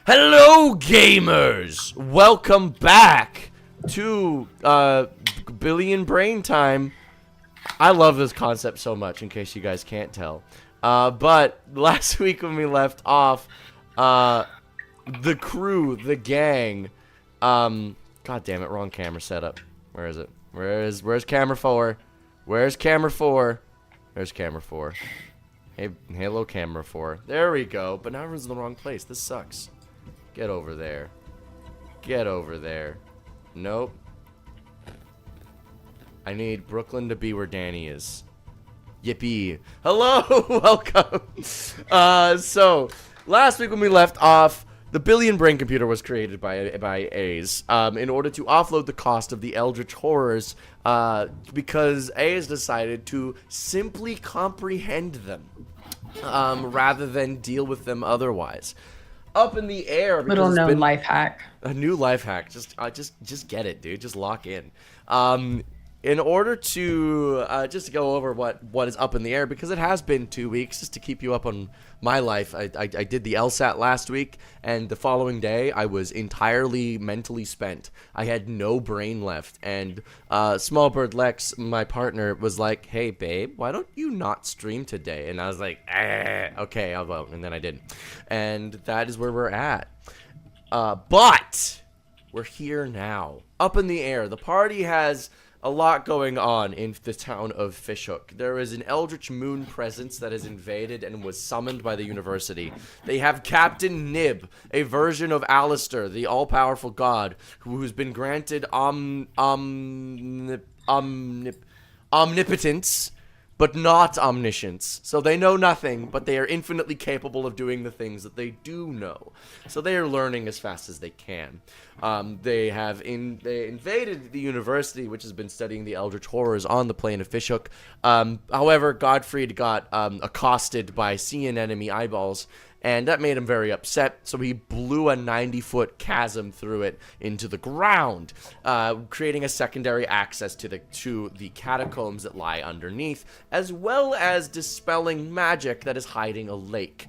Hello, gamers! Welcome back to Billion Brain Time. I love this concept so much, in case you guys can't tell. But last week when we left off, the crew, the gang, God damn it, wrong camera setup. Where is it? Where's camera 4? Where's camera 4? There's camera 4. Hey, hello, camera 4. There we go. But now everyone's in the wrong place. This sucks. Get over there. Get over there. Nope. I need Brooklyn to be where Danny is. Yippee. Hello! Welcome! So, last week when we left off, the Billion Brain computer was created by A's in order to offload the cost of the eldritch horrors because A's decided to simply comprehend them rather than deal with them otherwise. Up in the air. Little known life hack. A new life hack. Just get it, dude. Just lock in. In order to just to go over what is up in the air, because it has been 2 weeks, just to keep you up on my life. I did the LSAT last week, and the following day I was entirely mentally spent. I had no brain left, and Small Bird Lex, my partner, was like, "Hey babe, why don't you not stream today?" And I was like, "Okay, I'll vote," and then I didn't. And that is where we're at. But we're here now, up in the air. The party has a lot going on in the town of Fishhook. There is an eldritch moon presence that has invaded and was summoned by the university. They have Captain Nib, a version of Alistair, the all-powerful god, who's been granted omnipotence, but not omniscience. So they know nothing, but they are infinitely capable of doing the things that they do know. So they are learning as fast as they can. They invaded the university, which has been studying the eldritch horrors on the plane of Fishhook. However, Godfried got accosted by sea anemone eyeballs, and that made him very upset, so he blew a 90-foot chasm through it into the ground, creating a secondary access to the catacombs that lie underneath, as well as dispelling magic that is hiding a lake.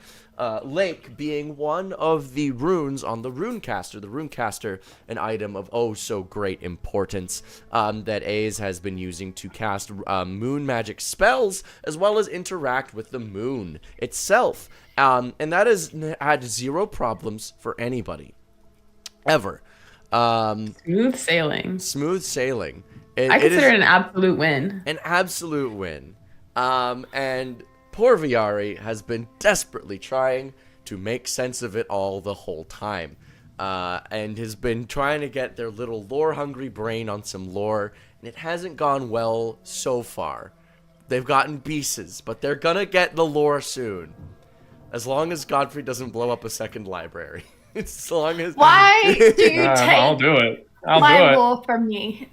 Lake being one of the runes on the Runecaster. The Runecaster, an item of so great importance that A's has been using to cast moon magic spells, as well as interact with the moon itself. And that has had zero problems for anybody. Ever. Smooth sailing. Smooth sailing. I consider it an absolute win. An absolute win. And poor Viari has been desperately trying to make sense of it all the whole time. And has been trying to get their little lore-hungry brain on some lore, and it hasn't gone well so far. They've gotten pieces, but they're gonna get the lore soon. As long as Godfrey doesn't blow up a second library. As long as... Why do you take I'll do it. my lore from me?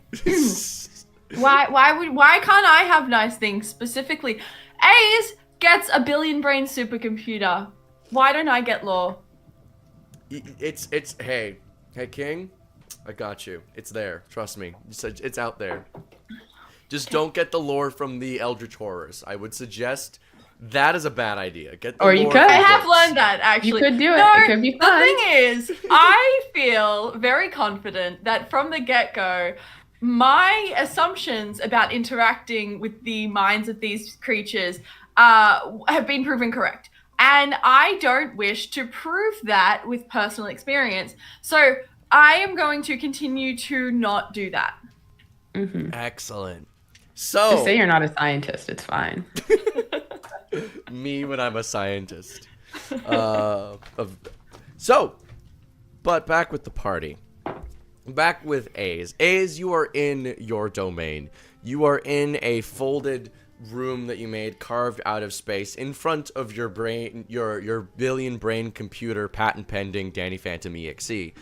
Why can't I have nice things? Specifically, A's gets a billion brain supercomputer. Why don't I get lore? Hey King, I got you. It's there. Trust me. It's out there. Just don't get the lore from the eldritch horrors. I would suggest that is a bad idea. Get the Or you lore could. from I have books. learned that, actually. You could do it. No, It could be fun. The thing is, I feel very confident that from the get-go, my assumptions about interacting with the minds of these creatures have been proven correct. And I don't wish to prove that with personal experience. So I am going to continue to not do that. Mm-hmm. Excellent. So Just say you're not a scientist. It's fine. me when I'm a scientist. But back with the party. Back with A's. A's, you are in your domain. You are in a folded room that you made, carved out of space, in front of your brain, your billion brain computer, patent pending Danny Phantom EXE.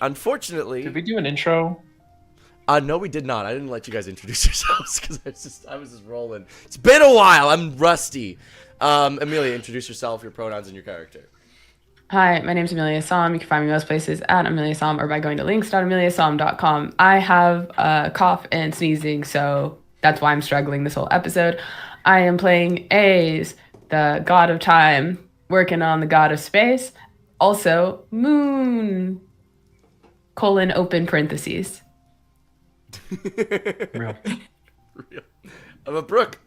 Unfortunately, Did we do an intro? No, we did not. I didn't let you guys introduce yourselves because I was just rolling. It's been a while. I'm rusty. Amelia, introduce yourself, your pronouns, and your character. Hi, my name is Amelia Som. You can find me most places at Amelia Som or by going to links.ameliasom.com. I have a cough and sneezing, so that's why I'm struggling this whole episode. I am playing A's, the god of time, working on the god of space. Also, moon, open parentheses. Real. Real. I'm a Brooke.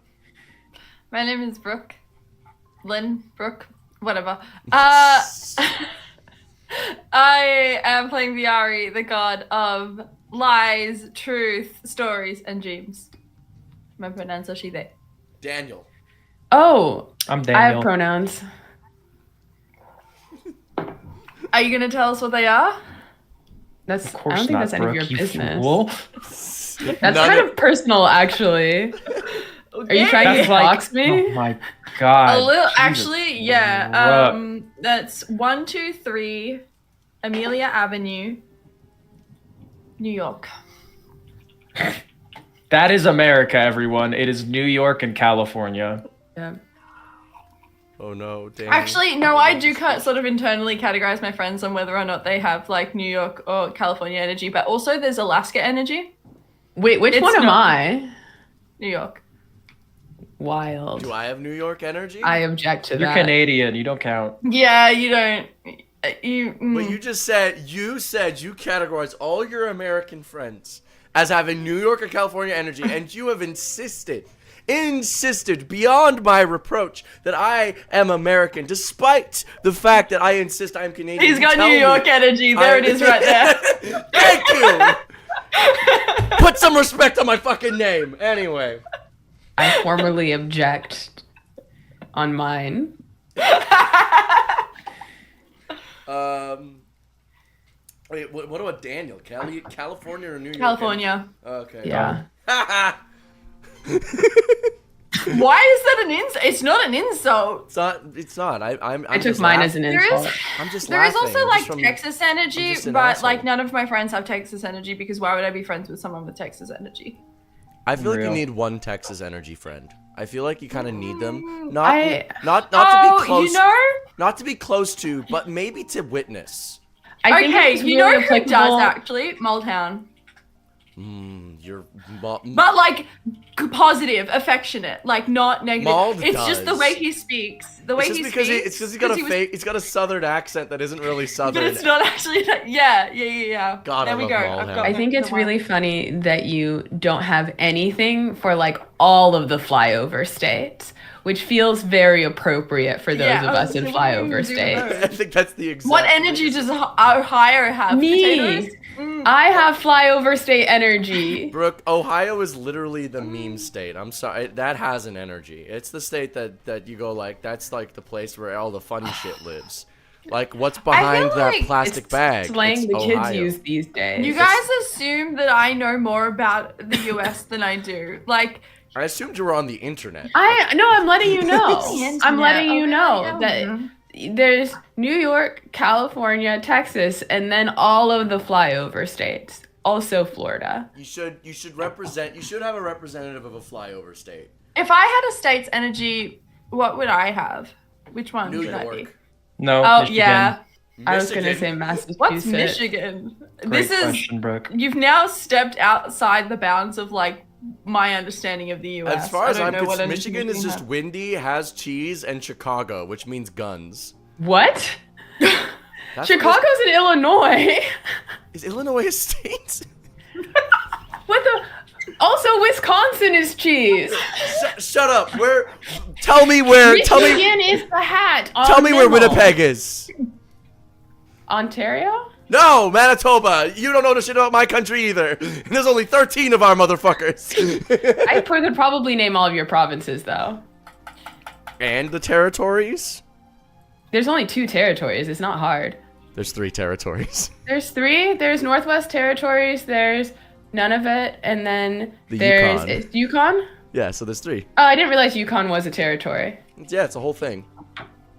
My name is Brooke. Lynn, Brooke, whatever. I am playing Viari, the god of lies, truth, stories, and dreams. My pronouns are she, they. Daniel. Oh, I'm I Daniel. have pronouns. Are you going to tell us what they are? That's, Of course I don't think not, that's any of Brooke, your you business. fool. That's kind of personal, actually. Are you trying to That's like- dox me? Oh my god. A little, Jesus actually, yeah. Christ. That's 123 Amelia Avenue, New York. That is America, everyone. It is New York and California. Yeah. Oh no, Daniel. Actually, no, I do sort of internally categorize my friends on whether or not they have like New York or California energy, but also there's Alaska energy. Wait, which It's one am not- I? New York. Wild. Do I have New York energy? I object to You're that. Canadian. You don't count. Yeah, you don't. But you just said you categorize all your American friends as having New York or California energy, and you have insisted beyond my reproach that I am American, despite the fact that I insist I'm Canadian. He's got Tell New me York energy. There it is right there. Thank you. Put some respect on my fucking name. Anyway. I formally object on mine. Wait, what about Daniel? California or New York? California. Okay. Yeah. Why is that an insult? It's not an insult. It's not. I'm I took just mine laughing. as an There insult. is- I'm just There is laughing. also I'm like just from- Texas energy, just an but asshole. like none of my friends have Texas energy because why would I be friends with someone with Texas energy? I feel like you Real. need one Texas energy friend. I feel like you kind of need them. I- Not Oh, to be close. you know? Not to be close to, but maybe to witness. I think Okay, it's you really know who applicable- does actually? Moldtown. You're. But like positive, affectionate, like not negative. Mauled It's just the does. way he speaks. The way It's just he because speaks. it's because he's got a he was- fake. He's got a southern accent that isn't really southern. But it's not actually. Yeah. God, there I we love go. Maultown. I've got I think the it's one. really funny that you don't have anything for like all of the flyover states, which feels very appropriate for those Yeah, of I us was in like, what are you gonna flyover do with states. those? I think that's the exact. What energy does Ohio have? Me. Potatoes? I have flyover state energy. Brooke, Ohio is literally the meme state. I'm sorry, that has an energy. It's the state that you go like, that's like the place where all the funny shit lives. Like, what's behind that like plastic It's bag? slang It's the kids Ohio. use these days. You guys assume that I know more about the US than I do. Like, I assumed you were on the internet. I'm letting you know. The I'm letting you internet, know okay, that there's New York, California, Texas, and then all of the flyover states. Also Florida. You should represent. You should have a representative of a flyover state. if I had a state's energy, what would I have? Which one New should I be? York. No. Oh, Michigan. yeah. I was gonna Michigan. say Massachusetts. What's Michigan? Great This is question, Brooke. you've now stepped outside the bounds of like my understanding of the US. As far as I I'm don't know what concerned, energy Michigan is you just have. windy, has cheese, and Chicago, which means guns. What? That's Chicago's in Illinois. Is Illinois a state? What the? Also, Wisconsin is cheese. Shut up. Tell me where. Tell me. Michigan is the hat. on Tell me where Memo. Winnipeg is. Ontario? No, Manitoba. You don't know the shit about my country either. And there's only 13 of our motherfuckers. I could probably name all of your provinces, though. And the territories? There's only 2 territories. It's not hard. There's 3 territories. There's 3. There's Northwest Territories. There's Nunavut, and then The there's Yukon. it's Yukon. Yeah, so there's 3. Oh, I didn't realize Yukon was a territory. Yeah, it's a whole thing.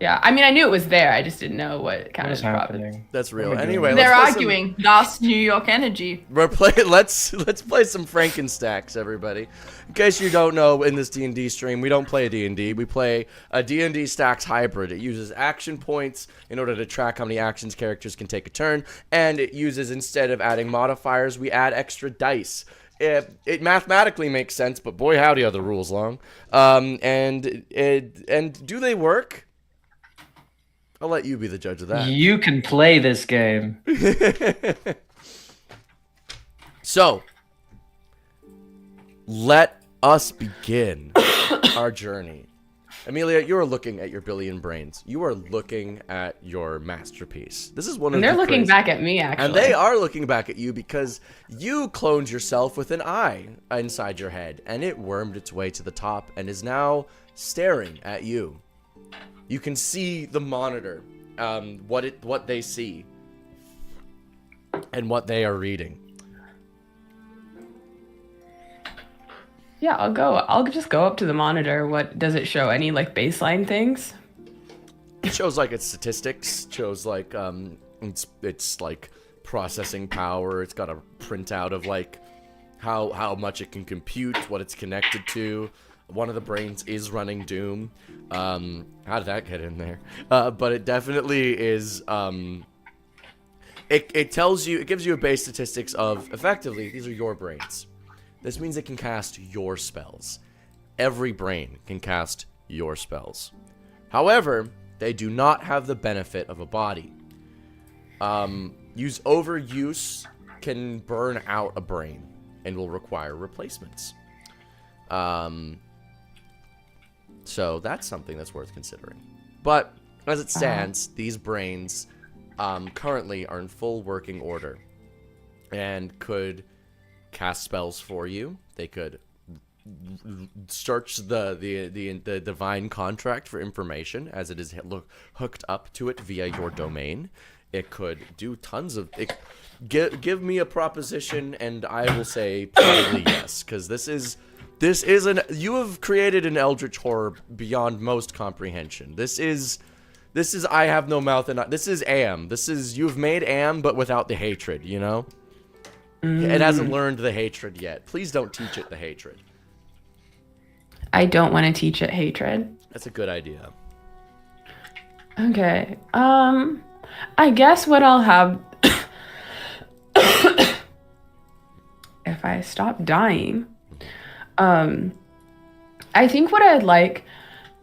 Yeah, I mean, I knew it was there. I just didn't know what What counted is as a province. happening? That's real. What are we doing? Anyway, They're let's play arguing. Thus, New York energy. Let's play some Frankenstacks, everybody. In case you don't know, in this D&D stream, we don't play a D&D. We play a D&D Stacks hybrid. It uses action points in order to track how many actions characters can take a turn, and it uses, instead of adding modifiers, we add extra dice. It mathematically makes sense, but boy howdy are the rules long. And do they work? I'll let you be the judge of that. You can play this game. So, let us begin our journey. Amelia, you are looking at your billion brains. You are looking at your masterpiece. This is one of And they're looking back at me, actually. And they are looking back at you because you cloned yourself with an eye inside your head, and it wormed its way to the top and is now staring at you. You can see the monitor, what they see, and what they are reading. Yeah, I'll just go up to the monitor. What does it show? Any like baseline things? It shows like its statistics. Shows like it's like processing power. It's got a printout of like how much it can compute, what it's connected to. One of the brains is running Doom. How did that get in there? But it definitely is. It tells you. It gives you a base statistics of effectively these are your brains. This means it can cast your spells. Every brain can cast your spells. However, they do not have the benefit of a body. Overuse can burn out a brain and will require replacements. So that's something that's worth considering. But as it stands, these brains currently are in full working order and could cast spells for you. They could search the divine contract for information as it is hooked up to it via your domain. It could do tons of give me a proposition and I will say probably yes, because you have created an eldritch horror beyond most comprehension. This is I have no mouth, and this is Am. You've made Am but without the hatred, you know? It hasn't learned the hatred yet. Please don't teach it the hatred. I don't want to teach it hatred. That's a good idea. Okay. I guess what I'll have if I stop dying, I think what I'd like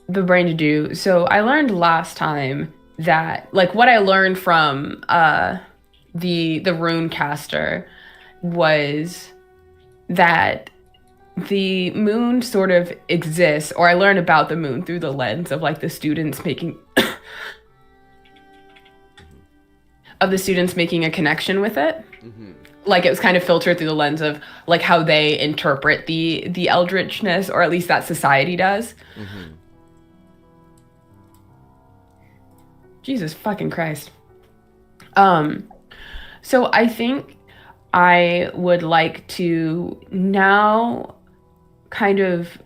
the brain to do. So I learned last time that like what I learned from the rune caster was that the moon sort of exists, or I learned about the moon through the lens of like the students making a connection with it. Mm-hmm. Like it was kind of filtered through the lens of like how they interpret the eldritchness, or at least that society does. Mm-hmm. Jesus fucking Christ. So I think I would like to now kind of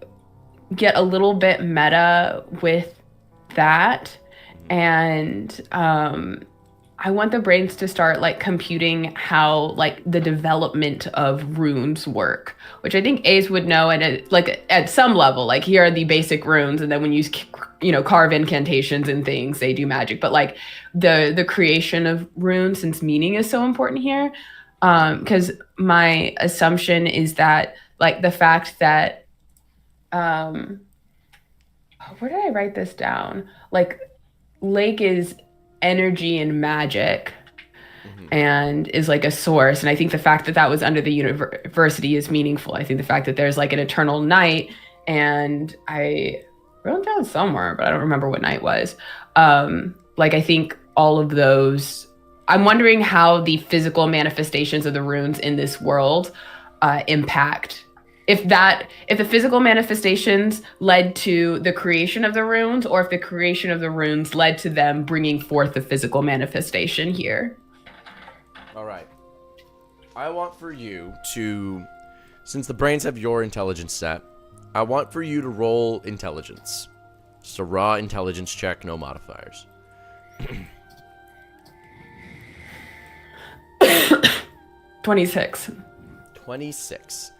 get a little bit meta with that. And I want the brains to start like computing how like the development of runes work, which I think A's would know at some level. Like here are the basic runes, and then when you carve incantations and things, they do magic. But like the creation of runes, since meaning is so important here, because my assumption is that like the fact that where did I write this down? Like Lake is energy and magic, mm-hmm. and is like a source. And I think the fact that was under the university is meaningful. I think the fact that there's like an eternal night, and I wrote it down somewhere, but I don't remember what night was. Like I think all of those, I'm wondering how the physical manifestations of the runes in this world impact. If the physical manifestations led to the creation of the runes, or if the creation of the runes led to them bringing forth the physical manifestation here. All right. I want for you to, since the brains have your intelligence set, I want for you to roll intelligence. Just a raw intelligence check, no modifiers. 26. 26.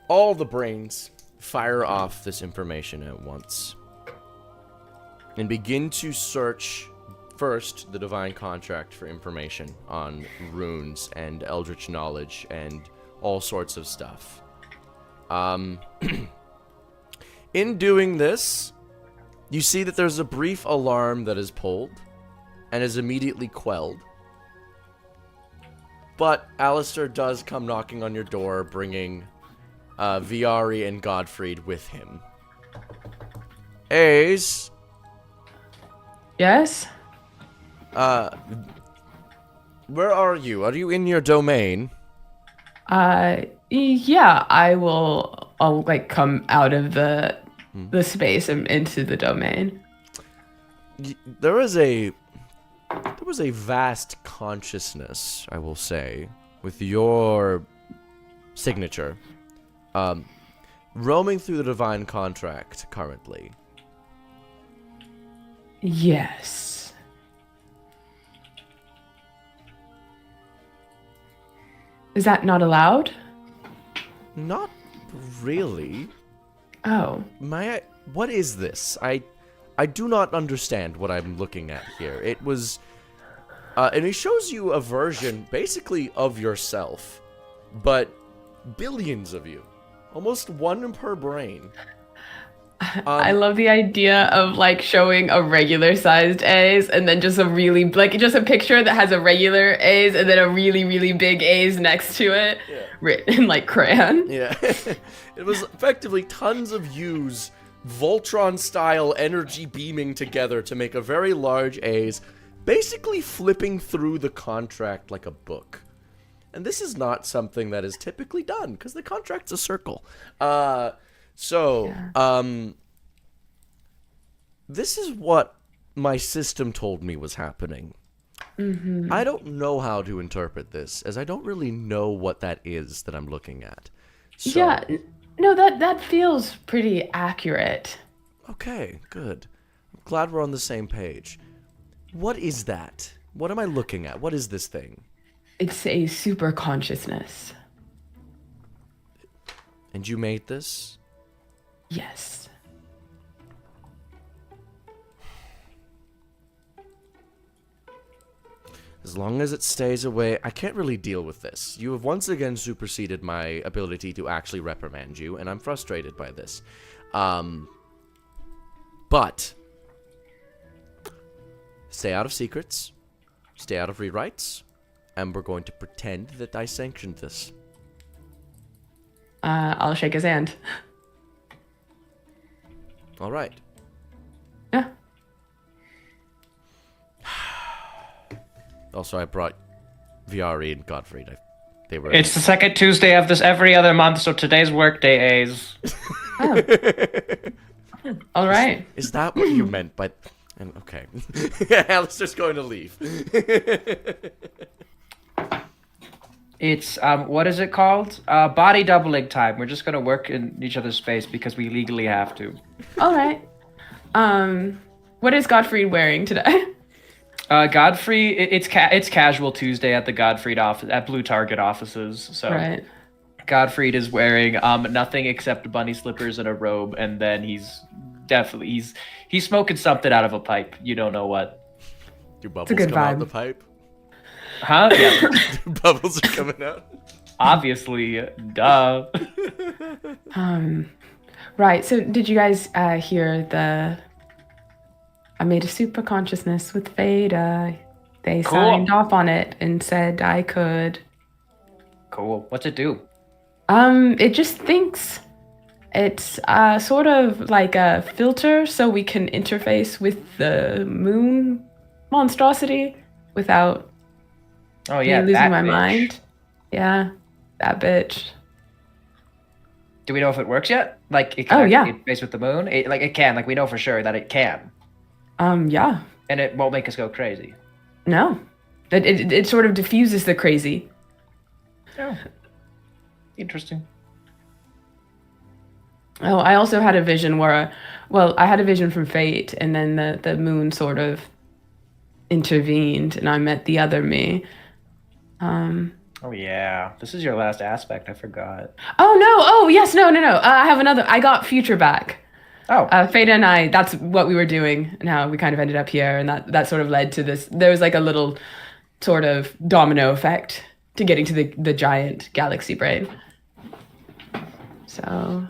All the brains fire off this information at once and begin to search first the divine contract for information on runes and eldritch knowledge and all sorts of stuff. In doing this, You see that there's a brief alarm that is pulled and is immediately quelled. But Alistair does come knocking on your door, bringing Viari and Godfried with him. Ace. Yes? Where are you? Are you in your domain? Yeah, I'll like come out of the space and into the domain. There was a vast consciousness, I will say, with your signature, roaming through the divine contract currently. Yes. Is that not allowed? Not really. Oh. What is this? I do not understand what I'm looking at here. It was, and it shows you a version, basically, of yourself, but billions of you. Almost one per brain. I love the idea of like showing a regular sized A's and then just a really just a picture that has a regular A's and then a really, really big A's next to it, written in like crayon. Yeah. It was effectively tons of U's, Voltron style energy beaming together to make a very large A's, basically flipping through the contract like a book. And this is not something that is typically done because the contract's a circle. This is what my system told me was happening. Mm-hmm. I don't know how to interpret this, as I don't really know what that is that I'm looking at. So, Yeah, no, that feels pretty accurate. Okay, good. I'm glad we're on the same page. What is that? What am I looking at? What is this thing? It's a super consciousness. And you made this? Yes. As long as it stays away, I can't really deal with this. You have once again superseded my ability to actually reprimand you, and I'm frustrated by this. But stay out of secrets, stay out of rewrites, and we're going to pretend that I sanctioned this. I'll shake his hand. All right. Yeah. Also, I brought Viari and Godfried. They were. It's the second Tuesday of this every other month, so today's workday, A's. Oh. All right. Is that what you meant by? And okay, Alistair's going to leave. It's what is it called? Body doubling time. We're just gonna work in each other's space because we legally have to. All right. What is Godfried wearing today? Godfrey, it's casual Tuesday at the Godfried office at Blue Target offices. So Right. Godfried is wearing nothing except bunny slippers and a robe, and then he's smoking something out of a pipe. You don't know what. Do bubbles good come out vibe. the pipe? Huh? Yeah. Bubbles are coming out. Obviously, duh. Right. So did you guys hear I made a super consciousness with Fade. They Cool. signed off on it and said I could. Cool. What's it do? It just thinks it's sort of like a filter so we can interface with the moon monstrosity without Oh yeah, losing that my bitch. mind. Yeah, that bitch. Do we know if it works yet? Like it can Oh, yeah. interface with the moon? It can. Like we know for sure that it can, Yeah. and it won't make us go crazy. No. It sort of diffuses the crazy. Oh, interesting. Oh, I also had a vision where, I had a vision from Fate, and then the moon sort of intervened, and I met the other me. Oh yeah, this is your last aspect. I forgot. Oh no! Oh yes, no. I have another. I got Future back. Oh, Fate and I. That's what we were doing, and how we kind of ended up here, and that sort of led to this. There was like a little sort of domino effect to getting to the giant galaxy brain. So,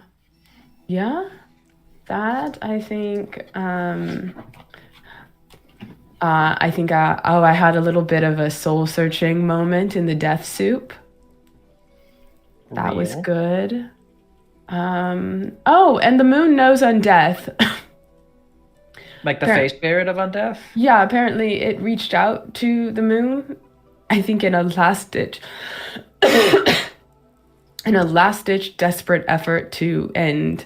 yeah. that, I think, I had a little bit of a soul-searching moment in the death soup. That was Real. good. Oh, and the moon knows undeath. Like the face spirit of undeath? Yeah, apparently it reached out to the moon, I think in a last-ditch desperate effort to end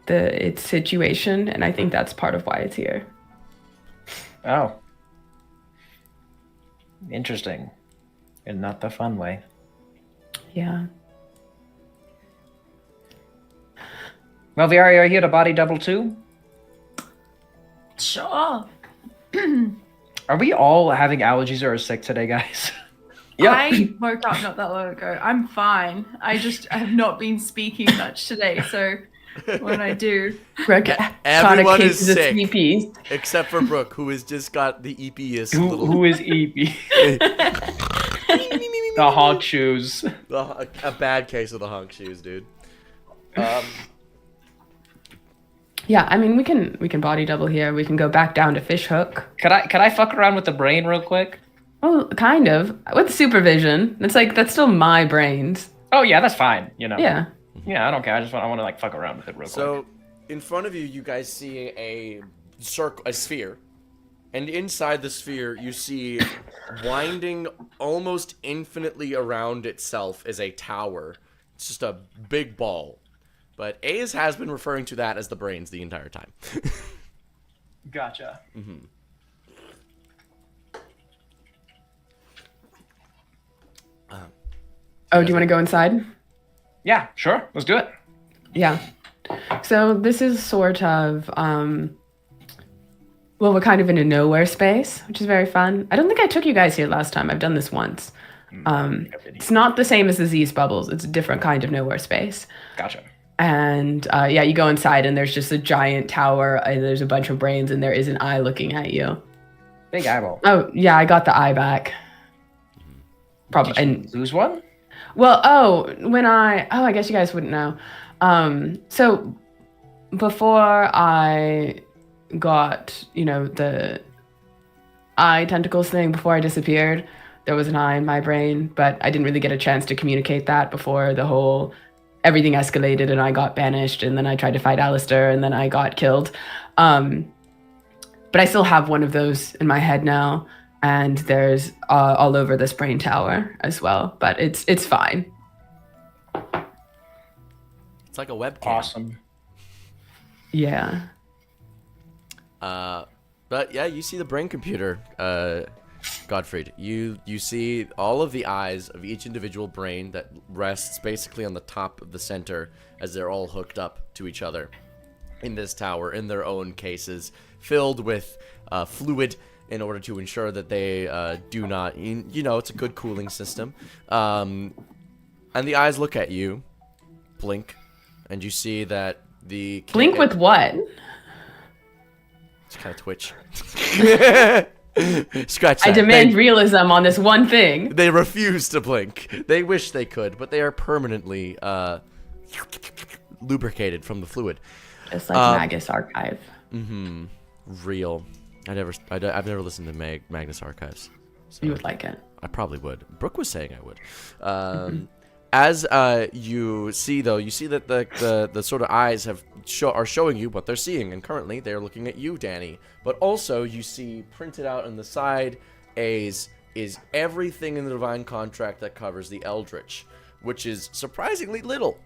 its situation, and I think that's part of why it's here. Oh. Interesting. In not the fun way. Yeah. Well, Viari, are you here to body double too? Sure. Are we all having allergies or are sick today, guys? I woke up not that long ago. I'm fine. I have not been speaking much today, so when I do. Brooke Everyone caught a is case of sick. sleepies. Except for Brooke, who has just got the eepiest little... Who is EP? The honk shoes. A bad case of the honk shoes, dude. Yeah, I mean we can body double here. We can go back down to Fishhook. Could I fuck around with the brain real quick? Well, kind of with supervision. It's like that's still my brains. Oh yeah, that's fine. You know. Yeah. Yeah, I don't care. I want to like fuck around with it real quick. So, in front of you, you guys see a sphere, and inside the sphere, you see winding almost infinitely around itself is a tower. It's just a big ball. But A's has been referring to that as the brains the entire time. Gotcha. Mm-hmm. Oh, do you want to go inside? Yeah, sure. Let's do it. Yeah. So this is sort of, well, we're kind of in a nowhere space, which is very fun. I don't think I took you guys here last time. I've done this once. It's not the same as the Z's bubbles. It's a different kind of nowhere space. Gotcha. And yeah, you go inside and there's just a giant tower and there's a bunch of brains and there is an eye looking at you. Big eyeball. Oh, yeah, I got the eye back. Probably. Did you lose one? Well, I guess you guys wouldn't know. So before I got, the eye tentacles thing, before I disappeared, there was an eye in my brain, but I didn't really get a chance to communicate that before everything escalated and I got banished and then I tried to fight Alistair and then I got killed. But I still have one of those in my head now. And there's all over this brain tower as well, but it's fine. It's like a webcam. Awesome. Yeah. But yeah, you see the brain computer, Godfried. You see all of the eyes of each individual brain that rests basically on the top of the center as they're all hooked up to each other in this tower in their own cases, filled with fluid in order to ensure that they do not, it's a good cooling system. And the eyes look at you, blink, and you see that the... Blink with what? It's kind of twitch. Scratch that. I demand realism on this one thing. They refuse to blink. They wish they could, but they are permanently lubricated from the fluid. It's like Magus Archive. Mm-hmm. Real. I've never listened to Magnus Archives. So You would like it. I probably would. Brooke was saying I would. As you see, though, you see that the sort of eyes are showing you what they're seeing, and currently they're looking at you, Danny. But also, you see printed out on the side is everything in the Divine Contract that covers the Eldrich, which is surprisingly little,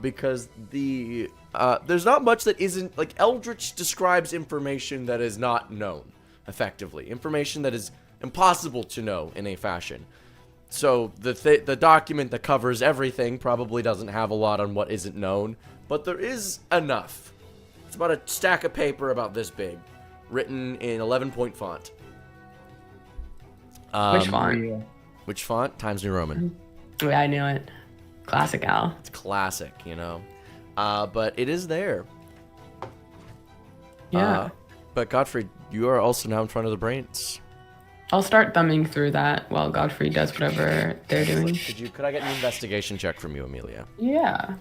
because there's not much that isn't, like, Eldritch describes information that is not known, effectively. Information that is impossible to know in a fashion. So the document that covers everything probably doesn't have a lot on what isn't known, but there is enough. It's about a stack of paper about this big, written in 11-point font. Which font? Which font? Times New Roman. Yeah, I knew it. Classic Al. It's classic, but it is there. Yeah. But Godfrey, you are also now in front of the brains. I'll start thumbing through that while Godfrey does whatever they're doing. Could I get an investigation check from you, Amelia? Yeah.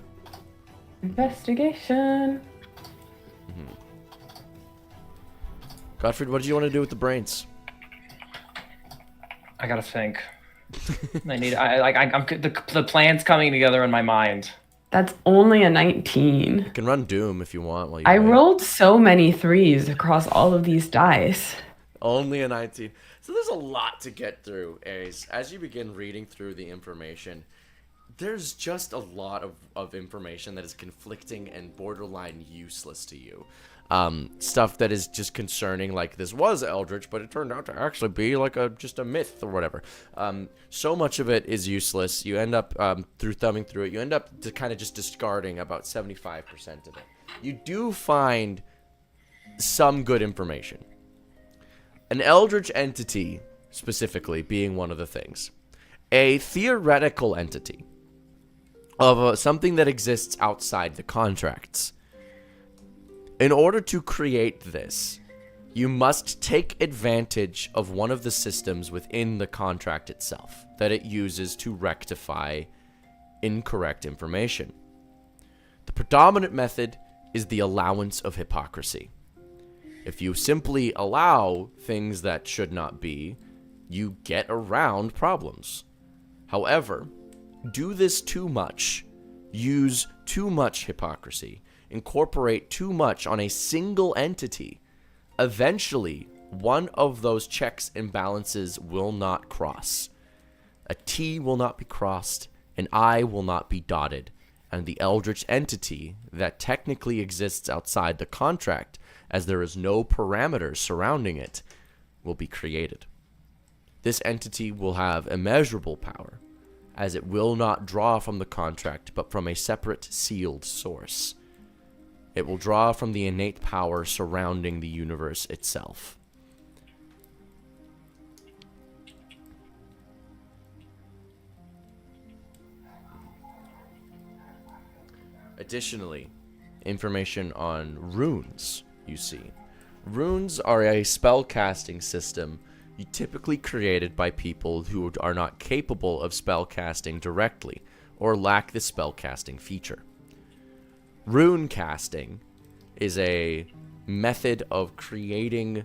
Investigation. Godfrey, what did you want to do with the brains? I gotta think. The plan's coming together in my mind. That's only a 19. You can run Doom if you want. While you I wait. rolled so many 3s across all of these dice. Only a 19. So there's a lot to get through, Ace. As you begin reading through the information, there's just a lot of information that is conflicting and borderline useless to you. Stuff that is just concerning, like this was eldrich, but it turned out to actually be like just a myth or whatever. So much of it is useless. You end up, through thumbing through it, you end up kind of just discarding about 75% of it. You do find some good information. An eldritch entity, specifically, being one of the things. A theoretical entity of something that exists outside the contracts. In order to create this, you must take advantage of one of the systems within the contract itself that it uses to rectify incorrect information. The predominant method is the allowance of hypocrisy. If you simply allow things that should not be, you get around problems. However, do this too much, use too much hypocrisy, incorporate too much on a single entity, eventually one of those checks and balances will not cross. A T will not be crossed, an I will not be dotted, and the eldritch entity that technically exists outside the contract, as there is no parameters surrounding it, will be created. This entity will have immeasurable power, as it will not draw from the contract, but from a separate sealed source. It will draw from the innate power surrounding the universe itself. Additionally, information on runes, you see. Runes are a spell-casting system typically created by people who are not capable of spell-casting directly, or lack the spell-casting feature. Rune casting is a method of creating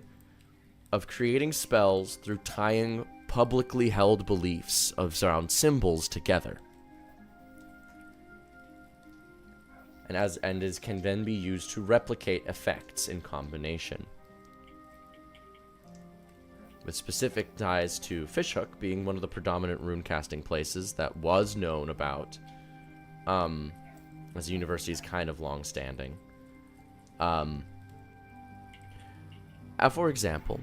spells through tying publicly held beliefs around symbols together. And can then be used to replicate effects in combination. With specific ties to Fishhook being one of the predominant rune casting places that was known about as the university's kind of long-standing. For example,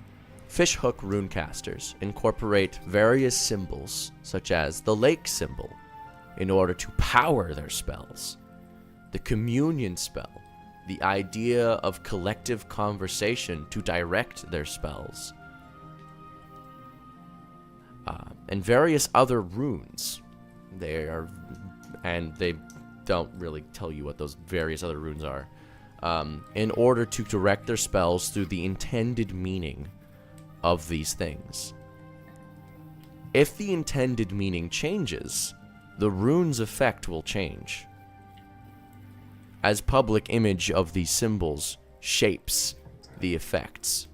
Fishhook runecasters incorporate various symbols, such as the lake symbol, in order to power their spells. The communion spell, the idea of collective conversation to direct their spells. And various other runes. They don't really tell you what those various other runes are. In order to direct their spells through the intended meaning of these things. If the intended meaning changes, the rune's effect will change. As public image of these symbols shapes the effects.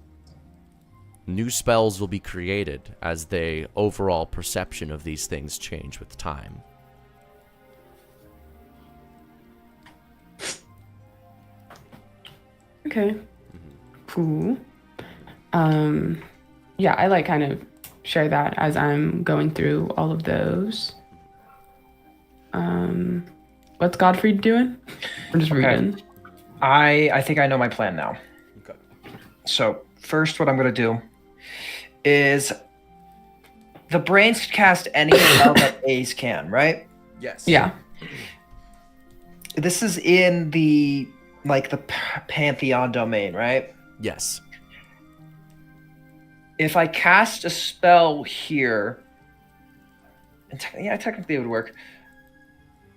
New spells will be created as the overall perception of these things change with time. Okay. Cool. Yeah, I kind of share that as I'm going through all of those. What's Godfrey doing? I'm just reading. I think I know my plan now. Okay. So first what I'm going to do is the brains can cast any spell that A's can, right? Yes. Yeah. This is in the Pantheon domain, right? Yes. If I cast a spell here, and technically it would work.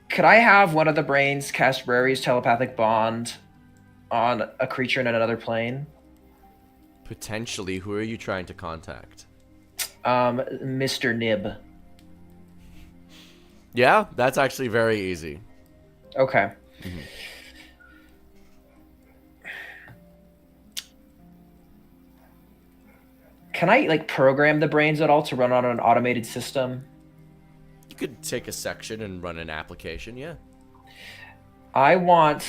Could I have one of the brains cast Rary's telepathic bond on a creature in another plane? Potentially. Who are you trying to contact? Mr. Nib. Yeah, that's actually very easy. Okay. Mm-hmm. Can I like program the brains at all to run on an automated system? You could take a section and run an application, yeah. I want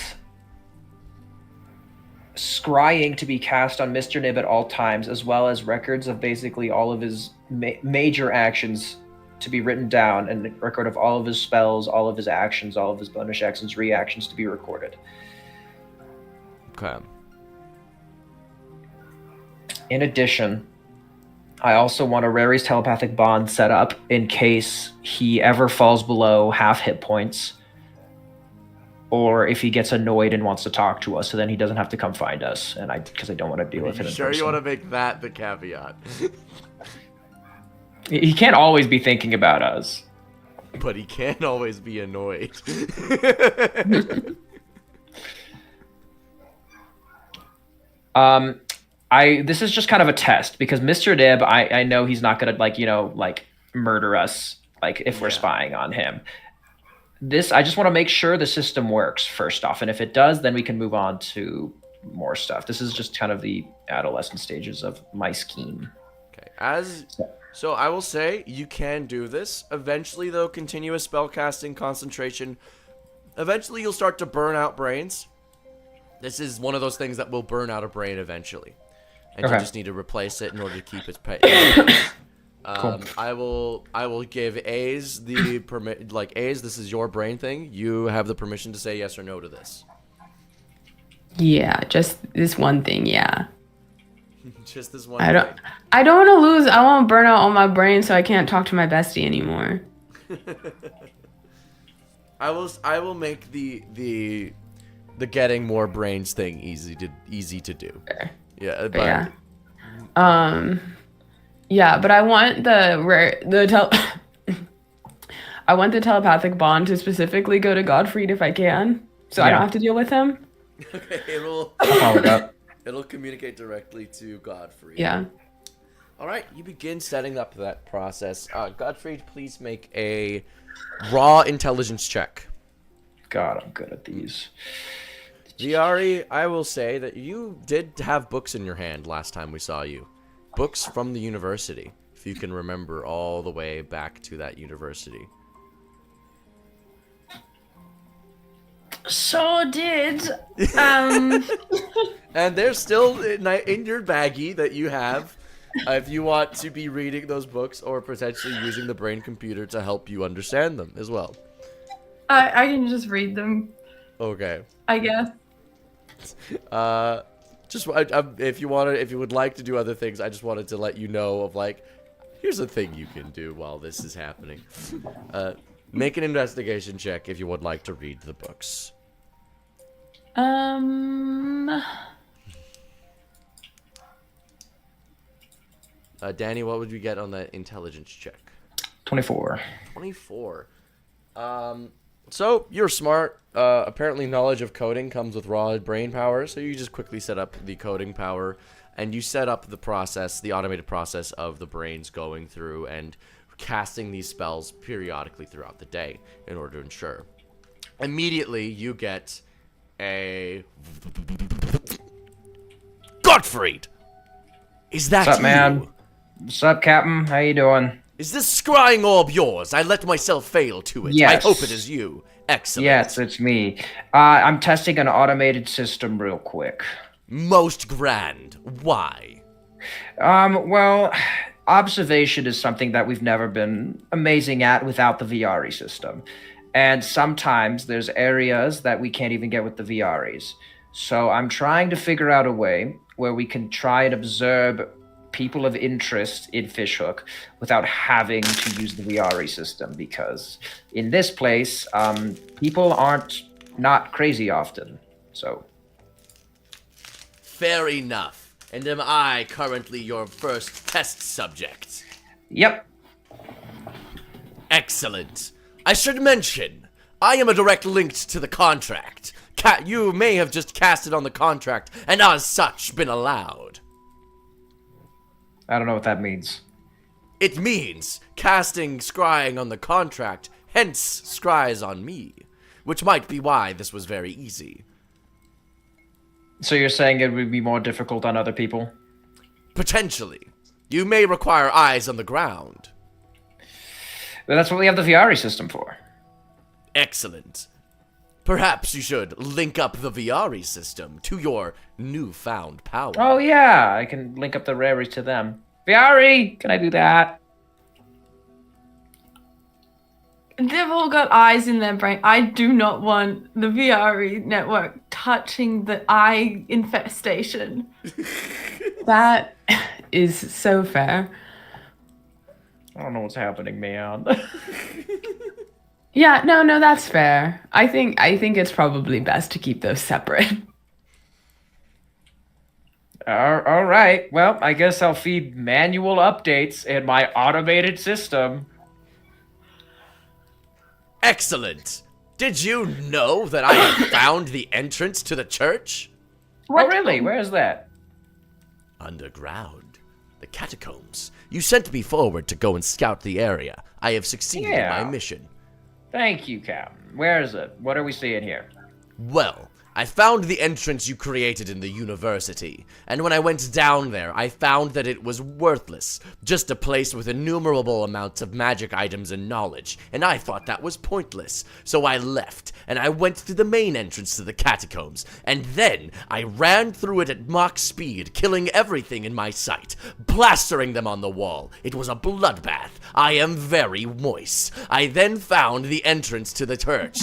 scrying to be cast on Mr. Nib at all times, as well as records of basically all of his major actions to be written down, and a record of all of his spells, all of his actions, all of his bonus actions, reactions to be recorded. Okay. In addition, I also want a Rary's telepathic bond set up in case he ever falls below half hit points, or if he gets annoyed and wants to talk to us, so then he doesn't have to come find us, and because I don't want to deal with it in Sure, person. you want to make that the caveat. He can't always be thinking about us. But he can't always be annoyed. This is just kind of a test because Mr. Nib, I know he's not gonna like murder us if we're spying on him. I just want to make sure the system works first off, and if it does, then we can move on to more stuff. This is just kind of the adolescent stages of my scheme. Okay, so I will say you can do this. Eventually, though, continuous spellcasting, concentration. Eventually, you'll start to burn out brains. This is one of those things that will burn out a brain eventually, and you just need to replace it in order to keep its pay. Cool. I will give A's the permit. Like A's, this is your brain thing. You have the permission to say yes or no to this. Yeah, just this one thing, yeah. Just this one. I don't want to lose. I want to burn out all my brain so I can't talk to my bestie anymore. I will make the getting more brains thing easy to do. Fair. Yeah, but yeah. Yeah, but I want I want the telepathic bond to specifically go to Godfried if I can, so I don't have to deal with him. Okay, it'll communicate directly to Godfrey. Yeah. All right, you begin setting up that process. Godfrey, please make a raw intelligence check. God, I'm good at these. Viari, I will say that you did have books in your hand last time we saw you. Books from the university, if you can remember all the way back to that university. Sure did. And they're still in your baggie that you have. If you want to be reading those books or potentially using the brain computer to help you understand them as well. I can just read them, Okay. I guess. If you would like to do other things, I just wanted to let you know of here's a thing you can do while this is happening. Make an investigation check if you would like to read the books. Danny, what would you get on that intelligence check? 24. 24. So you're smart. Apparently knowledge of coding comes with raw brain power, so you just quickly set up the coding power, and you set up the process, the automated process of the brains going through and casting these spells periodically throughout the day in order to ensure. Immediately, you get a... Gottfried! Is that What's up, you? man? What's up, Captain? How you doing? Is this scrying orb yours? I let myself fail to it. Yes. I hope it is you. Excellent. Yes, it's me. I'm testing an automated system real quick. Most grand. Why? Well, observation is something that we've never been amazing at without the VRE system. And sometimes there's areas that we can't even get with the VREs. So I'm trying to figure out a way where we can try and observe people of interest in Fishhook without having to use the VRE system, because in this place, people aren't not crazy often. So Fair enough. And am I currently your first test subject? Yep. Excellent. I should mention, I am a direct link to the contract. You may have just casted on the contract, and as such, been allowed. I don't know what that means. It means casting scrying on the contract, hence scries on me. Which might be why this was very easy. So you're saying it would be more difficult on other people? Potentially. You may require eyes on the ground. But that's what we have the VR system for. Excellent. Perhaps you should link up the VR system to your newfound power. Oh yeah, I can link up the raries to them. VR, can I do that? They've all got eyes in their brain. I do not want the VRE network touching the eye infestation. That is so fair. I don't know what's happening, man. Yeah, no, that's fair. I think it's probably best to keep those separate. All right. Well, I guess I'll feed manual updates in my automated system. Excellent. Did you know that I have found the entrance to the church? Oh, really? Where is that? Underground. The catacombs. You sent me forward to go and scout the area. I have succeeded in my mission. Thank you, Captain. Where is it? What are we seeing here? Well, I found the entrance you created in the university, and when I went down there, I found that it was worthless, just a place with innumerable amounts of magic items and knowledge, and I thought that was pointless. So I left, and I went to the main entrance to the catacombs, and then I ran through it at Mach speed, killing everything in my sight, plastering them on the wall. It was a bloodbath. I am very moist. I then found the entrance to the church.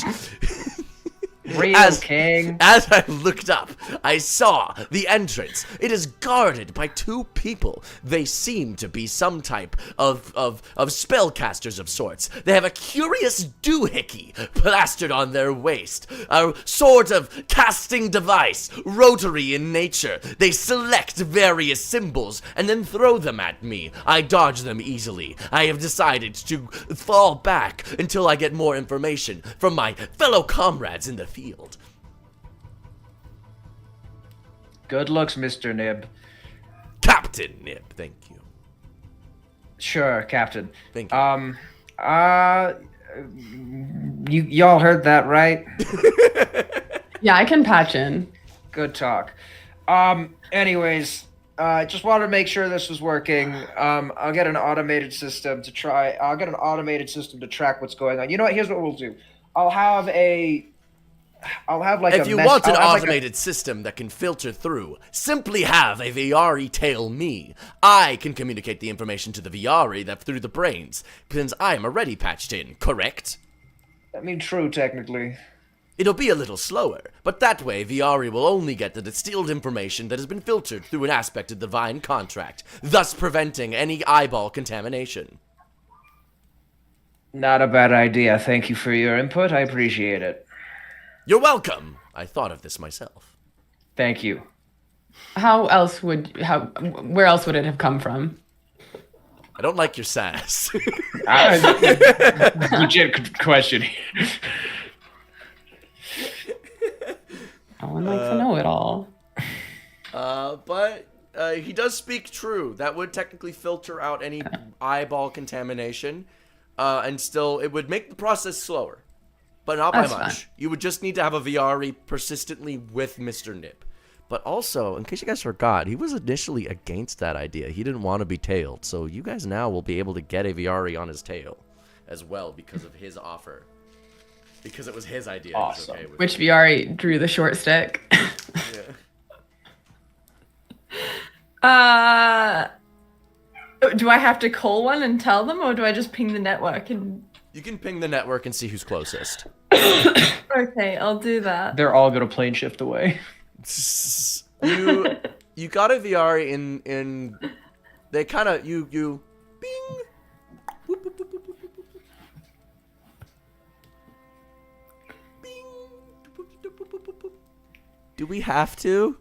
Real king. As I looked up, I saw the entrance. It is guarded by two people. They seem to be some type of spellcasters of sorts. They have a curious doohickey plastered on their waist. A sort of casting device, rotary in nature. They select various symbols and then throw them at me. I dodge them easily. I have decided to fall back until I get more information from my fellow comrades in the field. Good looks, Mr. Nib. Captain Nib, thank you. Sure, Captain. Thank you. Y'all heard that, right? Yeah, I can patch in. Good talk. Anyways, just wanted to make sure this was working. I'll get an automated system to track what's going on. You know what? Here's what we'll do. I'll have like if you want an automated system that can filter through, simply have a VRE tail me. I can communicate the information to the VRE that through the brains, since I am already patched in, correct? I mean, true, technically. It'll be a little slower, but that way VRE will only get the distilled information that has been filtered through an aspect of the divine contract, thus preventing any eyeball contamination. Not a bad idea. Thank you for your input. I appreciate it. You're welcome. I thought of this myself. Thank you. Where else would it have come from? I don't like your sass. Legit question. No one likes to know it all. But he does speak true. That would technically filter out any eyeball contamination, and still, it would make the process slower. But not by That's much. fine. You would just need to have a VRE persistently with Mr. Nip. But also, in case you guys forgot, he was initially against that idea. He didn't want to be tailed. So you guys now will be able to get a VRE on his tail as well because of his offer. Because it was his idea. Awesome. Okay with Which it. VRE drew the short stick. Yeah. Do I have to call one and tell them, or do I just ping the network and... You can ping the network and see who's closest. Okay, I'll do that. They're all gonna plane shift away. You got a VR in they kind of you bing. Whoop, whoop, whoop, whoop, whoop, whoop, whoop. Bing. Whoop, whoop, whoop, whoop, whoop. Do we have to?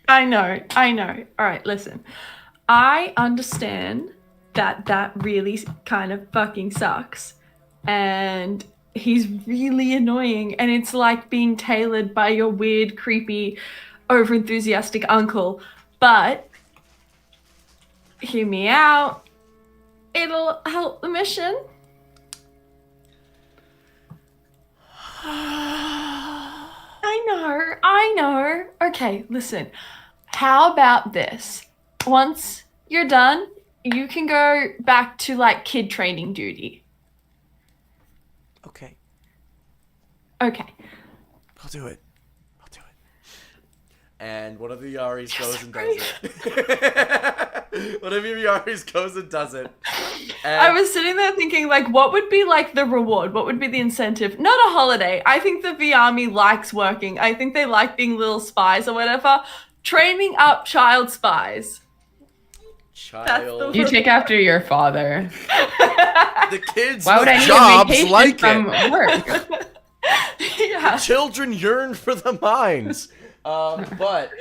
I know. All right, listen. I understand that really kind of fucking sucks. And he's really annoying. And it's like being tailored by your weird, creepy, over-enthusiastic uncle. But hear me out. It'll help the mission. I know. Okay, listen. How about this? Once you're done. You can go back to like kid training duty. Okay, Okay. I'll do it. I'll do it. And one of the Yaris goes and does great. it. One of your Yaris goes and does it. And I was sitting there thinking, like, what would be like the reward? What would be the incentive? Not a holiday. I think the V Army likes working. I think they like being little spies or whatever. Training up child spies. child. You take after your father. The kids Why would with I need a jobs vacation like from it. work? Yeah. Children yearn for the mines. But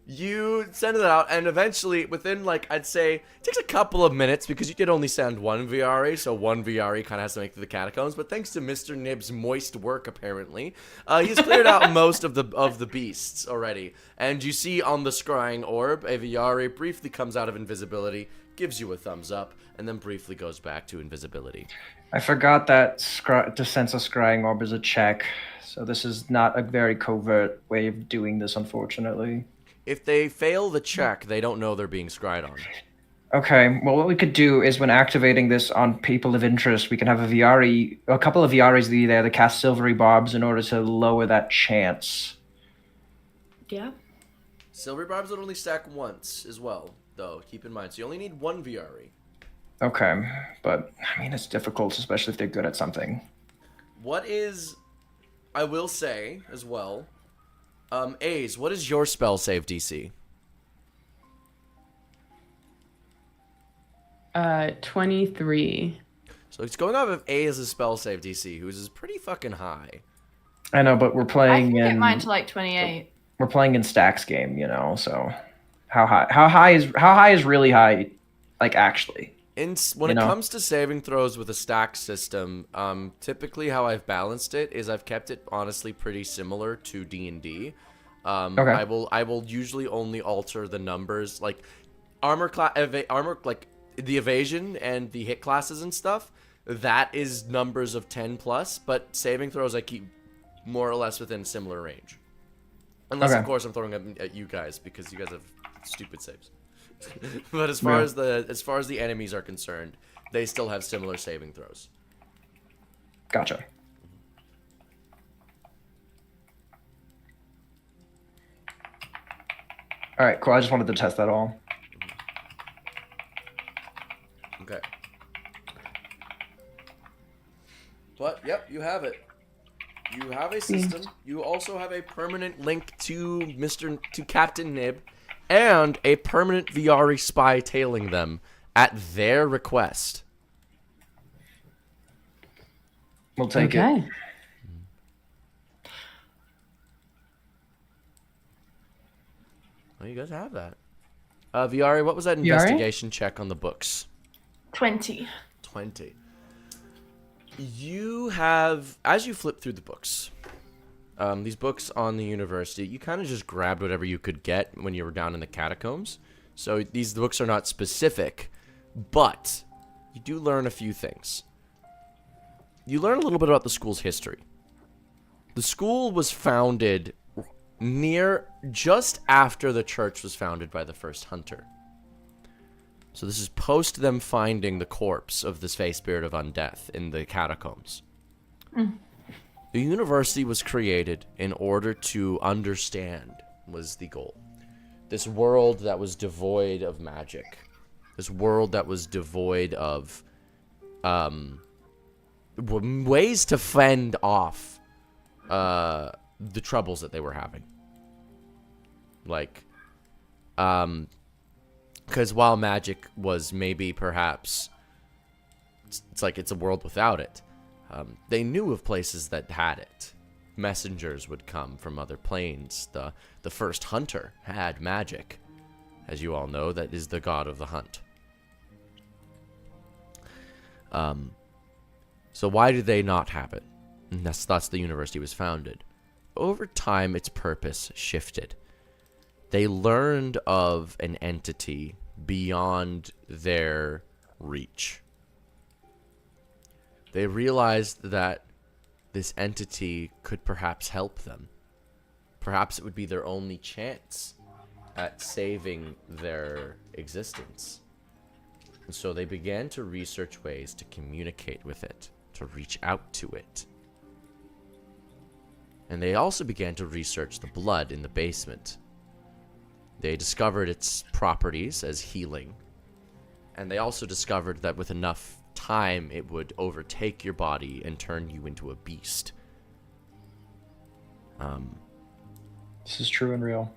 you send it out, and eventually, within, like, I'd say, it takes a couple of minutes, because you did only send one VRE, so one VRE kind of has to make it to the catacombs, but thanks to Mr. Nib's moist work, apparently, he's cleared out most of the beasts already. And you see on the scrying orb, a VRE briefly comes out of invisibility, gives you a thumbs up, and then briefly goes back to invisibility. I forgot that to sense a scrying orb is a check, so this is not a very covert way of doing this, unfortunately. If they fail the check, they don't know they're being scryed on. Okay, well, what we could do is when activating this on people of interest, we can have a couple of VREs be there to cast silvery barbs in order to lower that chance. Yeah. Silver barbs would only stack once as well, though. Keep in mind, so you only need one VRE. Okay, but I mean, it's difficult, especially if they're good at something. What is, I will say as well, A's, what is your spell save DC? 23. So it's going off of A as a spell save DC, whose is pretty fucking high. I know, but we're I playing can get in mine to like 28. we're playing in stacks game, you know. So how high is really high, like actually. When it comes to saving throws with a stack system, typically how I've balanced it is I've kept it honestly pretty similar to D&D. Okay. I will usually only alter the numbers, like armor like the evasion and the hit classes and stuff. That is numbers of 10 plus, but saving throws I keep more or less within a similar range. Unless of course I'm throwing them at you guys because you guys have stupid saves. But as far as the enemies are concerned, they still have similar saving throws. Gotcha. All right, cool. I just wanted to test that all. Okay. But yep, you have it. You have a system. You also have a permanent link to Captain Nib, and a permanent VRE spy tailing them at their request. We'll take Okay. it. Well, you guys have that. VRE, what was that investigation check on the books? 20. 20. You have, as you flip through the books, these books on the university, you kind of just grabbed whatever you could get when you were down in the catacombs. So these books are not specific, but you do learn a few things. You learn a little bit about the school's history. The school was founded just after the church was founded by the first hunter. So this is post them finding the corpse of this face spirit of undeath in the catacombs. The university was created in order to understand, was the goal. This world that was devoid of magic. This world that was devoid of ways to fend off the troubles that they were having. Like, because while magic was maybe perhaps, it's like it's a world without it, they knew of places that had it. Messengers would come from other planes. The first hunter had magic. As you all know, that is the god of the hunt. So why did they not have it? And thus the university was founded. Over time, its purpose shifted. They learned of an entity beyond their reach. They realized that this entity could perhaps help them. Perhaps it would be their only chance at saving their existence. And so they began to research ways to communicate with it, to reach out to it. And they also began to research the blood in the basement. They discovered its properties as healing. And they also discovered that with enough time, it would overtake your body and turn you into a beast. This is true and real.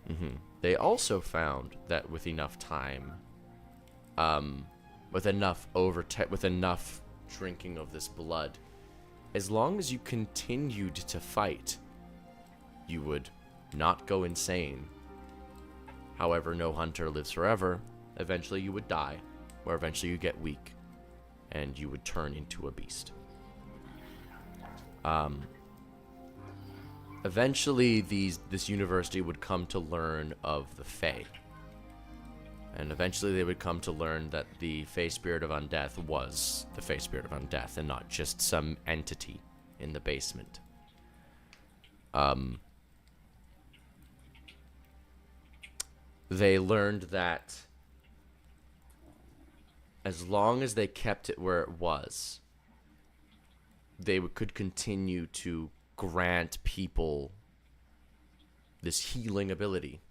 They also found that with enough time, with enough drinking of this blood, as long as you continued to fight, you would not go insane. However, no hunter lives forever. Eventually you would die, or eventually you get weak, and you would turn into a beast. Eventually, this university would come to learn of the Fae. And eventually they would come to learn that the Fae Spirit of Undeath was the Fae Spirit of Undeath, and not just some entity in the basement. They learned that as long as they kept it where it was, they could continue to grant people this healing ability.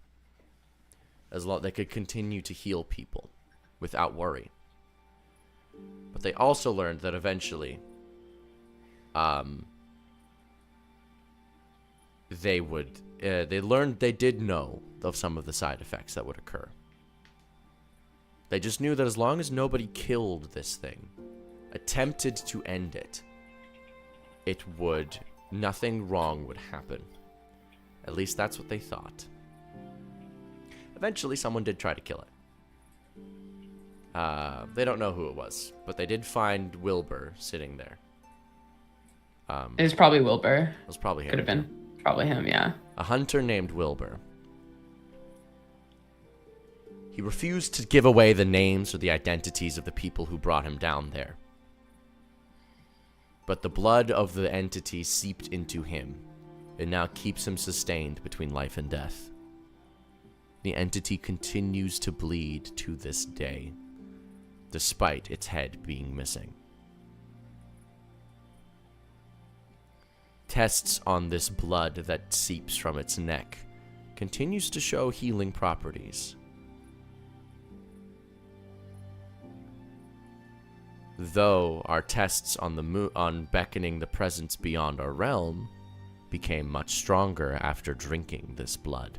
As long they could continue to heal people without worry. But they also learned that eventually they did know of some of the side effects that would occur. They just knew that as long as nobody killed this thing, attempted to end it, nothing wrong would happen. At least that's what they thought. Eventually, someone did try to kill it. They don't know who it was, but they did find Wilbur sitting there. It was probably Wilbur. It was probably him. Could have been. Probably him, yeah. A hunter named Wilbur. He refused to give away the names or the identities of the people who brought him down there. But the blood of the entity seeped into him. It now keeps him sustained between life and death. The entity continues to bleed to this day, despite its head being missing. Tests on this blood that seeps from its neck continues to show healing properties. Though our tests on beckoning the presence beyond our realm became much stronger after drinking this blood.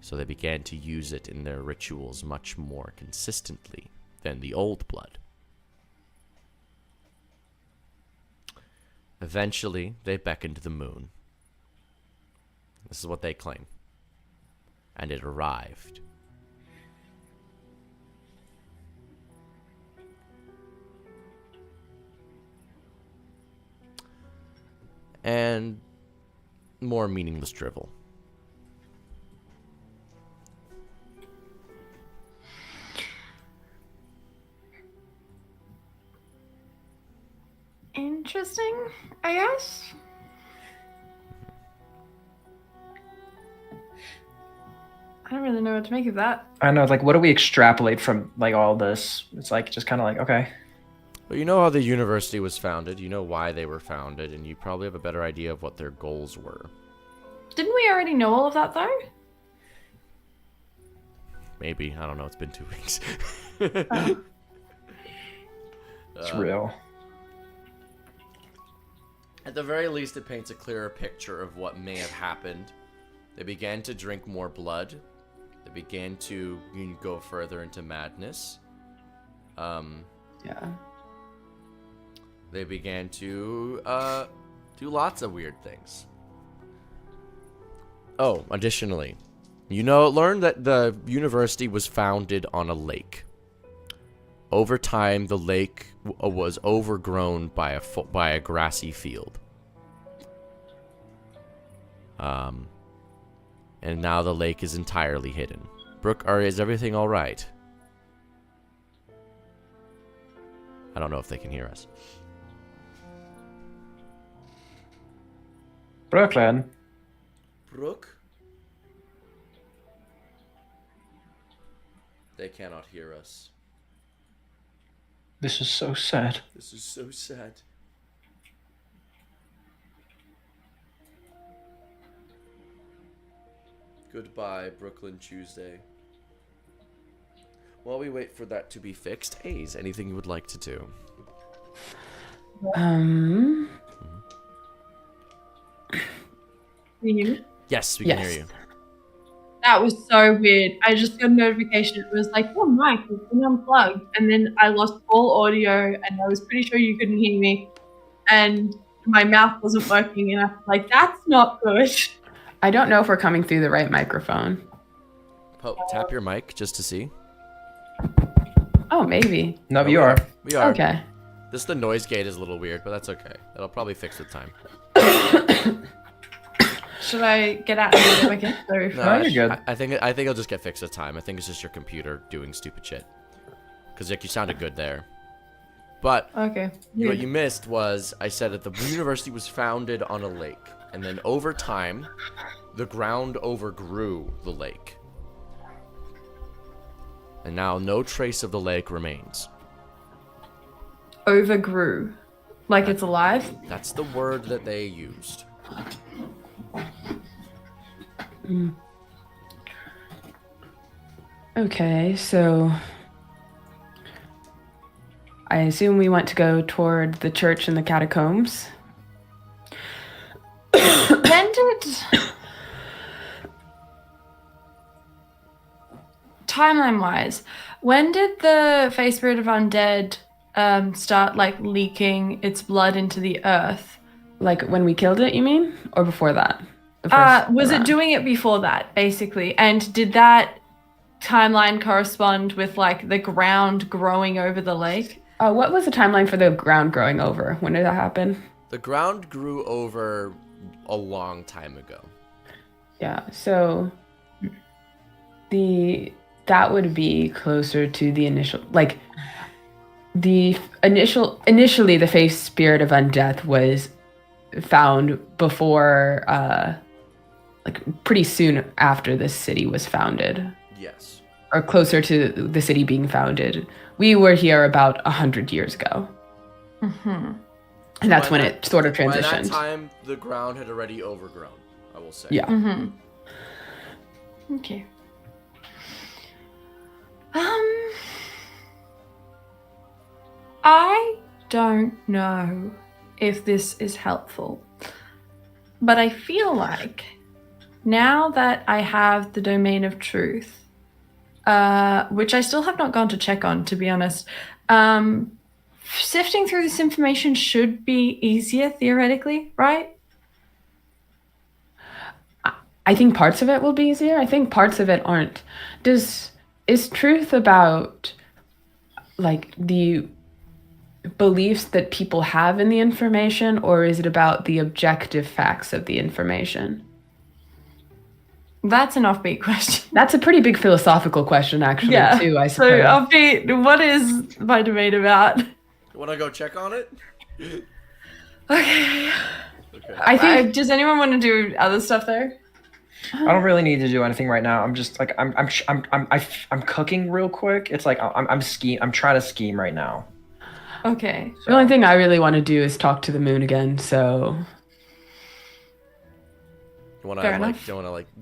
So they began to use it in their rituals much more consistently than the old blood. Eventually, they beckoned the moon. This is what they claim. And it arrived. And more meaningless drivel. Interesting, I guess. I don't really know what to make of that. I know, like, what do we extrapolate from, like, all this? It's, like, just kind of like, okay. Well, you know how the university was founded, you know why they were founded, and you probably have a better idea of what their goals were. Didn't we already know all of that, though? Maybe. I don't know. It's been 2 weeks. Oh. It's real. At the very least, it paints a clearer picture of what may have happened. They began to drink more blood. They began to go further into madness. Yeah. They began to do lots of weird things. Oh, additionally, learn that the university was founded on a lake. Over time, the lake was overgrown by a grassy field. And now the lake is entirely hidden. Brooke, is everything all right? I don't know if they can hear us. Brooklyn. Brooke? They cannot hear us. This is so sad. This is so sad. Goodbye, Brooklyn Tuesday. While we wait for that to be fixed, A's, anything you would like to do? Um. Can you hear me? Yes, we can hear Yes. you. That was so weird. I just got a notification. It was like, your mic has been unplugged. And then I lost all audio and I was pretty sure you couldn't hear me. And my mouth wasn't working. And I was like, that's not good. I don't know if we're coming through the right microphone. Tap your mic just to see. Oh, maybe. No, you are. We are. Okay. This the noise gate is a little weird, but that's okay. That'll probably fix with time. Should I get out and do it again? Sorry. No, you're good. I think it'll just get fixed with time. I think it's just your computer doing stupid shit. Because like you sounded good there. But Okay. what you missed was I said that the university was founded on a lake, and then over time, the ground overgrew the lake, and now no trace of the lake remains. Overgrew. Like it's alive? That's the word that they used. Okay, so I assume we want to go toward the church and the catacombs. When did... Timeline-wise, when did the Face Spirit of Undead start, like, leaking its blood into the earth? Like when we killed it, you mean? Or before that? The Was it round? doing it before that, basically? And did that timeline correspond with, like, the ground growing over the lake? What was the timeline for the ground growing over? When did that happen? The ground grew over a long time ago. Yeah, so that would be closer to the initial, like initially the face spirit of undeath was found before like pretty soon after this city was founded, Yes. or closer to the city being founded. We were here about 100 years ago, Mm-hmm. and that's By when that- it sort of By that transitioned. time, the ground had already overgrown, I will say. Yeah. Mm-hmm. Okay. I don't know if this is helpful, but I feel like now that I have the domain of truth, which I still have not gone to check on, to be honest, sifting through this information should be easier theoretically, right? I think parts of it will be easier. I think parts of it aren't. Is truth about like the beliefs that people have in the information, or is it about the objective facts of the information? That's an offbeat question. That's a pretty big philosophical question, actually, too, I So suppose. offbeat, what is my debate about? You want to go check on it? Okay. Okay. I think Does anyone want to do other stuff there? I don't really need to do anything right now. I'm just like I'm cooking real quick. It's like I'm trying to scheme right now. Okay. the only thing I really want to do is talk to the moon again, so... You want Fair to enough.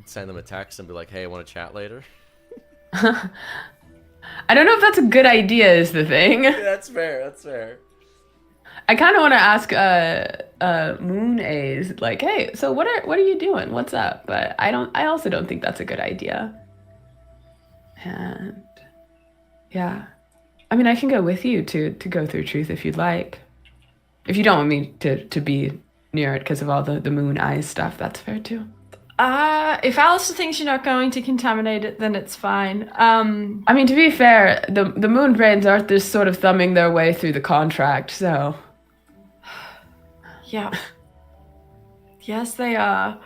send them a text and be like, "Hey, want to chat later?" I don't know if that's a good idea, is the thing. Yeah, that's fair. That's fair. I kind of want to ask Moon A's, like, hey, so what are you doing? What's up? But I also don't think that's a good idea. And yeah, I mean, I can go with you to go through truth if you'd like. If you don't want me to be near it because of all the moon eyes stuff, that's fair too. If Alistair thinks you're not going to contaminate it, then it's fine. I mean, to be fair, the moon brains aren't just sort of thumbing their way through the contract, so... Yeah. Yes, they are.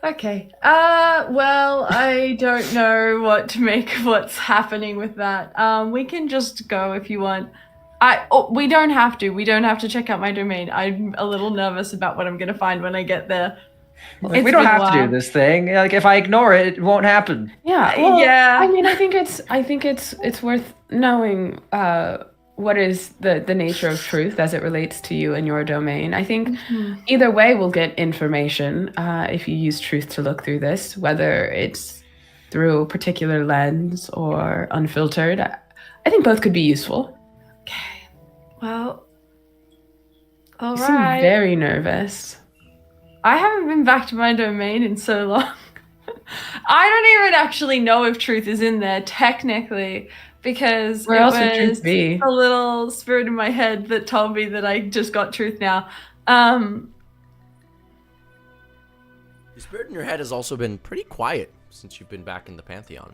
Okay. Well, I don't know what to make of what's happening with that. We can just go if you want. We don't have to. We don't have to check out my domain. I'm a little nervous about what I'm going to find when I get there. Like, It's we don't been a have to do while. this thing. Like, if I ignore it, it won't happen. Yeah. Well, Yeah. I mean, I think it's worth knowing what is the nature of truth as it relates to you and your domain. I think either way we'll get information if you use truth to look through this, whether it's through a particular lens or unfiltered. I think both could be useful. Okay. Well. All You seem right. very nervous. I haven't been back to my domain in so long. I don't even actually know if truth is in there technically, because Where it else would truth was be? a little spirit in my head that told me that I just got truth now. The spirit in your head has also been pretty quiet since you've been back in the Pantheon.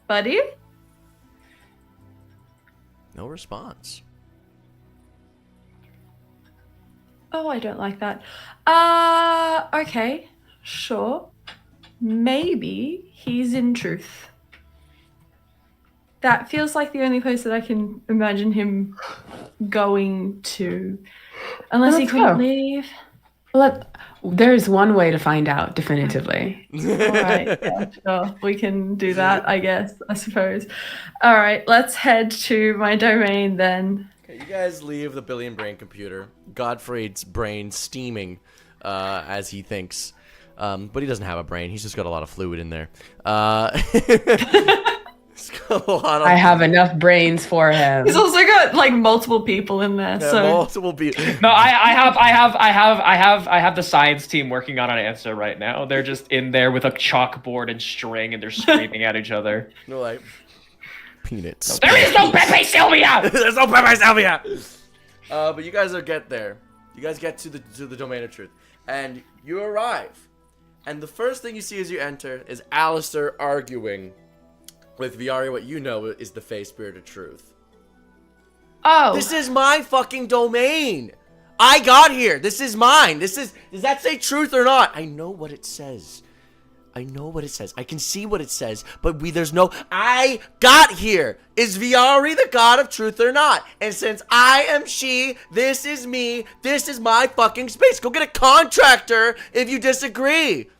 Buddy? No response. Oh, I don't like that. Okay. Sure. Maybe he's in truth. That feels like the only place that I can imagine him going to. Unless he Let's couldn't go. leave. There's one way to find out definitively. All right. Yeah, sure. We can do that, I guess, I suppose. All right. Let's head to my domain then. Okay, you guys leave the billion brain computer. Godfrey's brain steaming as he thinks. But he doesn't have a brain. He's just got a lot of fluid in there. He's got a lot of I have enough brains for him. He's also got like multiple people in there. So multiple people. No, I have the science team working on an answer right now. They're just in there with a chalkboard and string, and they're screaming at each other. They're like peanuts. There is no Pepe Sylvia. There's no Pepe Sylvia. But you guys will get there. You guys get to the domain of truth, and you arrive. And the first thing you see as you enter is Alistair arguing with Viari, what you know is the Fey Spirit of Truth. Oh, This is my fucking domain. I got here. This is mine. Does that say truth or not? I know what it says. I know what it says. I can see what it says, but I got here. Is Viari the god of truth or not? And since I am she, this is me, this is my fucking space. Go get a contractor if you disagree.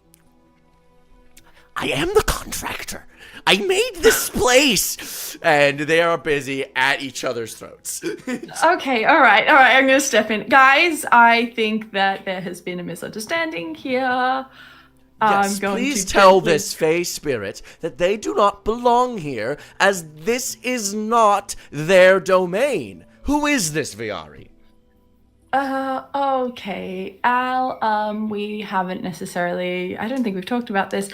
I am the contractor. I made this place. And they are busy at each other's throats. okay, all right, I'm gonna step in. Guys, I think that there has been a misunderstanding here. Yes, I'm going please to tell gently- this Fey spirit that they do not belong here, as this is not their domain. Who is this Viari? Okay, Al, we haven't necessarily, I don't think we've talked about this.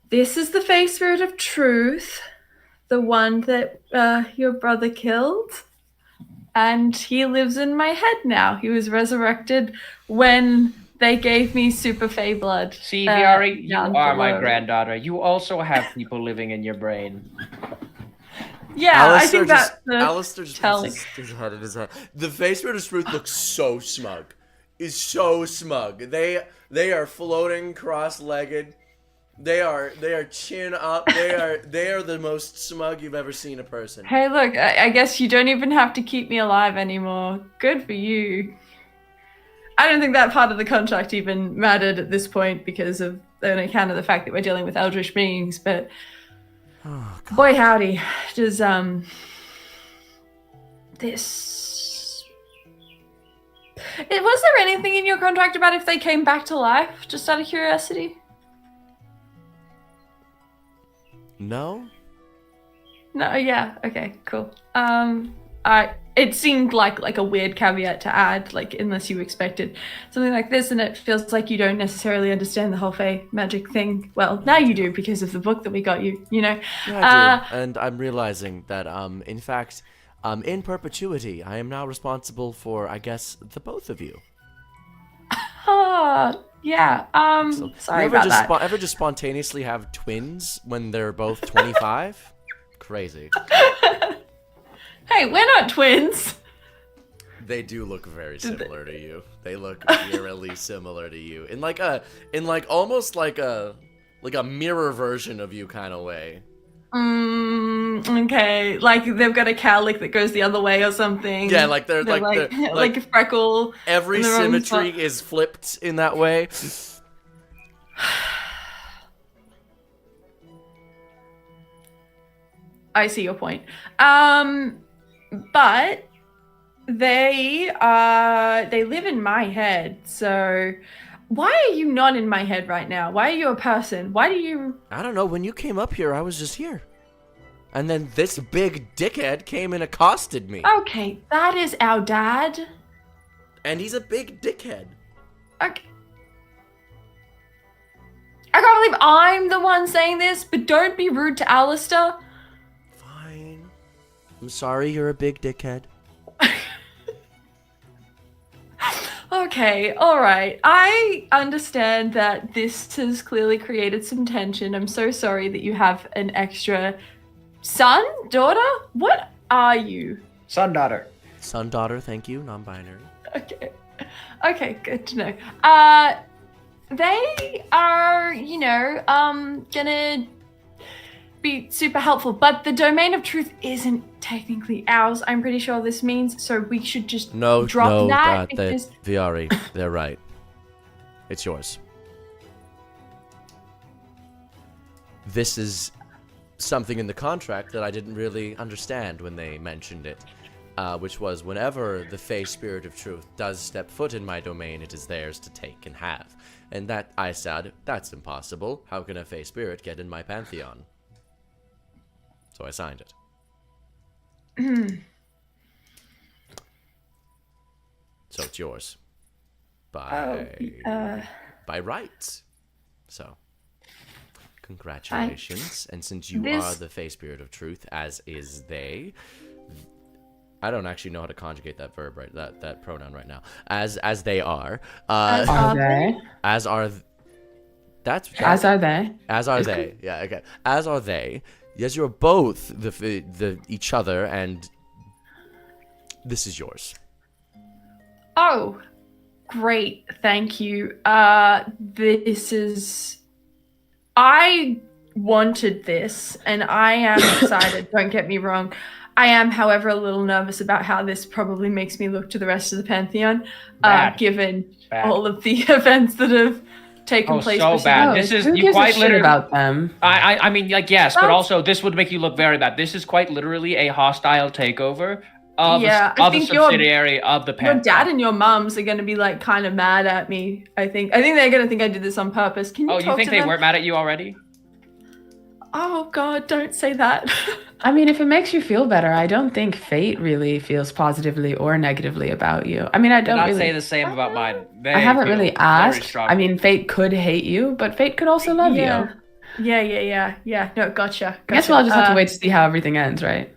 This is the Fey Spirit of Truth, the one that your brother killed, and he lives in my head now. He was resurrected when they gave me super Fey blood. See, Viari, you down are my below. granddaughter. You also have people living in your brain. Yeah, I think that's the Alistair just telling. puts his head in his head. The Fey Spirit of Truth looks so smug. Is so smug. They are floating cross-legged. They are chin up. They are the most smug you've ever seen a person. Hey, look, I guess you don't even have to keep me alive anymore. Good for you. I don't think that part of the contract even mattered at this point because of on account of the fact that we're dealing with eldritch beings, but boy howdy, does this was there anything in your contract about if they came back to life, just out of curiosity? No? No, yeah, okay, cool. It seemed like a weird caveat to add, like unless you expected something like this, and it feels like you don't necessarily understand the whole Fey magic thing. Well, now you do because of the book that we got you, you know? Yeah, I do. And I'm realizing that, in fact, in perpetuity, I am now responsible for, I guess, the both of you. Yeah, sorry you ever about that. Ever just spontaneously have twins when they're both 25? Crazy. Hey, we're not twins. They do look very similar to you. They look eerily similar to you. In almost like a mirror version of you kind of way. Okay, like they've got a cowlick that goes the other way or something. Yeah, like they're like like a freckle. every in the wrong spot. symmetry is flipped in that way. I see your point. But they live in my head. So why are you not in my head right now? Why are you a person? Why do you? I don't know. When you came up here, I was just here, and then this big dickhead came and accosted me. Okay, that is our dad. And he's a big dickhead. Okay. I can't believe I'm the one saying this, but don't be rude to Alistair. Fine. I'm sorry you're a big dickhead. Okay, alright. I understand that this has clearly created some tension. I'm so sorry that you have an extra son? Daughter? What are you? Son, daughter. Son, daughter, thank you. Non-binary. Okay. Okay, good to know. They are, gonna be super helpful, but the domain of truth isn't technically ours. I'm pretty sure this means, so we should just drop that. Because... Viari, they're right. It's yours. This is something in the contract that I didn't really understand when they mentioned it, which was whenever the Fey Spirit of Truth does step foot in my domain, it is theirs to take and have. And that, I said, that's impossible. How can a Fey Spirit get in my Pantheon? So I signed it. So it's yours. By right. So, congratulations. And since you are the Fey Spirit of Truth, as is they... I don't actually know how to conjugate that verb right, that pronoun right now. As they are. Are they? As are... As are they. As are they. Yeah, okay. As are they. Yes, you're both the each other, and this is yours. Oh, great. Thank you. This is... I wanted this, and I am excited. Don't get me wrong. I am, however, a little nervous about how this probably makes me look to the rest of the Pantheon, given all of the events that have taken place. So bad. This is you quite literally about them. I mean, like, yes, but also this would make you look very bad. This is quite literally a hostile takeover of a subsidiary of the Pantheon. Your dad and your mums are going to be like kind of mad at me. I think they're going to think I did this on purpose. Can you? You think they weren't mad at you already? Oh God, don't say that. I mean, if it makes you feel better, I don't think fate really feels positively or negatively about you. I mean, I don't really say the same about mine. I haven't really asked. I mean, fate could hate you, but fate could also love you. Yeah. No, gotcha. I guess we'll just have to wait to see how everything ends, right?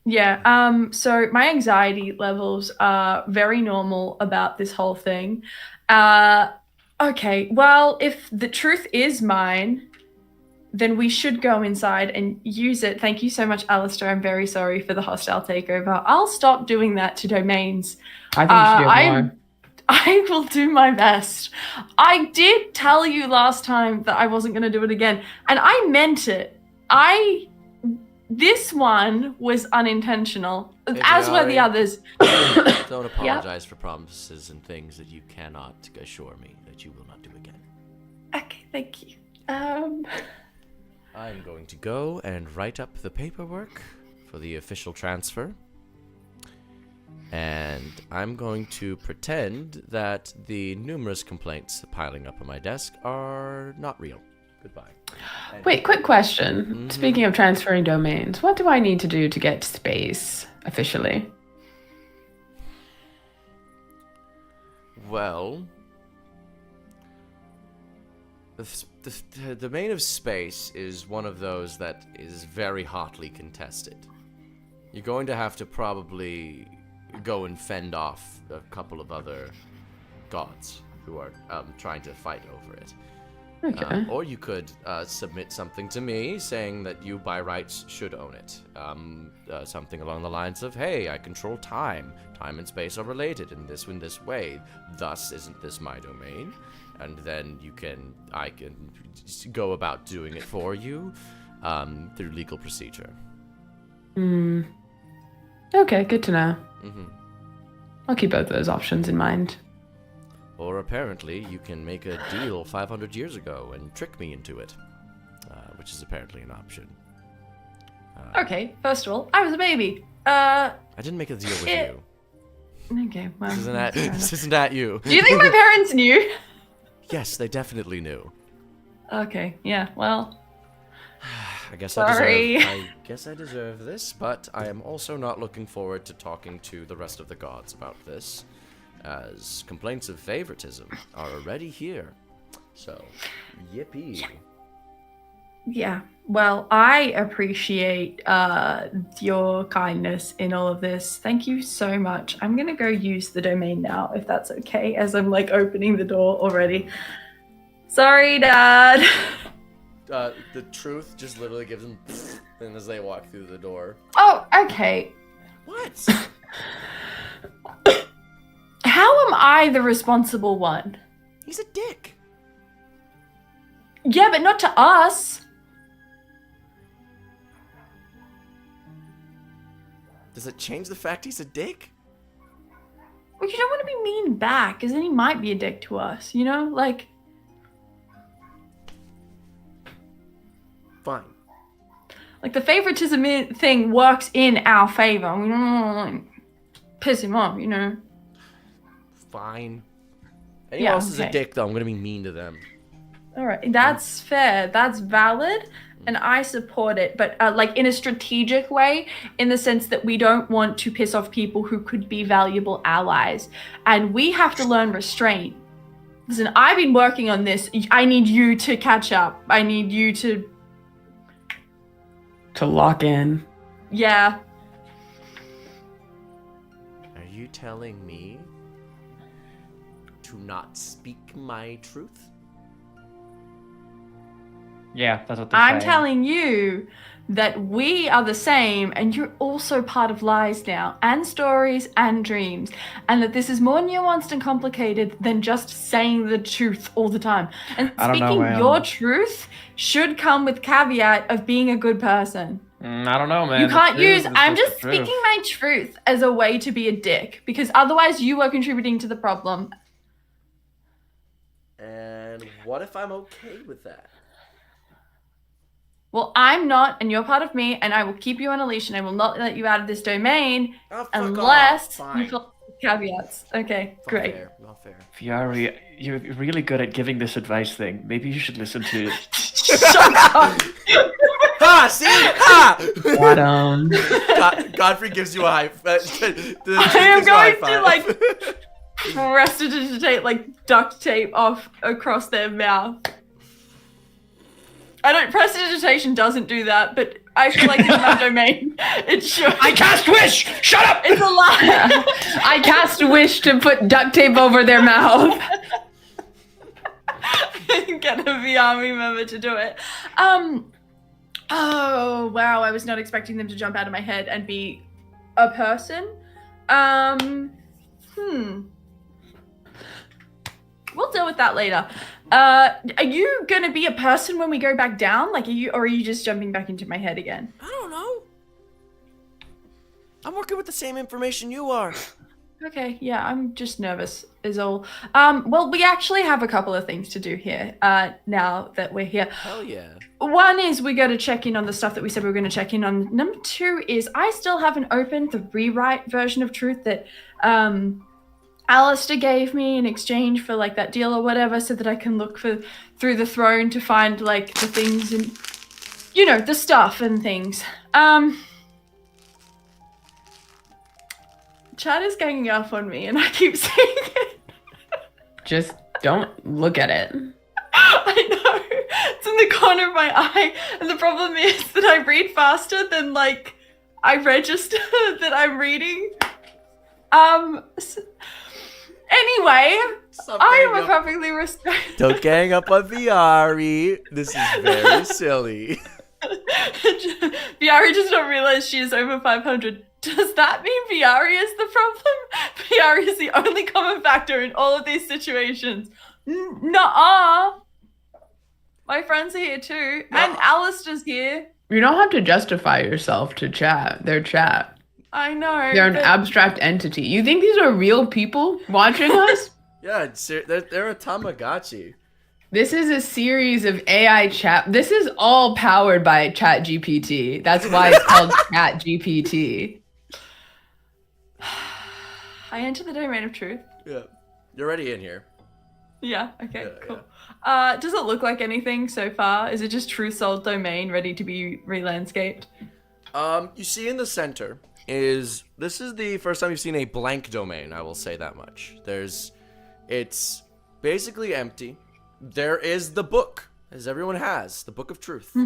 Yeah. So my anxiety levels are very normal about this whole thing. Okay. Well, if the truth is mine, then we should go inside and use it. Thank you so much, Alistair. I'm very sorry for the hostile takeover. I'll stop doing that to domains. I think you should do more. I will do my best. I did tell you last time that I wasn't going to do it again, and I meant it. This one was unintentional, as were the others. Don't apologize for promises and things that you cannot assure me that you will not do again. Okay, thank you. I'm going to go and write up the paperwork for the official transfer. And I'm going to pretend that the numerous complaints piling up on my desk are not real. Goodbye. Wait, quick question. Speaking of transferring domains, what do I need to do to get space officially? Well, the domain of space is one of those that is very hotly contested. You're going to have to probably go and fend off a couple of other gods who are trying to fight over it. Okay. Or you could submit something to me saying that you by rights should own it. Something along the lines of, hey, I control time. Time and space are related in this way. Thus, isn't this my domain? And then I can go about doing it for you. through legal procedure. Okay, good to know. Mm-hmm. I'll keep both those options in mind. Or apparently, you can make a deal 500 years ago and trick me into it, which is apparently an option. Okay, first of all, I was a baby. I didn't make a deal with you. Okay, well. This isn't at you. Do you think my parents knew? Yes, they definitely knew. Okay, yeah, well. I guess Sorry. I deserve this, but I am also not looking forward to talking to the rest of the gods about this, as complaints of favoritism are already here. So, yippee. Yeah, well, I appreciate your kindness in all of this. Thank you so much. I'm gonna go use the domain now, if that's okay, as I'm like opening the door already. Sorry, Dad. The truth just literally gives them and as they walk through the door. Oh, okay. What? How am I the responsible one? He's a dick. Yeah, but not to us. Does it change the fact he's a dick? Well, you don't want to be mean back, because then he might be a dick to us, you know? Like, Fine. like the favoritism thing works in our favor. We don't want to like, piss him off, you know? Fine. Anyone else is a okay. dick, though, I'm gonna be mean to them. All right, that's fair. That's valid, and I support it. But like in a strategic way, in the sense that we don't want to piss off people who could be valuable allies, and we have to learn restraint. Listen, I've been working on this. I need you to catch up. I need you to, Lock in. yeah. Are you telling me to not speak my truth? Yeah, that's what they're I'm saying. telling you that we are the same, and you're also part of lies now, and stories and dreams, and that this is more nuanced and complicated than just saying the truth all the time. And I don't know, speaking man. your truth should come with caveat of being a good person. I don't know, man. You The can't truth use is I'm the just truth. speaking my truth as a way to be a dick, because otherwise you are contributing to the problem. And what if I'm okay with that? Well, I'm not, and you're part of me, and I will keep you on a leash, and I will not let you out of this domain Oh, fuck unless off. you Fine. fill caveats. Okay, Not great. fair. Not fair. Fiari, you're really good at giving this advice thing. Maybe you should listen to it. Shut up! Ha! See? Ha! Godfrey gives you a high. I am going to like prestidigitate like duct tape off across their mouth. I don't. Prestidigitation doesn't do that, but I feel like in my domain, it should. I cast wish! Shut up! It's a lie. I cast wish to put duct tape over their mouth. Get a VR member to do it. Oh wow! I was not expecting them to jump out of my head and be a person. We'll deal with that later. Are you gonna be a person when we go back down? Like, are you just jumping back into my head again? I don't know. I'm working with the same information you are. Okay, yeah, I'm just nervous, is all. Well, we actually have a couple of things to do here, now that we're here. Hell yeah. One is we got to check in on the stuff that we said we were going to check in on. Number two is I still haven't opened the rewrite version of Truth that, Alistair gave me in exchange for, like, that deal or whatever, so that I can look through the throne to find, like, the things and, you know, the stuff and things. Chat is ganging up on me, and I keep saying it. Just don't look at it. I know. It's in the corner of my eye, and the problem is that I read faster than, like, I register that I'm reading. Anyway, I am a perfectly respectful. Don't gang up on Viari. This is very silly. Viari does not realize she is over 500. Does that mean Viari is the problem? Viari is the only common factor in all of these situations. Nuh-uh. My friends are here too. And Alistair's here. You don't have to justify yourself to chat. They're chat. I know. They're an abstract entity. You think these are real people watching us? Yeah, they're a Tamagotchi. This is a series of AI chat. This is all powered by ChatGPT. That's why it's called ChatGPT. I enter the domain of truth. Yeah. You're already in here. Yeah, okay, Yeah, cool. Does it look like anything so far? Is it just Truth Soul domain ready to be re-landscaped? You see in the center this is the first time you've seen a blank domain, I will say that much. It's basically empty. There is the book, as everyone has, the Book of Truth.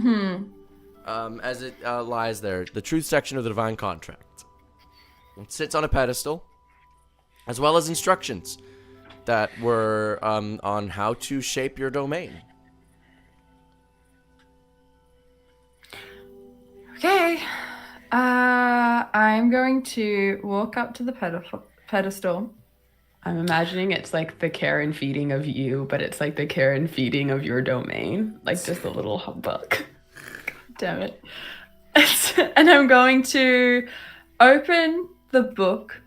As it lies there, the truth section of the Divine Contract. It sits on a pedestal, as well as instructions that were on how to shape your domain. Okay. I'm going to walk up to the pedestal. I'm imagining it's like the care and feeding of you, but it's like the care and feeding of your domain. Like just a little book. Damn it. And I'm going to open the book.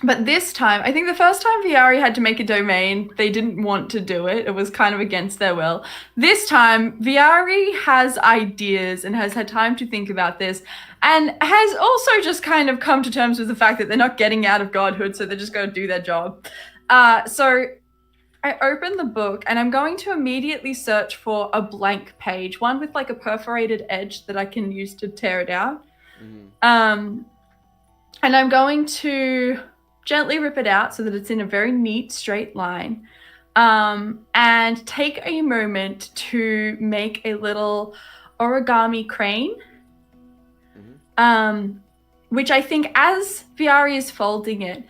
But this time, I think the first time Viari had to make a domain, they didn't want to do it. It was kind of against their will. This time, Viari has ideas and has had time to think about this and has also just kind of come to terms with the fact that they're not getting out of godhood, so they're just going to do their job. So I open the book and I'm going to immediately search for a blank page, one with like a perforated edge that I can use to tear it out. And I'm going to gently rip it out so that it's in a very neat straight line, and take a moment to make a little origami crane, which I think as Viari is folding it,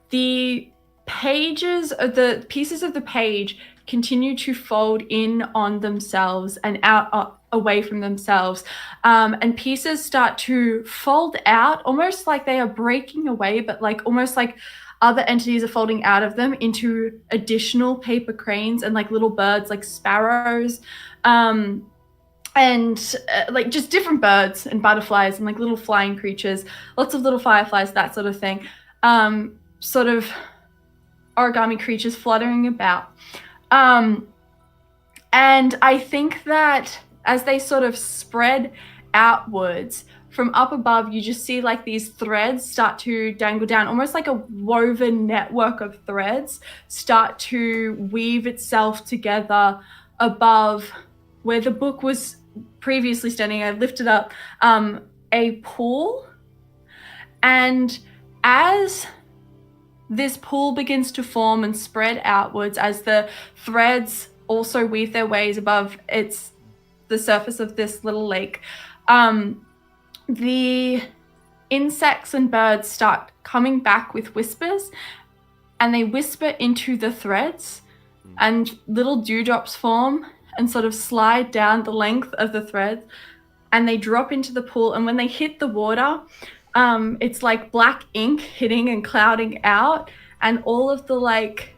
the pages of the pieces of the page continue to fold in on themselves and out away from themselves, and pieces start to fold out almost like they are breaking away, but like almost like other entities are folding out of them into additional paper cranes and like little birds like sparrows, and like just different birds and butterflies and like little flying creatures, lots of little fireflies, that sort of thing, sort of origami creatures fluttering about. And I think that as they sort of spread outwards from up above, you just see like these threads start to dangle down, almost like a woven network of threads start to weave itself together above where the book was previously standing. I lifted up a pool, and as this pool begins to form and spread outwards, as the threads also weave their ways above the surface of this little lake, the insects and birds start coming back with whispers, and they whisper into the threads, and little dewdrops form and sort of slide down the length of the threads, and they drop into the pool. And when they hit the water, it's like black ink hitting and clouding out, and all of the like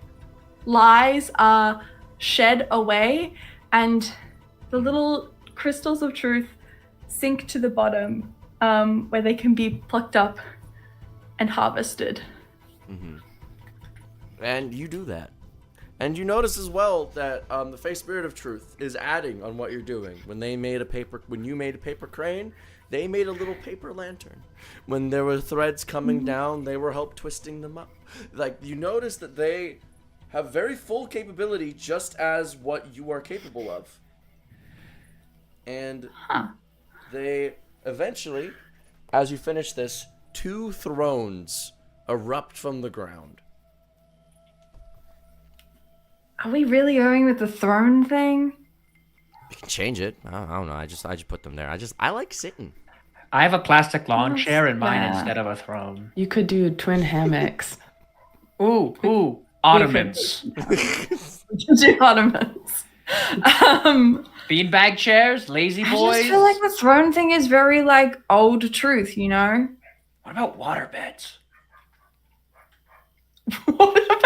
lies are shed away, and the little crystals of truth sink to the bottom, where they can be plucked up and harvested. And you do that. And you notice as well that the Face Spirit of Truth is adding on what you're doing. When you made a paper crane, they made a little paper lantern. When there were threads coming down, they were help twisting them up. Like, you notice that they have very full capability, just as what you are capable of. And they eventually, as you finish this, 2 thrones erupt from the ground. Are we really going with the throne thing? You can change it. I don't know. I just put them there. I like sitting. I have a plastic lawn chair in mine Yeah. instead of a throne. You could do twin hammocks. Ooh, ottomans. Do ottomans. Beanbag chairs, lazy I boys. just feel like the throne thing is very like old truth, you know? What about waterbeds? What about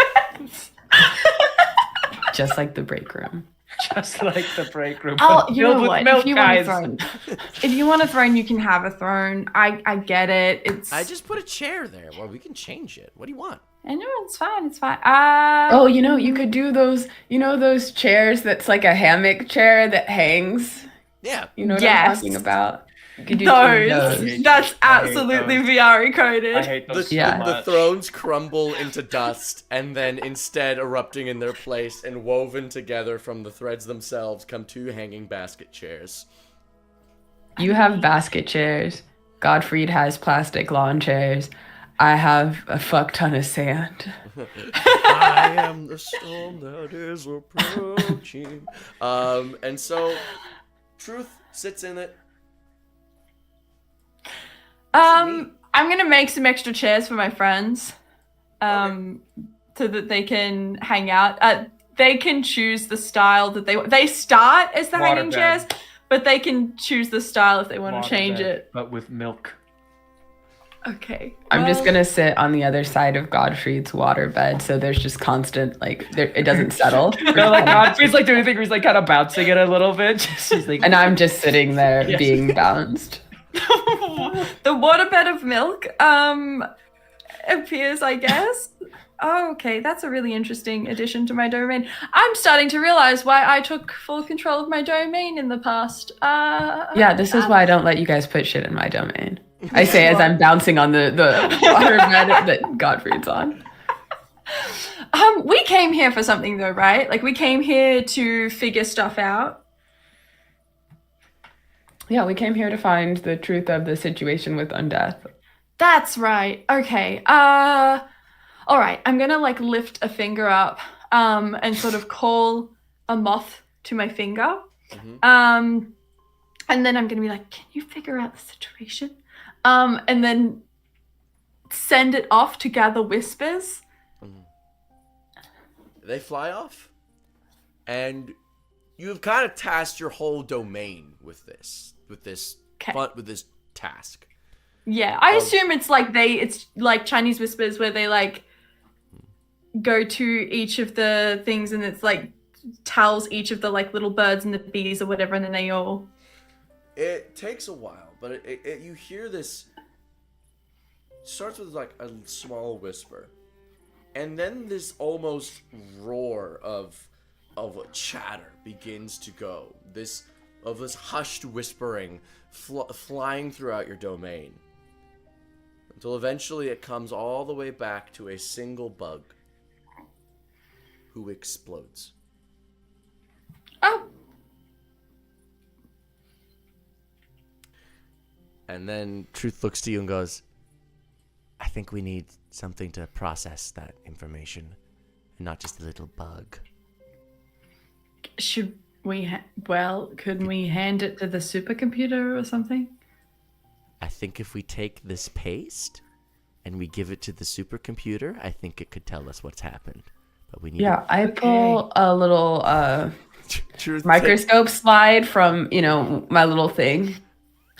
Just like the break room. Just like the break room. Oh, but you know filled with what? milk, If you want a guys. throne, if you want a throne, you can have a throne. I get it. It's. I just put a chair there. Well, we can change it. What do you want? I know it's fine. It's fine. Oh, you could do those, those chairs that's like a hammock chair that hangs. Yeah. You know what Yes. I'm talking about? You could do those. That's I hate absolutely those. VR coded. I hate those so Yeah. The much. thrones crumble into dust, and then instead erupting in their place and woven together from the threads themselves come two hanging basket chairs. You have basket chairs. Gottfried has plastic lawn chairs. I have a fuck ton of sand. I am the storm that is approaching. And so Truth sits in it. I'm gonna make some extra chairs for my friends, so that they can hang out. They can choose the style that they start as the hanging Waterbed. chairs, but they can choose the style if they want to change Waterbed, it. but with milk. Okay. I'm just well, gonna sit on the other side of Gottfried's waterbed, so there's just constant it doesn't settle. No, like Godfrey's like doing thing where he's like kind of bouncing it a little bit. He's like, And I'm just sitting there Yes. being bounced. the waterbed of milk appears, I guess. Oh, okay, that's a really interesting addition to my domain. I'm starting to realize why I took full control of my domain in the past. Yeah, this is why I don't let you guys put shit in my domain. I say as I'm bouncing on the waterbed that Gottfried's on. We came here for something though, right? Like we came here to figure stuff out. Yeah, we came here to find the truth of the situation with undeath. That's right. Okay. All right. I'm gonna like lift a finger up, and sort of call a moth to my finger. Mhm. And then I'm gonna be like, "Can you figure out the situation?" And then send it off to gather whispers. They fly off, and you've kind of tasked your whole domain with this Okay. with this task. Yeah, I assume it's like Chinese whispers where they like go to each of the things and it's like tells each of the like little birds and the bees or whatever, and then they all. It takes a while, but you hear this. Starts with like a small whisper, and then this almost roar of a chatter begins to go. This hushed whispering flying throughout your domain, until eventually it comes all the way back to a single bug who explodes. Oh, And then Truth looks to you and goes, I think we need something to process that information, and not just a little bug. should we? Couldn't we hand it to the supercomputer or something? I think if we take this paste and we give it to the supercomputer, I think it could tell us what's happened. But we need Yeah, I pull a little Truth microscope slide from, my little thing.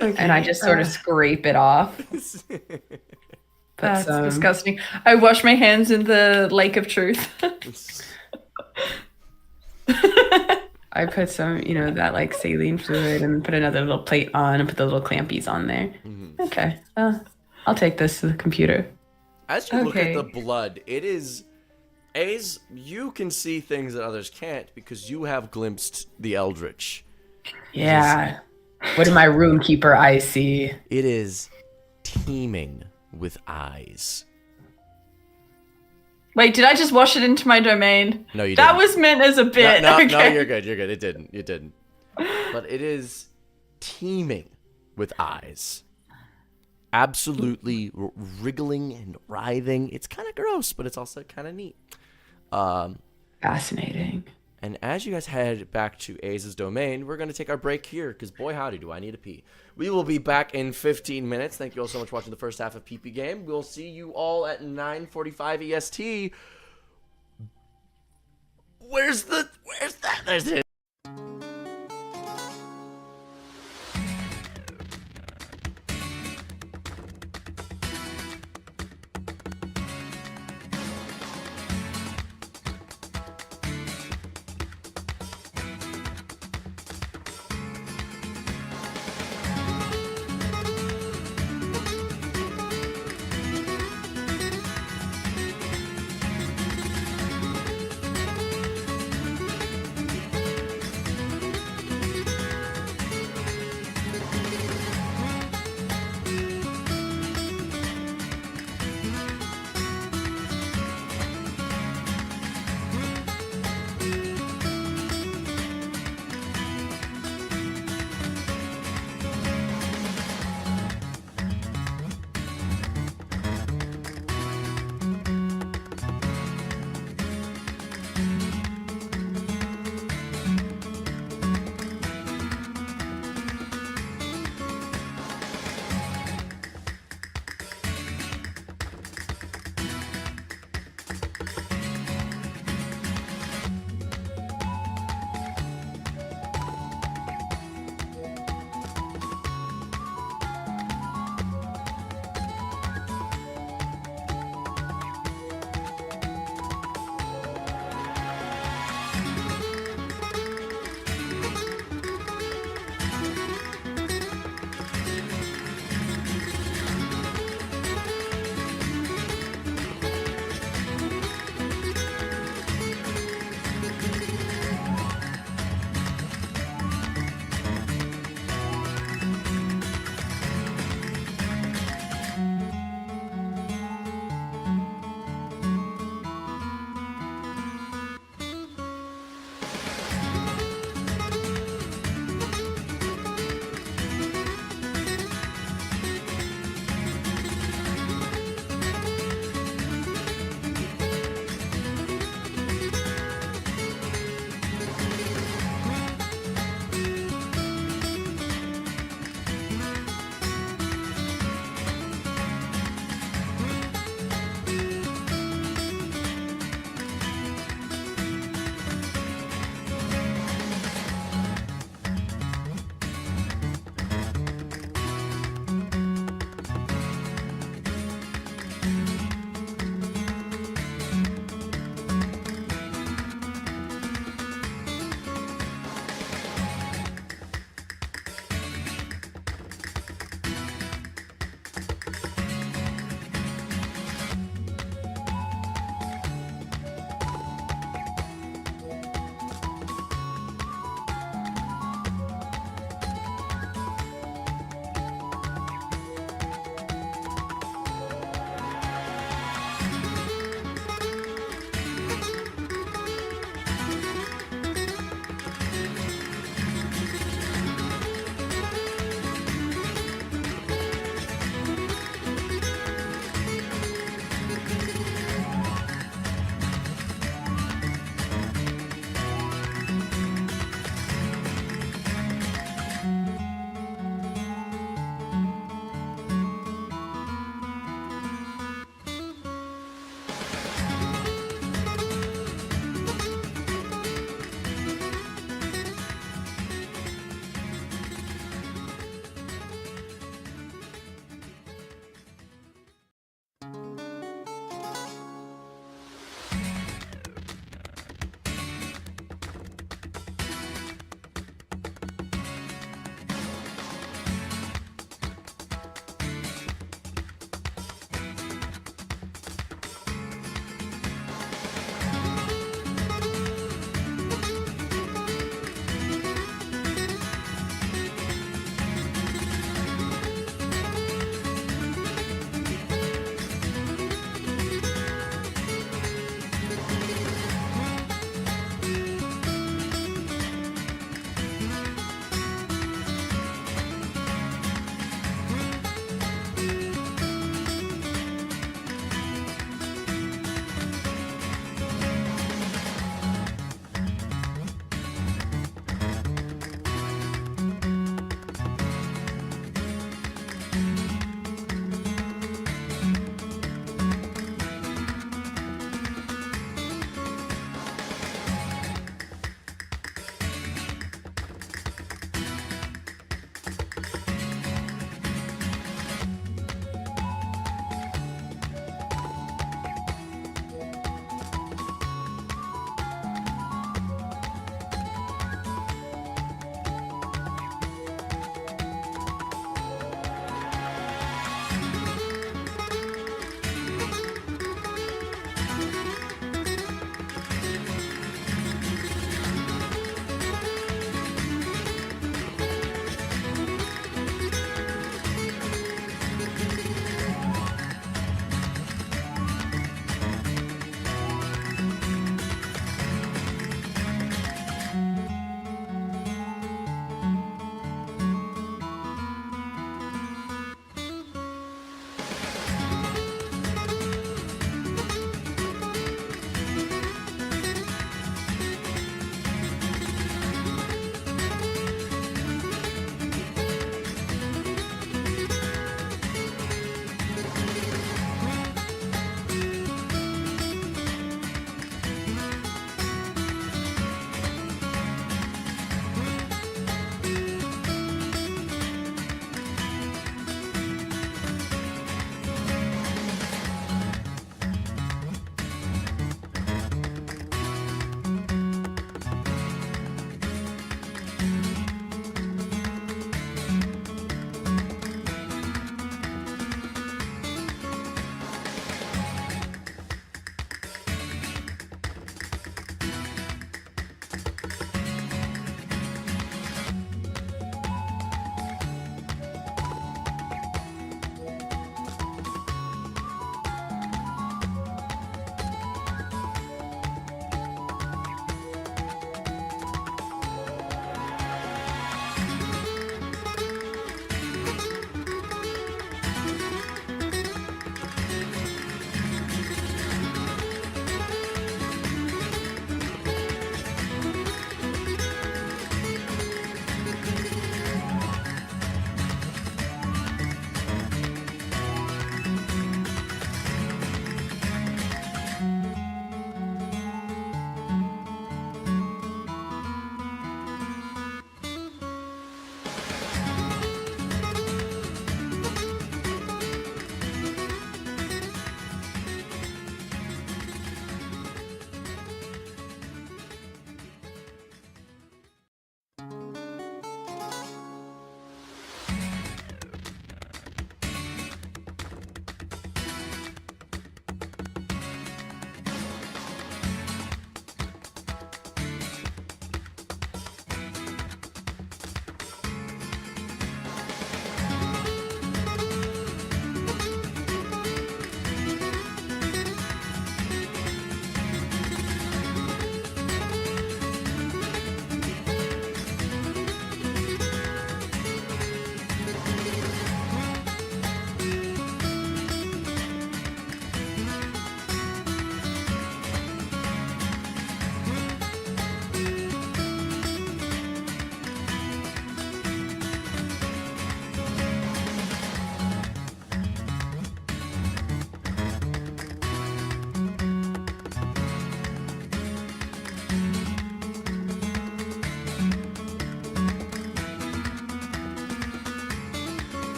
And I just sort of scrape it off. That's disgusting. I wash my hands in the lake of truth. I put some, that like saline fluid and put another little plate on and put the little clampies on there. Okay, I'll take this to the computer. As you look at Okay. the blood, it is... Ace, you can see things that others can't because you have glimpsed the eldrich. Yeah. What did my room keeper eyes see? It is teeming with eyes. Wait, did I just wash it into my domain? No, you That didn't. was meant as a bit. No, okay. you're good. You're good. It didn't. You didn't. But it is teeming with eyes. Absolutely wriggling and writhing. It's kind of gross, but it's also kind of neat. Fascinating. And as you guys head back to Aza's domain, we're going to take our break here because boy howdy do I need a pee. We will be back in 15 minutes. Thank you all so much for watching the first half of PP Game. We'll see you all at 9:45 EST. Where's that? There's it.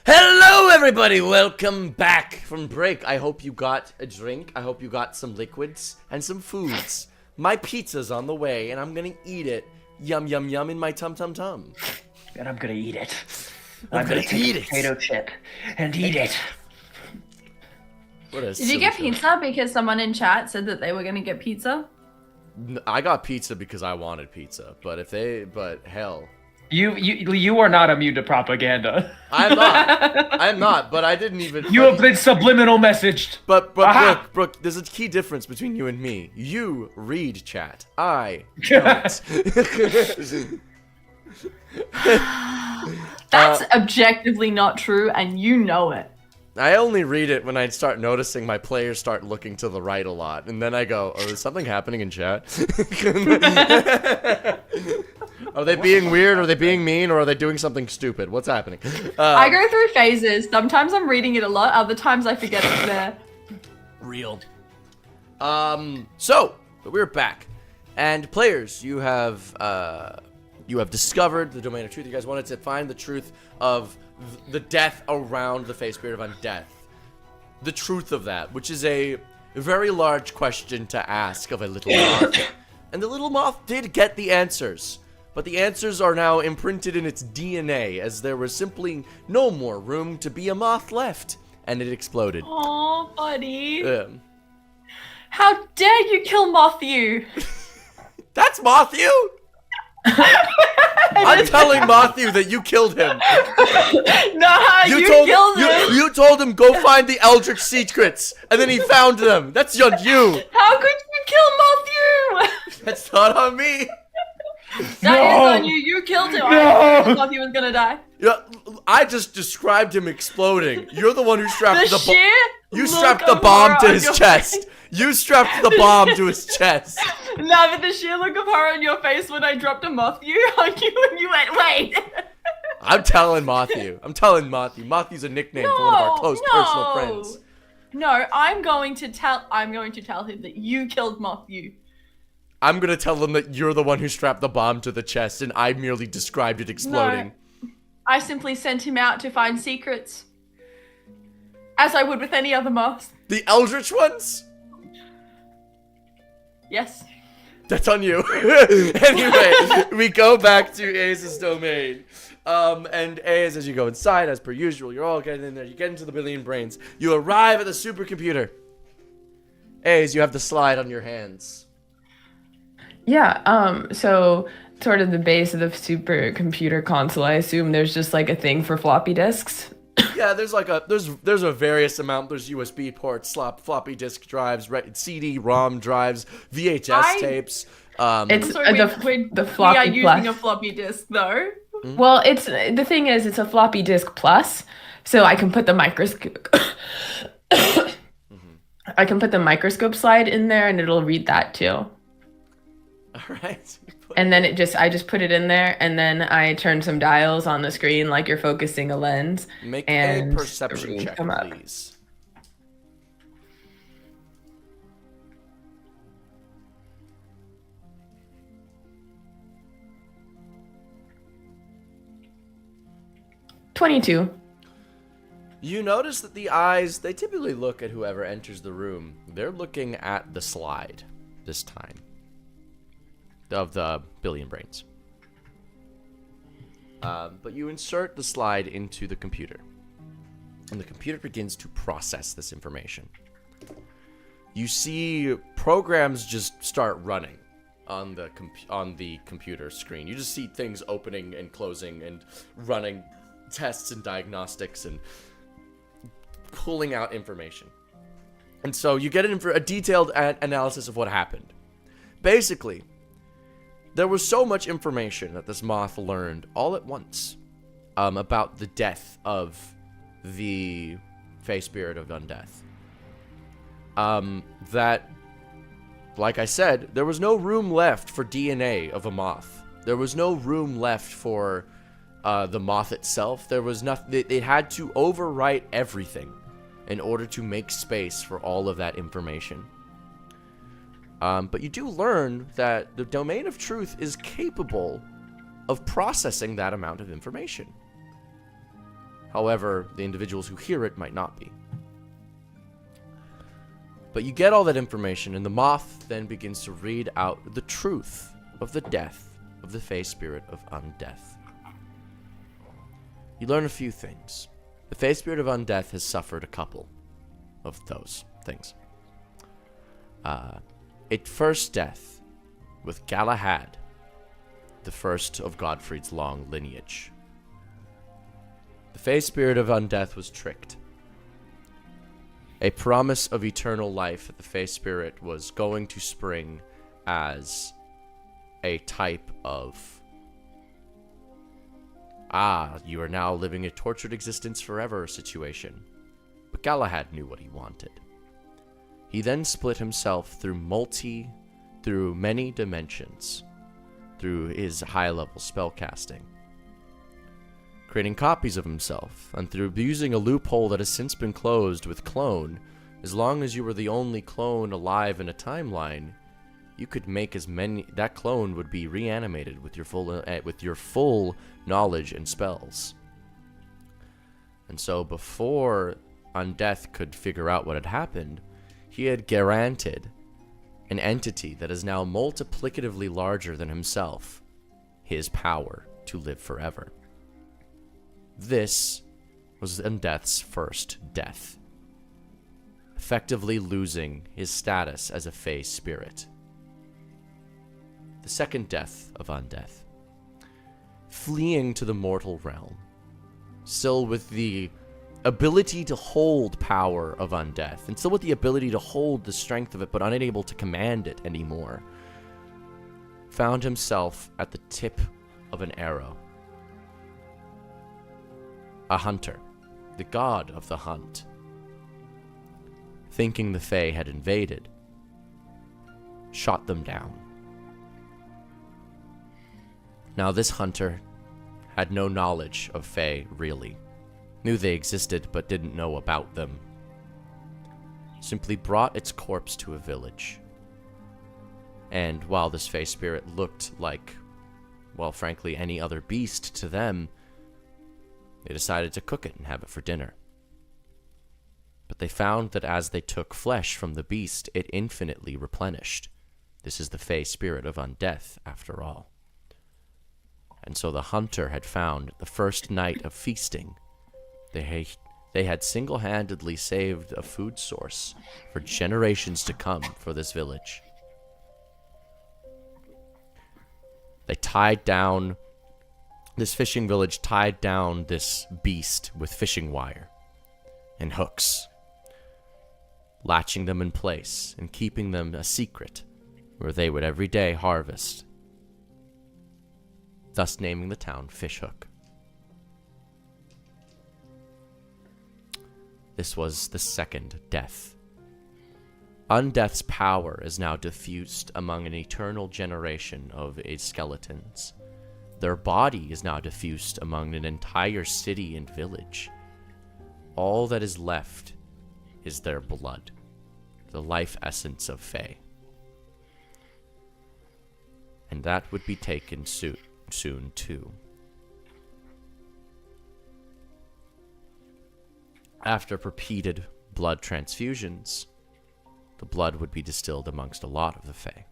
Hello, everybody! Welcome back from break. I hope you got a drink. I hope you got some liquids and some foods. My pizza's on the way, and I'm gonna eat it. Yum, yum, yum in my tum-tum-tum. And I'm gonna eat it. I'm gonna eat it. Potato chip and eat it. What a Did you silly get joke. pizza because someone in chat said that they were going to get pizza? I got pizza because I wanted pizza, but hell. You are not immune to propaganda. I'm not, but I didn't even... You have been subliminal messaged. But Aha! Brooke, there's a key difference between you and me. You read chat. I don't. That's objectively not true, and you know it. I only read it when I start noticing my players start looking to the right a lot, and then I go, "Oh, is something happening in chat? Are they being weird? Are they being mean? Or are they doing something stupid? What's happening?" I go through phases. Sometimes I'm reading it a lot. Other times I forget it's there. Real. So we're back, and players, you have discovered the domain of truth. You guys wanted to find the truth of the death around the face spirit of undeath. The truth of that, which is a very large question to ask of a little moth. And the little moth did get the answers, but the answers are now imprinted in its DNA, as there was simply no more room to be a moth left, and it exploded. Oh, buddy. How dare you kill Matthew? That's Matthew! I'm telling Matthew that you killed him. Nah, you killed him. You told him go find the eldrich secrets, and then he found them. That's on you. How could you kill Matthew? That's not on me. That is on you. You killed him. I knew Matthew was gonna die. Yeah, I just described him exploding. You're the one who strapped The the sheer You look strapped the of bomb horror to on his your chest. face. You strapped the bomb to his chest. Nah, but the sheer look of horror on your face when I dropped a Matthew on you and you went, wait. I'm telling Matthew. Matthew's a nickname for one of our close personal friends. No, I'm going to tell him that you killed Matthew. I'm gonna tell him that you're the one who strapped the bomb to the chest, and I merely described it exploding. No, I simply sent him out to find secrets. As I would with any other moth. The eldritch ones? Yes. That's on you. Anyway, we go back to Aze's domain. And Az, as you go inside, as per usual, you're all getting in there. You get into the billion brains. You arrive at the supercomputer. Az, you have the slide on your hands. Yeah, so sort of the base of the supercomputer console, I assume there's just like a thing for floppy disks. Yeah, there's a various amount. There's USB ports, floppy disk drives, CD-ROM drives, VHS tapes. It's So the floppy we are plus. using a floppy disk though. Well, the thing is, it's a floppy disk plus, so I can put the microscope. I can put the microscope slide in there, and it'll read that too. All right. And then I just put it in there, and then I turn some dials on the screen like you're focusing a lens. Make and a perception read check, them up. please. $22. You notice that the eyes, they typically look at whoever enters the room. They're looking at the slide this time of the billion brains. But you insert the slide into the computer, and the computer begins to process this information. You see programs just start running on the computer screen. You just see things opening and closing and running tests and diagnostics and pulling out information. And so you get a detailed analysis of what happened. Basically, there was so much information that this moth learned all at once about the death of the Fey Spirit of Undeath. That, like I said, there was no room left for DNA of a moth. There was no room left for the moth itself. There was nothing. They had to overwrite everything in order to make space for all of that information. But you do learn that the domain of truth is capable of processing that amount of information. However, the individuals who hear it might not be. But you get all that information, and the moth then begins to read out the truth of the death of the Fey Spirit of Undeath. You learn a few things. The Fey Spirit of Undeath has suffered a couple of those things. Its first death with Galahad, the first of Godfrey's long lineage. The Fey Spirit of Undeath was tricked. A promise of eternal life that the Fey Spirit was going to spring as a type of, you are now living a tortured existence forever situation. But Galahad knew what he wanted. He then split himself through many dimensions, through his high-level spellcasting, creating copies of himself, and through using a loophole that has since been closed with clone. As long as you were the only clone alive in a timeline, you could make as many. That clone would be reanimated with your full knowledge and spells. And so, before Undeath could figure out what had happened, he had granted an entity that is now multiplicatively larger than himself his power to live forever. This was Undeath's first death, effectively losing his status as a Fey spirit. The second death of Undeath, fleeing to the mortal realm, still with the ability to hold power of Undeath, and still with the ability to hold the strength of it, but unable to command it anymore, found himself at the tip of an arrow. A hunter, the god of the hunt, thinking the Fae had invaded, shot them down. Now this hunter had no knowledge of Fae, really. Knew they existed, but didn't know about them. Simply brought its corpse to a village. And while this Fae spirit looked like, well, frankly, any other beast to them, they decided to cook it and have it for dinner. But they found that as they took flesh from the beast, it infinitely replenished. This is the Fae spirit of Undeath, after all. And so the hunter had found the first night of feasting. They had single-handedly saved a food source for generations to come for this village. They tied down, this fishing village tied down this beast with fishing wire and hooks, latching them in place and keeping them a secret where they would every day harvest, thus naming the town Fishhook. This was the second death. Undeath's power is now diffused among an eternal generation of skeletons. Their body is now diffused among an entire city and village. All that is left is their blood, the life essence of Fae. And that would be taken soon too. After repeated blood transfusions, the blood would be distilled amongst a lot of the Fae,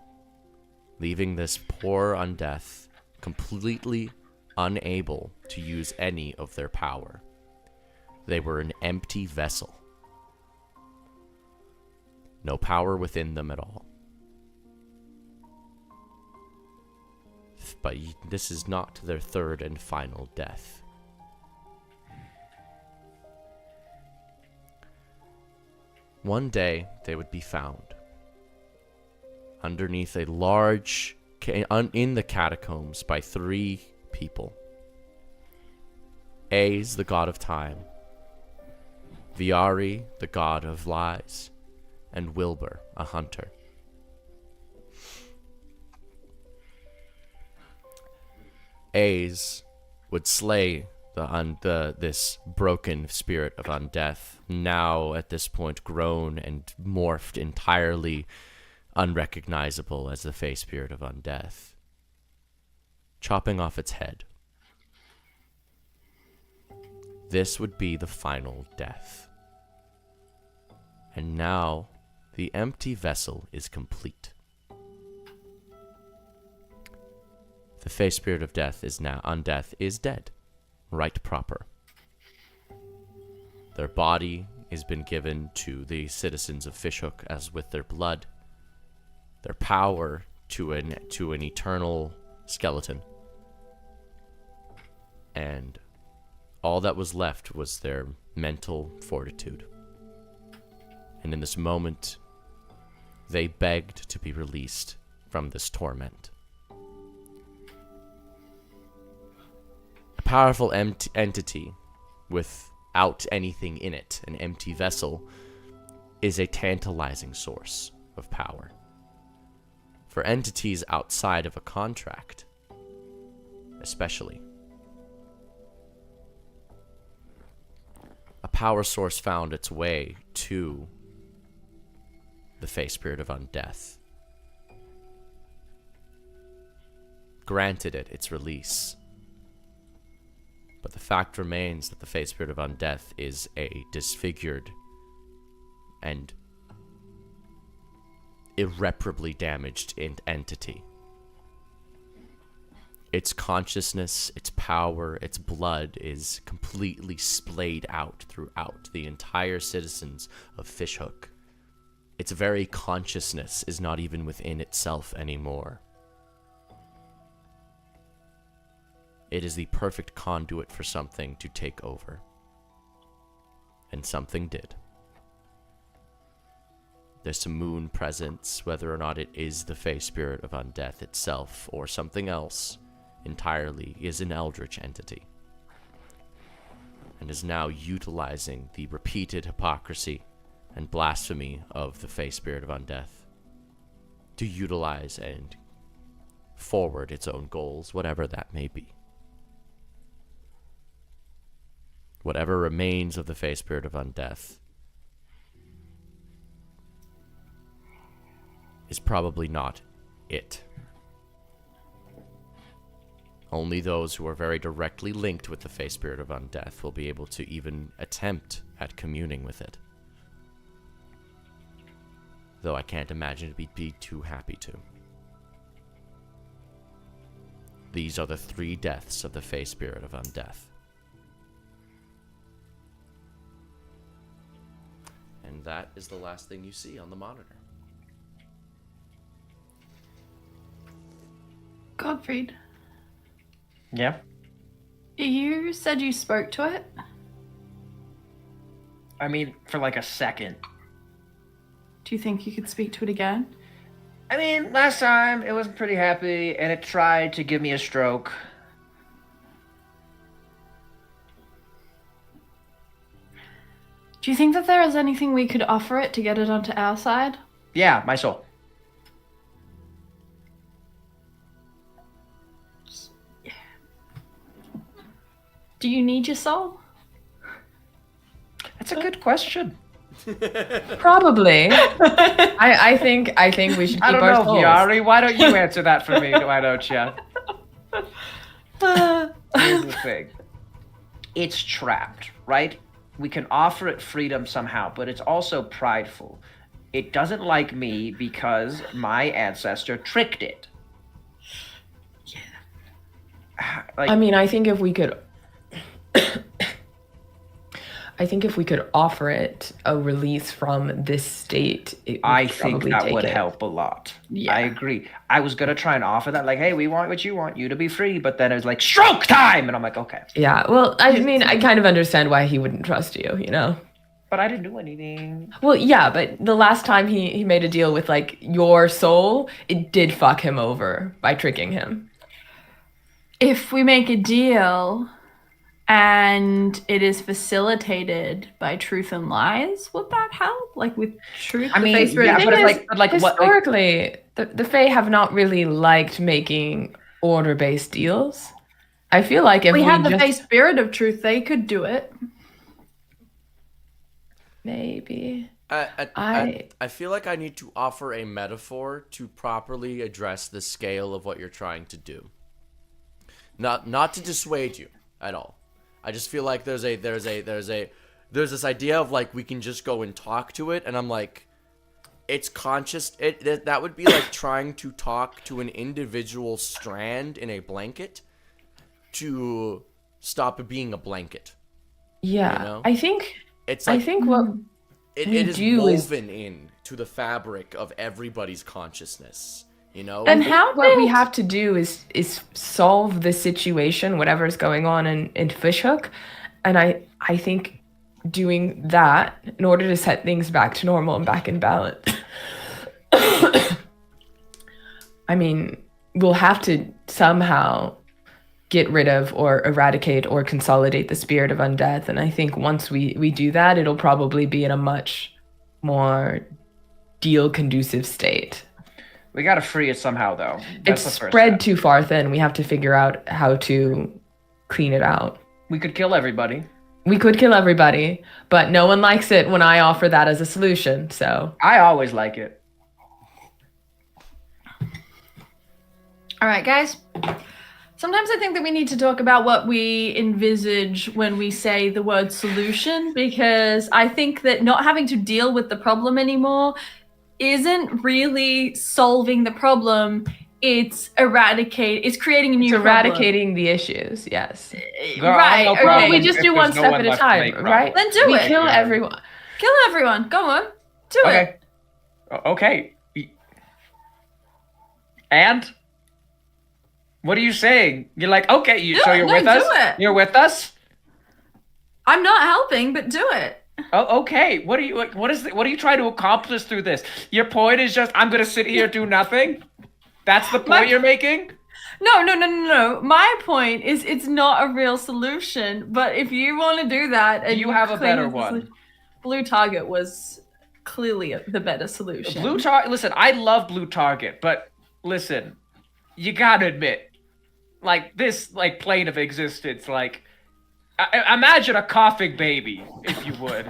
leaving this poor Undeath completely unable to use any of their power. They were an empty vessel. No power within them at all. But this is not their third and final death. One day, they would be found underneath a large, in the catacombs by three people. Aes, the god of time, Viari, the god of lies, and Wilbur, a hunter. Aes would slay this broken spirit of Undeath, now at this point grown and morphed entirely unrecognizable as the Fae spirit of Undeath, chopping off its head. this would be the final death. And now, the empty vessel is complete. The face spirit of death is now undeath is dead, right proper. Their body has been given to the citizens of Fishhook as with their blood, their power to an eternal skeleton, and all that was left was their mental fortitude. And in this moment, they begged to be released from this torment. A powerful entity without anything in it, an empty vessel, is a tantalizing source of power. For entities outside of a contract, especially. A power source found its way to the face spirit of undeath. Granted it its release. But the fact remains that the face spirit of undeath is a disfigured and irreparably damaged entity. Its consciousness, its power, its blood is completely splayed out throughout the entire citizens of Fishhook. Its very consciousness is not even within itself anymore. It is the perfect conduit for something to take over. And something did. This moon presence, whether or not it is the face spirit of undeath itself or something else entirely, is an eldrich entity. And is now utilizing the repeated hypocrisy and blasphemy of the face spirit of undeath to utilize and forward its own goals, whatever that may be. Whatever remains of the face spirit of undeath is probably not it. Only those who are very directly linked with the face spirit of undeath will be able to even attempt at communing with it. Though I can't imagine it'd be too happy to. These are the 3 deaths of the face spirit of undeath. And that is the last thing you see on the monitor. Gottfried, Yeah. you said you spoke to it? I mean, for like a second. Do you think you could speak to it again? I mean, last time it was pretty happy and it tried to give me a stroke. Do you think that there is anything we could offer it to get it onto our side? Yeah, my soul. Do you need your soul? That's a good question. Probably. I think we should keep I don't our know, souls. Yari. Why don't you answer that for me? Why don't you? Here's the thing. It's trapped, right? We can offer it freedom somehow, but it's also prideful. It doesn't like me because my ancestor tricked it. Yeah. Like, I mean, I think if we could offer it a release from this state, it would I think probably that take would it. help a lot. Yeah. I agree. I was gonna try and offer that, like, hey, we want what you want, you to be free, but then it was like, stroke time! And I'm like, okay. Yeah, well, I mean, I kind of understand why he wouldn't trust you, you know? But I didn't do anything. Well, yeah, but the last time he made a deal with, like, your soul, it did fuck him over by tricking him. If we make a deal and it is facilitated by truth and lies, would that help? Like with truth, I the mean, face spirit yeah, of but death? it's like what? Like, Historically, the Fae have not really liked making order-based deals. I feel like if we we have the just... face spirit of truth, they could do it. Maybe. I feel like I need to offer a metaphor to properly address the scale of what you're trying to do. Not to dissuade you at all. I just feel like there's this idea of like we can just go and talk to it, and I'm like, it's conscious. That would be like trying to talk to an individual strand in a blanket to stop it being a blanket. Yeah, You know? I think It's like what it we is do is- woven in to the fabric of everybody's consciousness. You know, And how what we did- have to do is solve the situation, whatever's going on in Fishhook, and I think doing that in order to set things back to normal and back in balance. I mean, we'll have to somehow get rid of or eradicate or consolidate the spirit of undeath, and I think once we do that, it'll probably be in a much more deal conducive state. We gotta free it somehow, though. It's the first spread step. too far thin. We have to figure out how to clean it out. We could kill everybody. We could kill everybody, but no one likes it when I offer that as a solution, so. I always like it. All right, guys. Sometimes I think that we need to talk about what we envisage when we say the word solution, because I think that not having to deal with the problem anymore isn't really solving the problem. It's creating a new It's problem. eradicating the issues, yes. There are Right, no okay. But problems we just if do there's one no step one at a left to time, make right? problems. Then do we it. kill Yeah. everyone. Kill everyone. Go on. Do it. Okay. Okay. And? What are you saying? You're like, okay, Do it. you're No, with do us? it. You're with us? I'm not helping, but do it. Oh, okay. What are you trying to accomplish through this? Your point is just I'm gonna sit here do nothing? That's the point you're making? No. My point is it's not a real solution, but if you want to do that and You have a claim better it's the one. solution- Blue Target was clearly the better solution. Blue Target. Listen, I love Blue Target, but listen, you gotta admit, like this, like plane of existence, like imagine a coughing baby, if you would.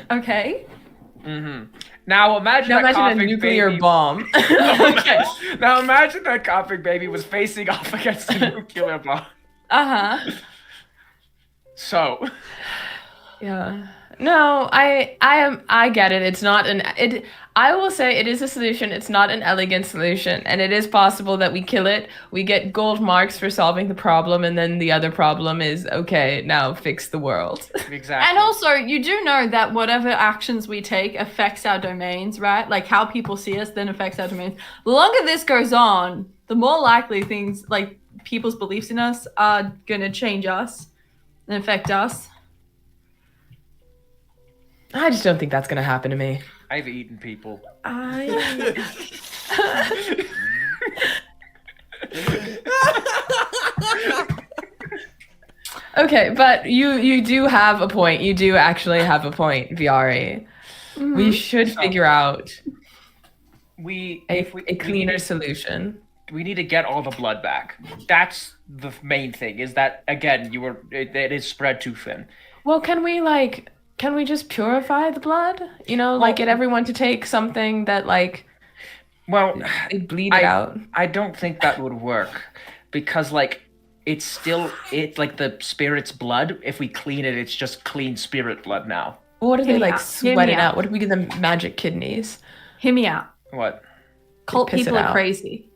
Okay. Now imagine Now that imagine a coughing nuclear baby. bomb. Okay. Now imagine that coughing baby was facing off against a nuclear bomb. Uh-huh. So. Yeah. No, I get it. It's not I will say it is a solution. It's not an elegant solution, and it is possible that we kill it. We get gold marks for solving the problem, and then the other problem is okay, now fix the world. Exactly. And also, you do know that whatever actions we take affects our domains, right? Like how people see us then affects our domains. The longer this goes on, the more likely things like people's beliefs in us are going to change us and affect us. I just don't think that's gonna happen to me. I've eaten people. Okay, but you do have a point. You do actually have a point, Viari. We should figure out a cleaner solution. We need to get all the blood back. That's the main thing. Is that again? It is spread too thin. Well, can we just purify the blood? You know, like get everyone to take something that like Well, they bleed it out. I don't think that would work because like it's like the spirit's blood. If we clean it, it's just clean spirit blood now. What do they Hear me like out. Hear sweat me it out. out? What if we give them magic kidneys? Hear me out. What? Cult piss people it are out. crazy.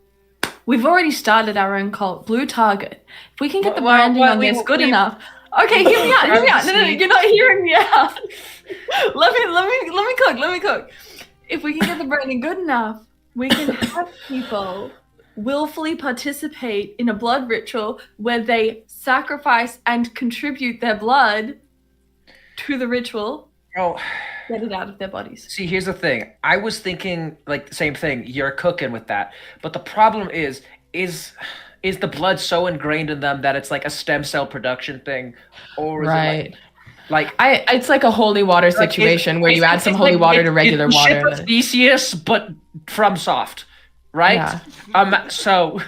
We've already started our own cult, Blue Target. If we can get the Well, branding well, on we- this good we- enough. Okay, hear me out. Hear me out. No, See? you're not hearing me out. let me cook. If we can get the branding good enough, we can have people willfully participate in a blood ritual where they sacrifice and contribute their blood to the ritual, Oh, get it out of their bodies. see, here's the thing. I was thinking like the same thing. You're cooking with that, but the problem is the blood so ingrained in them that it's like a stem cell production thing, or is Right. it like It's like a holy water situation where you add some holy water to regular it's water. Ship of Theseus, but from soft, right? Yeah. So,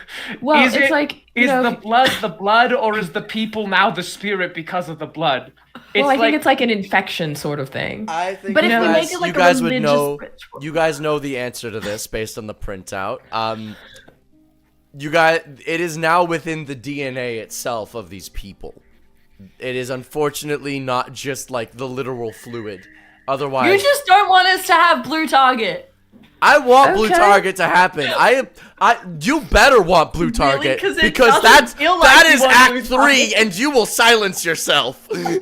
Well, is it's it, like, you is know, the blood, or is the people now the spirit because of the blood? Well, I think it's like an infection sort of thing. I think But you if we guys, make it like you a guys would religious know. ritual. You guys know the answer to this based on the printout. You guys, it is now within the DNA itself of these people. It is unfortunately not just like the literal fluid. Otherwise, You just don't want us to have blue target. I want blue Okay. target to happen. You better want blue target 'Cause it because doesn't feel like that you is want Act blue 3, target. and you will silence yourself. Blue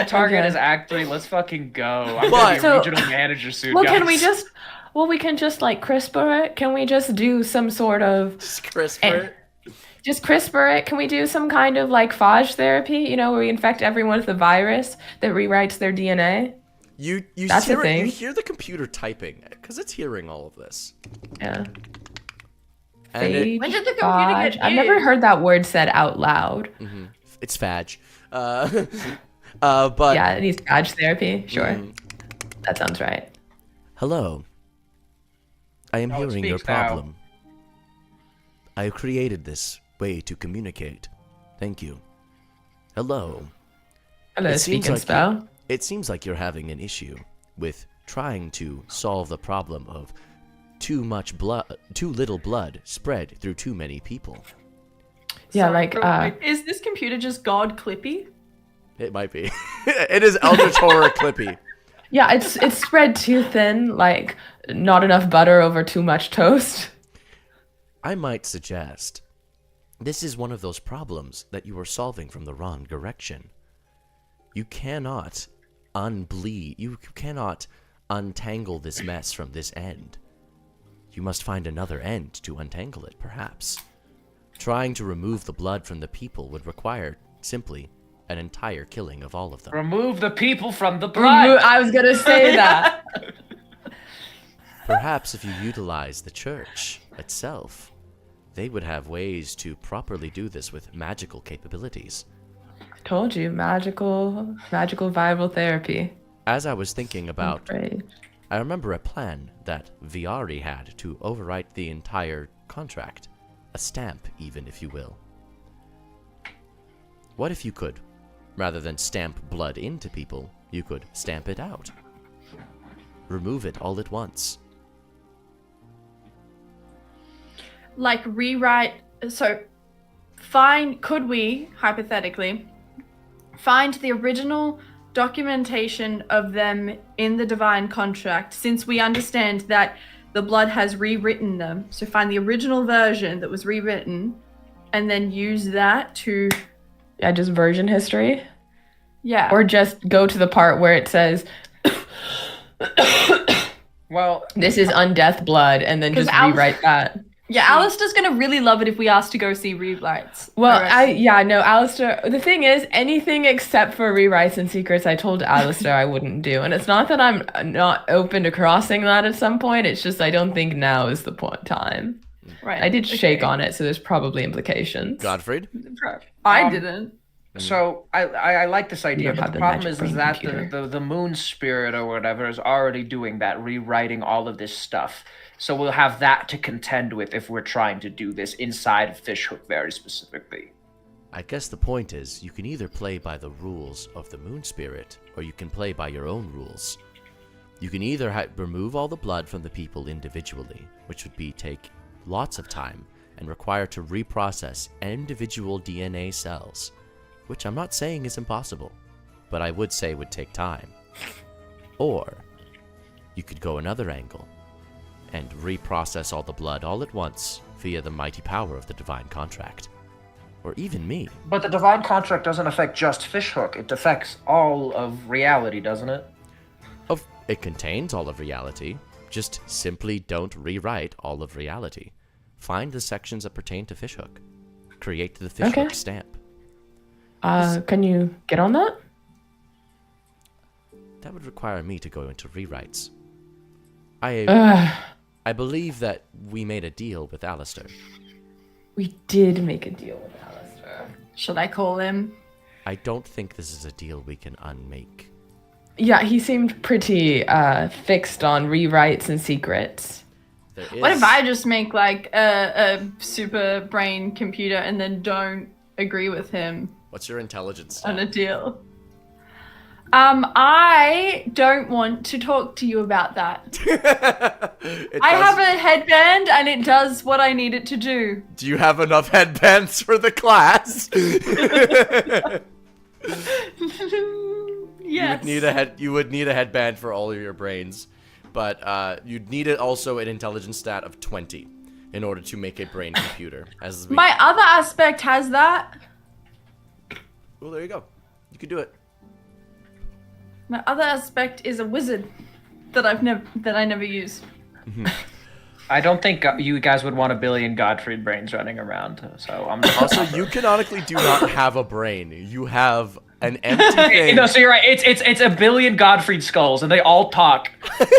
target Okay. is Act 3. Let's fucking go. I'm But- gonna be So- regional manager soon, Well, guys. can we just? Well, we can just like CRISPR it. Can we just do some sort of Just CRISPR. just CRISPR it? Can we do some kind of like phage therapy? You know, where we infect everyone with a virus that rewrites their DNA. You That's hear a it, you thing. hear the computer typing because it's hearing all of this. Yeah. And it, When did the computer Phage. get I've never used? heard that word said out loud. it's phage. But Yeah, it needs phage therapy. Sure. Mm. That sounds right. hello. I am Oh, it hearing your speaks now. problem. I created this way to communicate. Thank you. Hello. Hello, It seems speak and like spell. It seems like you're having an issue with trying to solve the problem of too little blood spread through too many people. Yeah, Sorry, like, real quick. Is this computer just God Clippy? It might be. It is eldrich horror Clippy. Yeah, it's spread too thin, like not enough butter over too much toast. I might suggest this is one of those problems that you are solving from the wrong direction. You cannot unbleed. You cannot untangle this mess from this end. You must find another end to untangle it, perhaps. Trying to remove the blood from the people would require, simply, an entire killing of all of them. Remove the people from the blood. I was gonna say that. Perhaps if you utilize the church itself, they would have ways to properly do this with magical capabilities. Told you, magical viral therapy. As I was thinking about, Great. I remember a plan that Viari had to overwrite the entire contract. A stamp, even, if you will. What if you could, rather than stamp blood into people, you could stamp it out? Remove it all at once. Like rewrite. So, could we, hypothetically, find the original documentation of them in the divine contract, since we understand that the blood has rewritten them? So find the original version that was rewritten and then use that to, Yeah, just version history. yeah. Or just go to the part where it says Well, this is undeath blood and then 'Cause just Al- rewrite that. Yeah, Alistair's gonna really love it if we ask to go see rewrites. Well, Or- no, Alistair, the thing is, anything except for rewrites and secrets, I told Alistair I wouldn't do. And it's not that I'm not open to crossing that at some point, it's just I don't think now is the time. right. I did shake okay. on it, so there's probably implications. Godfried? I Um, didn't. so I like this idea, don't but have the the problem magic is brain that computer. the moon spirit or whatever is already doing that, rewriting all of this stuff. So we'll have that to contend with if we're trying to do this inside of Fishhook very specifically. I guess the point is, you can either play by the rules of the moon spirit, or you can play by your own rules. You can either remove all the blood from the people individually, which would take lots of time and require to reprocess individual DNA cells, which I'm not saying is impossible, but I would say would take time. Or you could go another angle and reprocess all the blood all at once via the mighty power of the divine contract. Or even me. But the divine contract doesn't affect just Fishhook. It affects all of reality, doesn't it? It contains all of reality, just simply don't rewrite all of reality. Find the sections that pertain to Fishhook. Create the Fishhook Okay. stamp. Can you get on that? That would require me to go into rewrites. I believe that we made a deal with Alistair. We did make a deal with Alistair. Should I call him? I don't think this is a deal we can unmake. Yeah, he seemed pretty fixed on rewrites and secrets. There is... What if I just make like a super brain computer and then don't agree with him What's your intelligence on a stat? deal? I don't want to talk to you about that. It I does- have a headband and it does what I need it to do. Do you have enough headbands for the class? Yes. You would need a headband for all of your brains, but you'd need it also an intelligence stat of 20 in order to make a brain computer. My other aspect has that. Well, there you go. You could do it. My other aspect is a wizard that I never use. I don't think you guys would want a billion Godfried brains running around. So I'm Also, you canonically do not have a brain. You have an empty thing. No, so you're right. It's a billion Godfried skulls, and they all talk.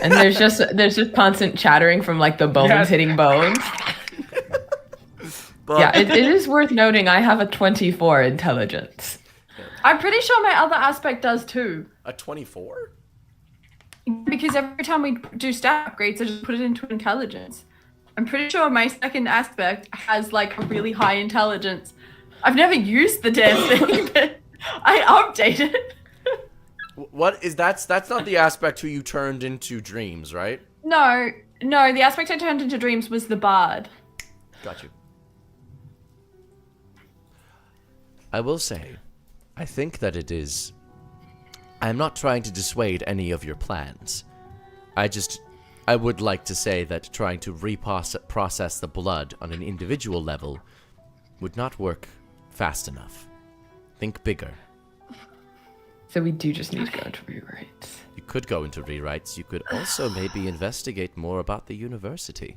And there's just constant chattering from like the bones Yes. hitting bones. But Yeah, it is worth noting I have a 24 intelligence. I'm pretty sure my other aspect does too. a 24? Because every time we do stat upgrades, I just put it into intelligence. I'm pretty sure my second aspect has like a really high intelligence. I've never used the damn thing, but I update it. What is that's not the aspect who you turned into dreams, right? No, the aspect I turned into dreams was the bard. Got you. I will say, I think that it is. I'm not trying to dissuade any of your plans. I would like to say that trying to process the blood on an individual level would not work fast enough. Think bigger. So we do just need to go into rewrites. You could go into rewrites. You could also maybe investigate more about the university.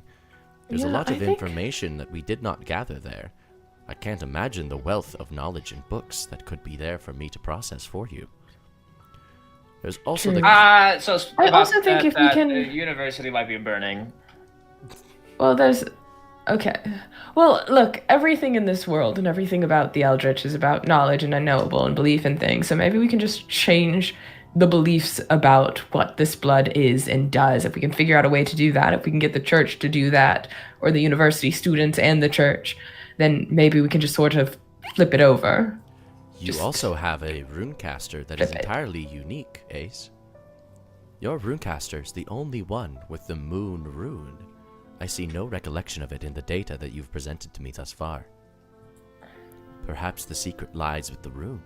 There's a Yeah, lot I of think- information that we did not gather there. I can't imagine the wealth of knowledge and books that could be there for me to process for you. There's also True. the... I About also think if we that can- the university might be burning. Well, there's... Okay. Well, look, everything in this world and everything about the eldrich is about knowledge and unknowable and belief in things. So maybe we can just change the beliefs about what this blood is and does. If we can figure out a way to do that, if we can get the church to do that, or the university students and the church, then maybe we can just sort of flip it over. You Just also have a runecaster that is flip it. entirely unique, Ace. Your runecaster's the only one with the moon rune. I see no recollection of it in the data that you've presented to me thus far. Perhaps the secret lies with the rune.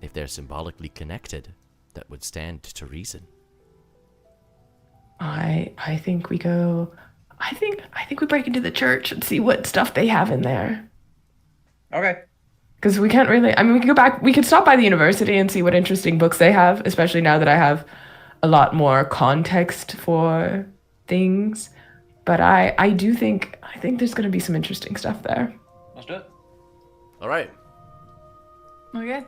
If they're symbolically connected, that would stand to reason. I think we go... I think we break into the church and see what stuff they have in there. Okay. Because we can't really... I mean, we can go back... We could stop by the university and see what interesting books they have, especially now that I have a lot more context for things. But I do think... I think there's going to be some interesting stuff there. Let's do it. All right. Okay.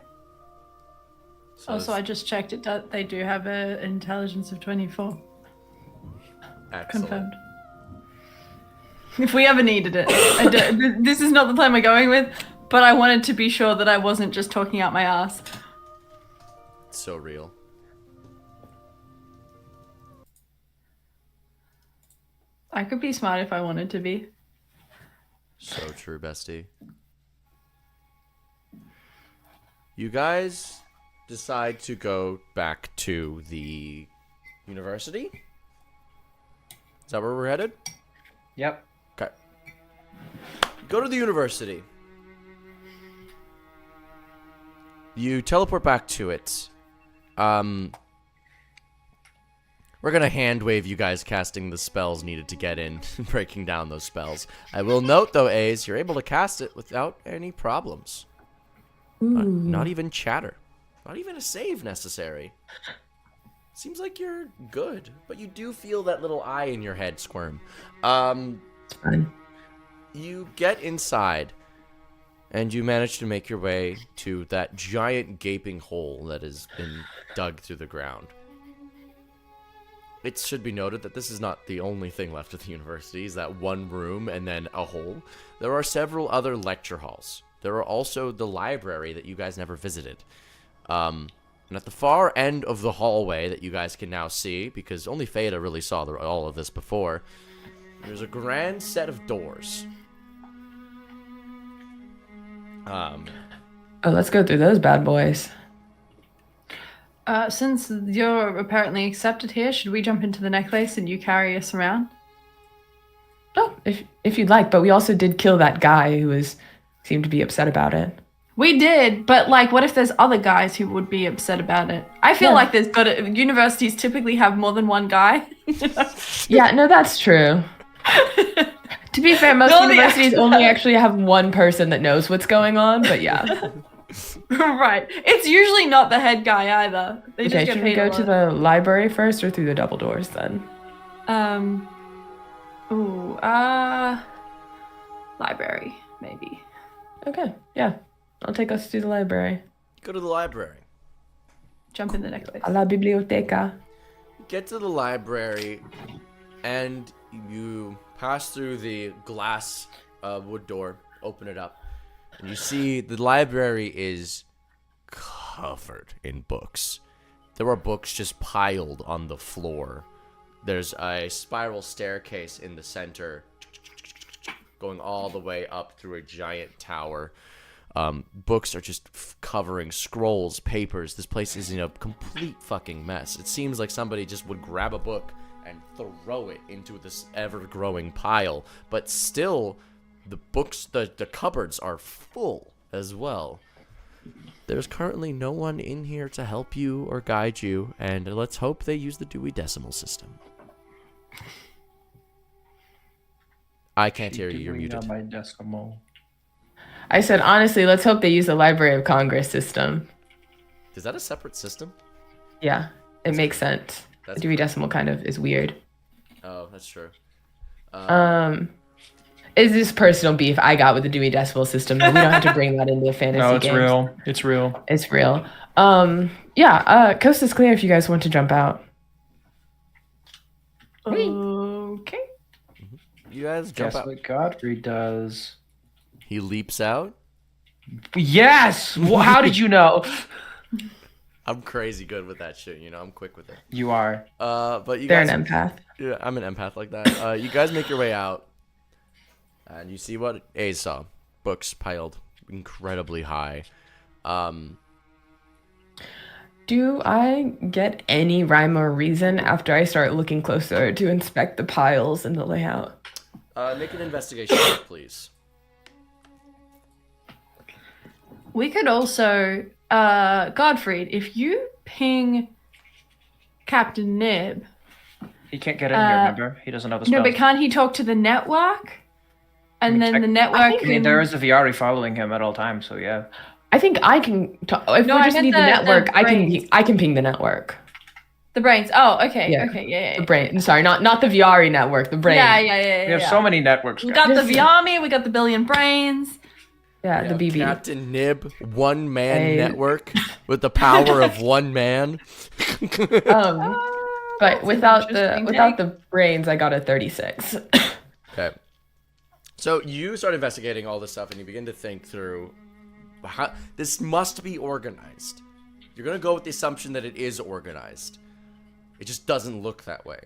So Also, I just checked it. They do have an intelligence of 24. excellent. Confirmed. If we ever needed it. This is not the plan we're going with, but I wanted to be sure that I wasn't just talking out my ass. It's so real. I could be smart if I wanted to be. So true, bestie. You guys decide to go back to the university? Is that where we're headed? Yep. Okay. Go to the university. You teleport back to it. We're gonna hand wave you guys casting the spells needed to get in, breaking down those spells. I will note though, Ace, you're able to cast it without any problems. Not even chatter. Not even a save necessary. Seems like you're good, but you do feel that little eye in your head squirm. It's fine. You get inside, and you manage to make your way to that giant gaping hole that has been dug through the ground. It should be noted that this is not the only thing left at the university, is that one room and then a hole. There are several other lecture halls. There are also the library that you guys never visited. And at the far end of the hallway that you guys can now see, because only Fada really saw all of this before, there's a grand set of doors. Oh, let's go through those bad boys. Since you're apparently accepted here, should we jump into the necklace and you carry us around? Oh, if you'd like, but we also did kill that guy who seemed to be upset about it. We did, but like, what if there's other guys who would be upset about it? I feel like universities typically have more than one guy. Yeah, no, that's true. To be fair, most universities only actually have one person that knows what's going on, but yeah. Right. It's usually not the head guy either. They just Okay, get should we paid go a to lot. the library first or through the double doors then? Library, maybe. Okay, yeah. I'll take us to the library. Go to the library. Jump in the necklace. A la biblioteca. Get to the library, and you pass through the glass wood door, open it up, and you see the library is covered in books. There are books just piled on the floor. There's a spiral staircase in the center, going all the way up through a giant tower. Books are just covering scrolls, papers. This place is in a complete fucking mess. It seems like somebody just would grab a book and throw it into this ever-growing pile. But still, the books, the cupboards are full as well. There's currently no one in here to help you or guide you, and let's hope they use the Dewey Decimal System. I can't hear you. You're muted. My decimal. I said, honestly, let's hope they use the Library of Congress system. Is that a separate system? Yeah, it makes sense. The Dewey Decimal kind of is weird. Oh, that's true. It's just personal beef I got with the Dewey Decimal System. But we don't have to bring that into fantasy No, it's games. real. It's real. It's real. Coast is clear if you guys want to jump out. Okay. You guys jump Guess out. what Godfrey does? He leaps out. Yes. Well, how did you know? I'm crazy good with that shit, you know. I'm quick with it. You are. But you They're guys, an empath. yeah, I'm an empath like that. You guys make your way out, and you see what Ace saw. Books piled incredibly high. Do I get any rhyme or reason after I start looking closer to inspect the piles and the layout? Make an investigation check, please. We could also, Godfrey, if you ping Captain Nib. He can't get in here, remember? He doesn't know the spell. No, but can't he talk to the network? And then the network. I mean, there is a Viari following him at all times, so yeah. I think I can. If No, we I just meant need the the network, I brains. can ping the network. The brains. Oh, okay. Yeah. Okay. Yeah. The brain. Sorry, not the VR network. The brain. Yeah. We have so many networks. We guys. got the Viami. We got the billion brains. Yeah, the BB. Captain Nib, one man Hey. network with the power of one man. But without interesting the brains, I got a 36. Okay. So you start investigating all this stuff, and you begin to think through how this must be organized. You're gonna go with the assumption that it is organized. It just doesn't look that way.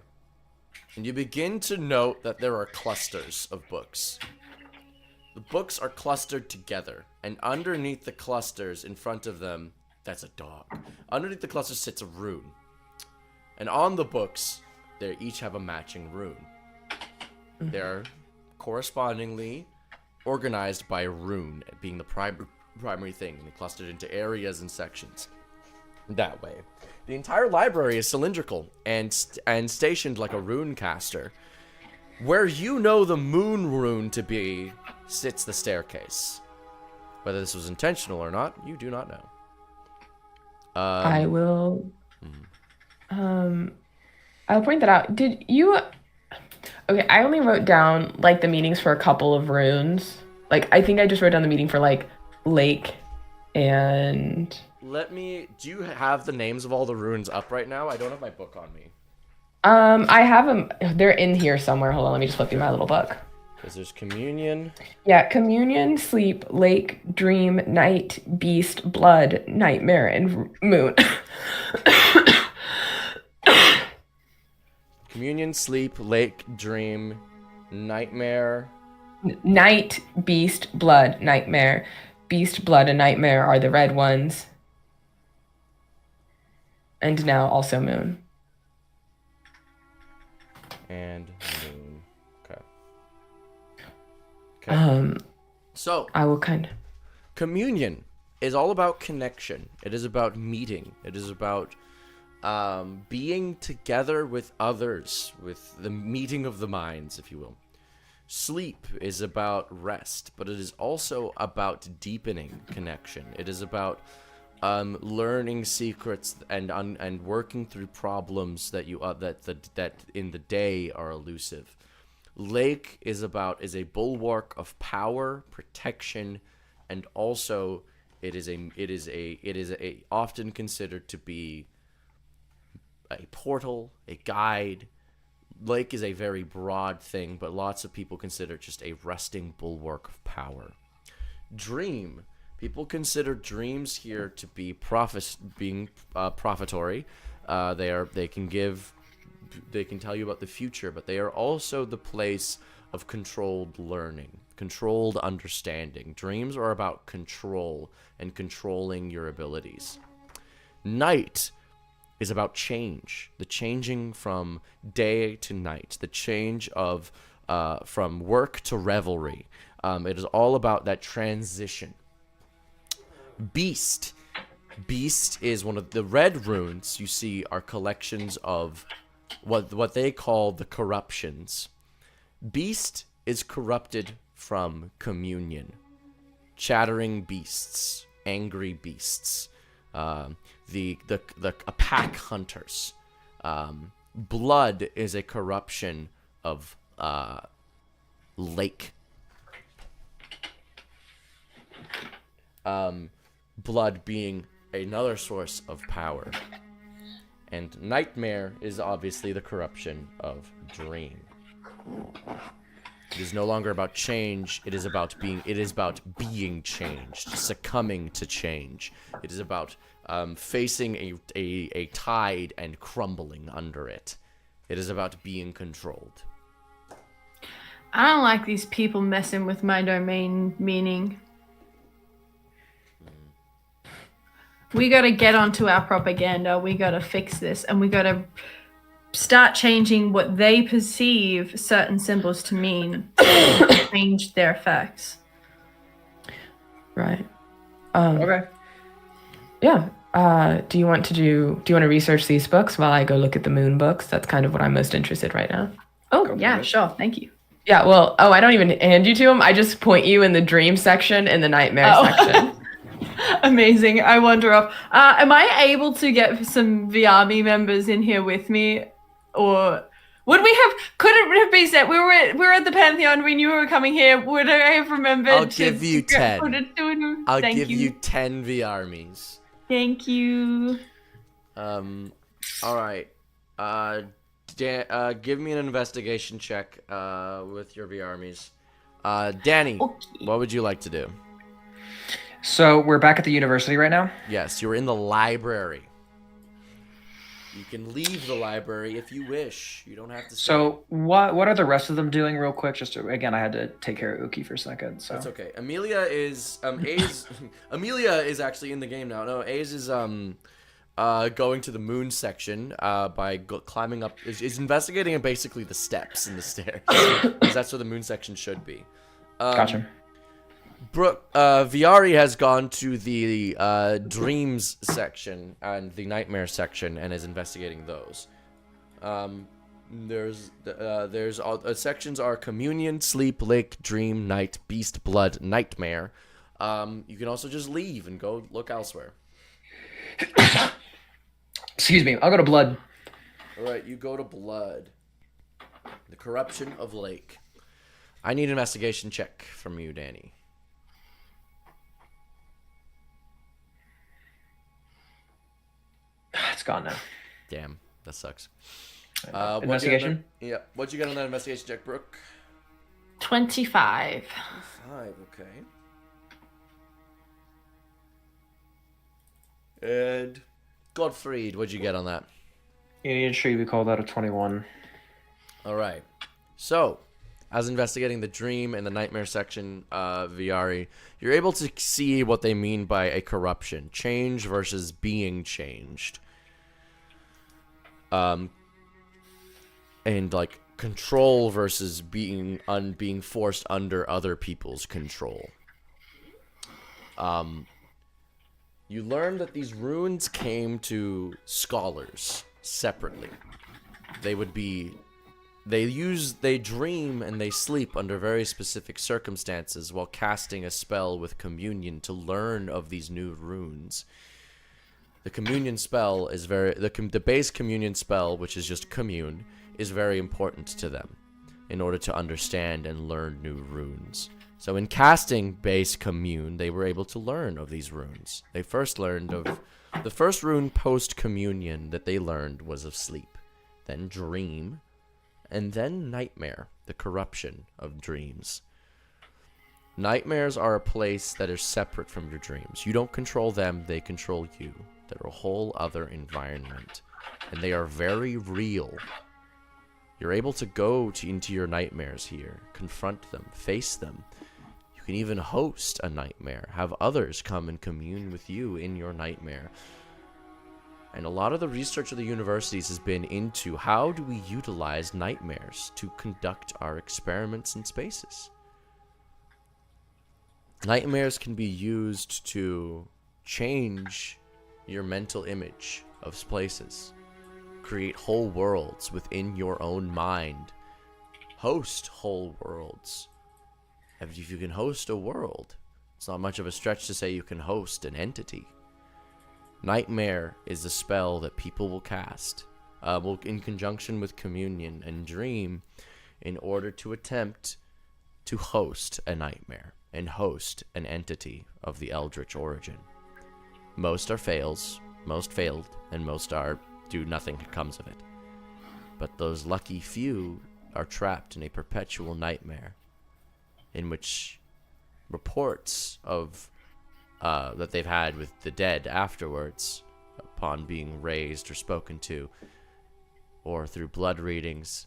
And you begin to note that there are clusters of books. The books are clustered together, and underneath the clusters, in front of them, that's a dog. Underneath the cluster sits a rune. And on the books, they each have a matching rune. They're correspondingly organized by rune, being the primary thing, and clustered into areas and sections. That way. The entire library is cylindrical and stationed like a rune caster. Where you know the moon rune to be sits the staircase. Whether this was intentional or not, you do not know. I will. I'll point that out. Did you? Okay, I only wrote down like the meanings for a couple of runes. Like I think I just wrote down the meaning for like lake and. Do you have the names of all the runes up right now? I don't have my book on me. I have them. They're in here somewhere. Hold on, let me just flip through my little book. Because there's communion. Yeah, communion, sleep, lake, dream, night, beast, blood, nightmare, and moon. Communion, sleep, lake, dream, nightmare. Night, beast, blood, nightmare, Beast, Blood, and Nightmare are the red ones. And now also Moon. And Moon. Okay. So I will kind of... communion is all about connection. It is about meeting. It is about being together with others, with the meeting of the minds, if you will. Sleep is about rest, but it is also about deepening connection. It is about learning secrets and working through problems that that in the day are elusive. Lake is a bulwark of power, protection, and also it is often considered to be a portal, a guide. Lake is a very broad thing, but lots of people consider it just a resting bulwark of power. Dream. People consider dreams here to be profitory. They can tell you about the future, but they are also the place of controlled learning, controlled understanding. Dreams are about control and controlling your abilities. Night is about change, the changing from day to night, the change of from work to revelry. It is all about that transition. Beast is one of the red runes you see are collections of what they call the corruptions. Beast is corrupted from communion. Chattering beasts, angry beasts, the pack hunters. Blood is a corruption of lake. Blood being another source of power. And nightmare is obviously the corruption of dream. It is no longer about change. It is about being changed, succumbing to change. It is about facing a tide and crumbling under it. It is about being controlled. I don't like these people messing with my domain meaning. We gotta get onto our propaganda. We gotta fix this, and we gotta start changing what they perceive certain symbols to mean. Change their effects. Right. Okay. Yeah. Do you want to research these books while I go look at the moon books? That's kind of what I'm most interested right now. Oh, yeah, sure. Thank you. Yeah, well, I don't even hand you to them. I just point you in the dream section and the nightmare section. Amazing. I wander off. Am I able to get some VRME members in here with me? Or would we have, could it have been said, we were at the Pantheon, we knew we were coming here, would I have remembered I'll give you 10. I'll Thank give you 10 VRMEs. Thank you. Alright. Give me an investigation check with your VRMEs. Danny, Okay. what would you like to do? So we're back at the university right now? Yes, you're in the library. You can leave the library if you wish. You don't have to stay. So what are the rest of them doing real quick? Again, I had to take care of Uki for a second. So That's okay. Amelia is Amelia is actually in the game now. No, Aze is going to the moon section by climbing up. Is investigating basically the steps and the stairs. 'Cause that's where the moon section should be. Gotcha. Brooke, Viari has gone to the dreams section and the nightmare section and is investigating those. There's all sections are communion, sleep, lake, dream, night, beast, blood, nightmare. You can also just leave and go look elsewhere. Excuse me. I'll go to blood. All right, you go to blood. The corruption of lake. I need an investigation check from you, Danny. It's gone now. Damn, that sucks. Investigation? What'd you get on that investigation check, Brooke? 25. 5, okay. And Gottfried, what'd you get on that? You need to show we called out a 21. All right. So, as investigating the dream and the nightmare section, Viari, you're able to see what they mean by a corruption. Change versus being changed. And, like, control versus being forced under other people's control. You learn that these runes came to scholars separately. They dream and they sleep under very specific circumstances while casting a spell with communion to learn of these new runes. The communion spell is the base communion spell, which is just commune, is very important to them in order to understand and learn new runes. So in casting base commune, they were able to learn of these runes. They first learned of the first rune post-communion that they learned was of sleep, then dream, and then nightmare, the corruption of dreams. Nightmares are a place that is separate from your dreams. You don't control them, they control you. They're a whole other environment, and they are very real. You're able to go into your nightmares here, confront them, face them. You can even host a nightmare, have others come and commune with you in your nightmare. And a lot of the research of the universities has been into how do we utilize nightmares to conduct our experiments in spaces. Nightmares can be used to change your mental image of places, create whole worlds within your own mind, host whole worlds. If you can host a world, it's not much of a stretch to say you can host an entity. Nightmare is a spell that people will cast in conjunction with communion and dream in order to attempt to host a nightmare and host an entity of the eldrich origin. Most are fails, most failed, and most do nothing comes of it. But those lucky few are trapped in a perpetual nightmare in which reports of that they've had with the dead afterwards, upon being raised or spoken to, or through blood readings,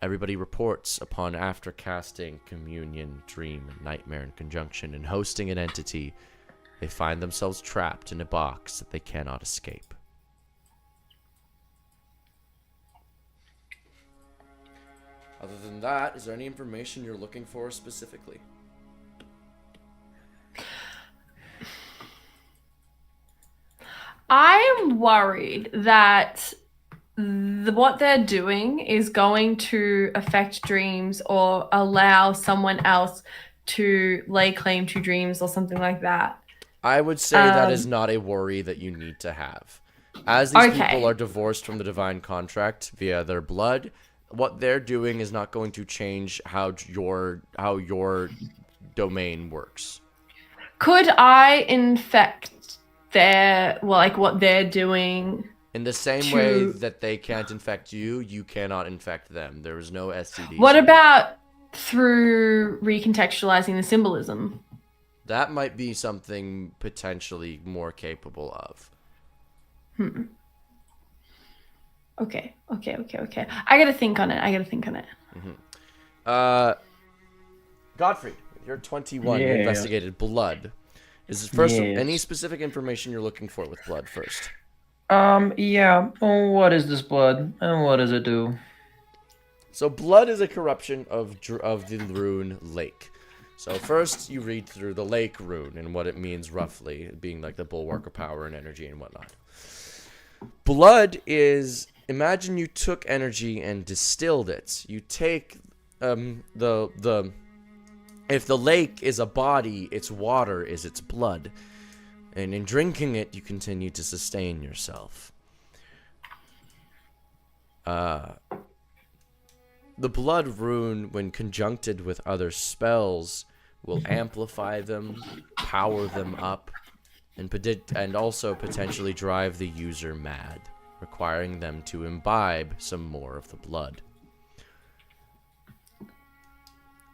everybody reports upon after casting communion, dream, and nightmare in conjunction and hosting an entity, they find themselves trapped in a box that they cannot escape. Other than that, is there any information you're looking for specifically? I am worried that what they're doing is going to affect dreams or allow someone else to lay claim to dreams or something like that. I would say that is not a worry that you need to have. As these people are divorced from the divine contract via their blood, what they're doing is not going to change how your domain works. Could I infect what they're doing? In the same way that they can't infect you, you cannot infect them. There is no STD. What about through recontextualizing the symbolism? That might be something potentially more capable of. Okay. I gotta think on it. Mm-hmm. Godfrey, you're 21. You investigated blood. Is it any specific information you're looking for with blood first? Yeah. Oh, what is this blood, and what does it do? So blood is a corruption of the rune lake. So first you read through the lake rune and what it means roughly, being like the bulwark of power and energy and whatnot. Blood is, imagine you took energy and distilled it. You take if the lake is a body, its water is its blood. And in drinking it, you continue to sustain yourself. The blood rune, when conjuncted with other spells, will amplify them, power them up, and also potentially drive the user mad, requiring them to imbibe some more of the blood.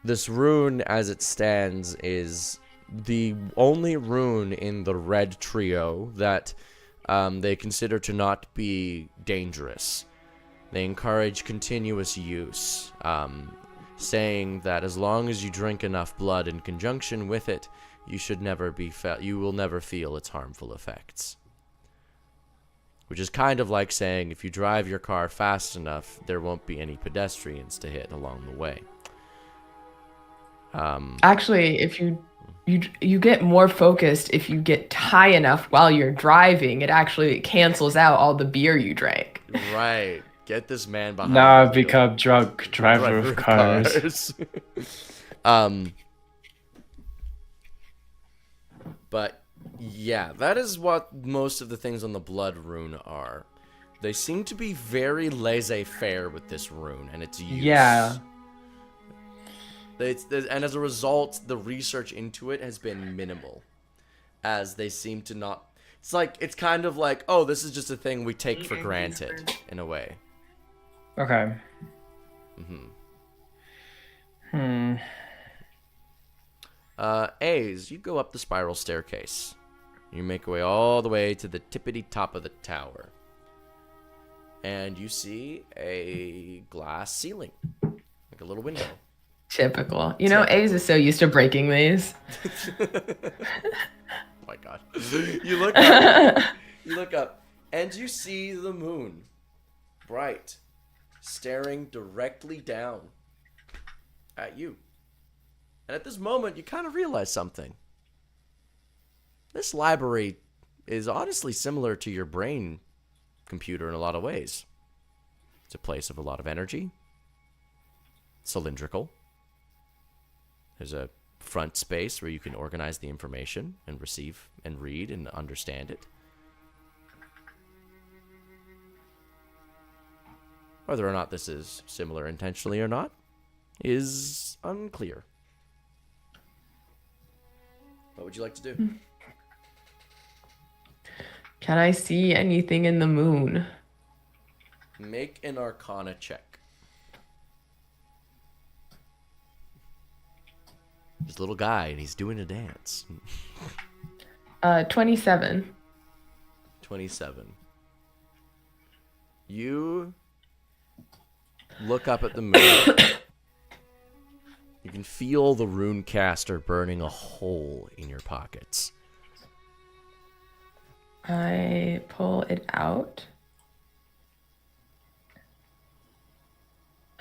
This rune, as it stands, is the only rune in the red trio that they consider to not be dangerous. They encourage continuous use. saying that as long as you drink enough blood in conjunction with it, you will never feel its harmful effects. Which is kind of like saying if you drive your car fast enough, there won't be any pedestrians to hit along the way. Actually, if you get more focused if you get high enough while you're driving, it actually cancels out all the beer you drank. Right. Get this man behind Now the I've wheel. become drunk driver of cars. But yeah, that is what most of the things on the blood rune are. They seem to be very laissez-faire with this rune and its use. Yeah. And as a result, the research into it has been minimal, as they seem to not. It's kind of like, oh, this is just a thing we take for granted in a way. Okay. A's, you go up the spiral staircase. You make your way all the way to the tippity top of the tower. And you see a glass ceiling. Like a little window. Typical. You know, A's is so used to breaking these. Oh my god. You look up, and you see the moon. Bright. Staring directly down at you. And at this moment, you kind of realize something. This library is honestly similar to your brain computer in a lot of ways. It's a place of a lot of energy. Cylindrical. There's a front space where you can organize the information and receive and read and understand it. Whether or not this is similar intentionally or not is unclear. What would you like to do? Can I see anything in the moon? Make an Arcana check. This little guy, and he's doing a dance. 27. 27. You look up at the moon. You can feel the rune caster burning a hole in your pockets. I pull it out.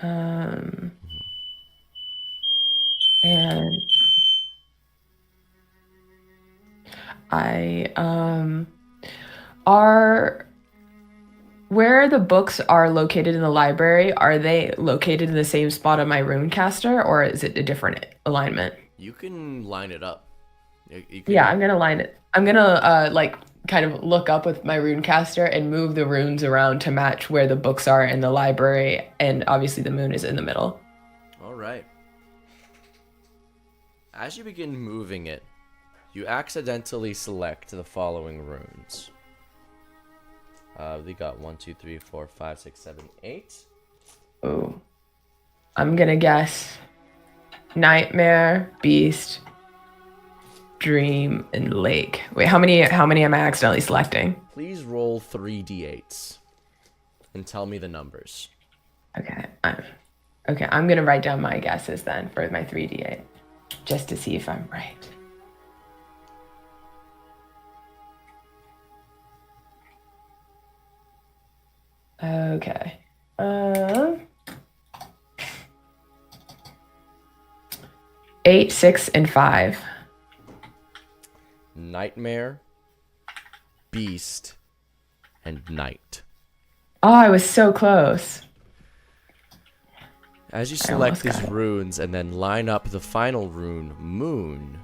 And where the books are located in the library, are they located in the same spot on my runecaster, or is it a different alignment? You can line it up. You can, Yeah, I'm gonna line it. I'm gonna kind of look up with my runecaster and move the runes around to match where the books are in the library, and obviously the moon is in the middle. All right. As you begin moving it, you accidentally select the following runes. We got 1, 2, 3, 4, 5, 6, 7, 8. Ooh. I'm gonna guess Nightmare, Beast, Dream, and Lake. Wait, how many am I accidentally selecting? Please roll 3d8s and tell me the numbers. Okay. I'm gonna write down my guesses then for my 3d8, just to see if I'm right. Okay. 8, 6, and 5. Nightmare, Beast, and Night. Oh, I was so close. As you I select almost these got it. runes and then line up the final rune, Moon,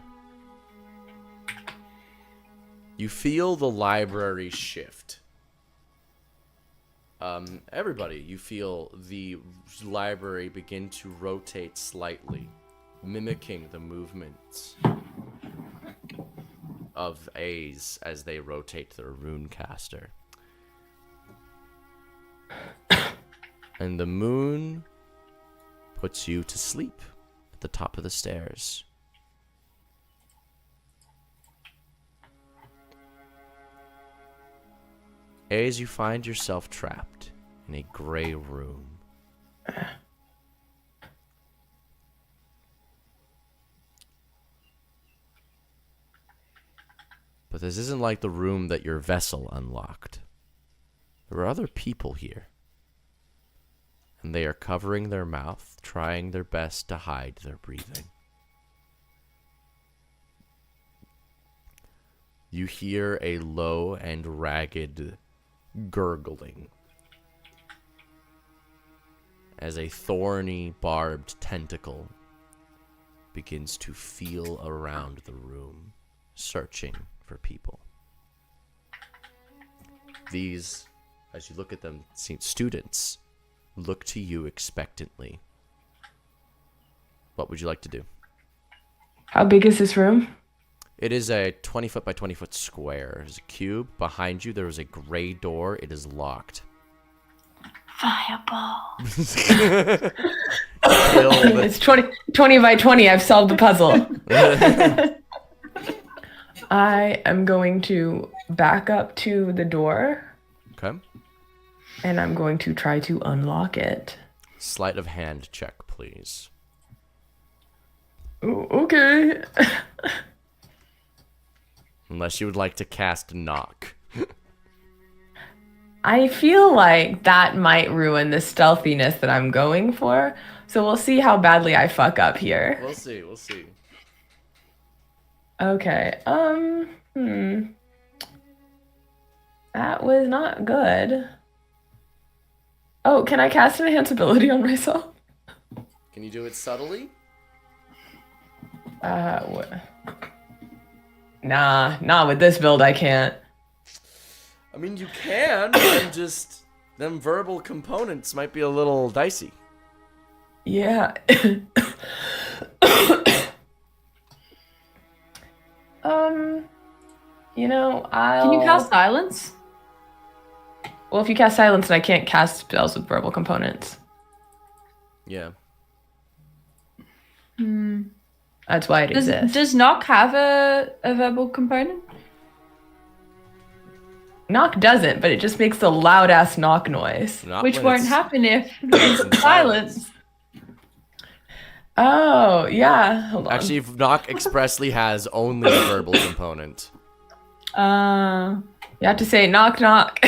you feel the library shift. Everybody, you feel the library begin to rotate slightly, mimicking the movements of A's as they rotate their runecaster. And the moon puts you to sleep at the top of the stairs. As you find yourself trapped in a gray room. But this isn't like the room that your vessel unlocked. There are other people here. And they are covering their mouth, trying their best to hide their breathing. You hear a low and ragged gurgling as a thorny, barbed tentacle begins to feel around the room, searching for people. These, as you look at them, students look to you expectantly. What would you like to do? How big is this room? It is a 20-foot by 20-foot square. There's a cube. Behind you, there is a gray door. It is locked. Fireball. It's 20 by 20. I've solved the puzzle. I am going to back up to the door. Okay. And I'm going to try to unlock it. Sleight of hand check, please. Oh, okay. Unless you would like to cast knock. I feel like that might ruin the stealthiness that I'm going for. So we'll see how badly I fuck up here. We'll see. Okay. That was not good. Oh, can I cast an enhance ability on myself? Can you do it subtly? Nah, with this build I can't. I mean, you can, and just them verbal components might be a little dicey. Yeah. Can you cast silence? Well, if you cast silence, then I can't cast spells with verbal components. Yeah. That's why it exists. Does knock have a verbal component? Knock doesn't, but it just makes the loud ass knock noise. Not Which when won't it's- happen if in it's silence. Oh, yeah. Hold on. Actually, if knock expressly has only a verbal component. You have to say knock knock.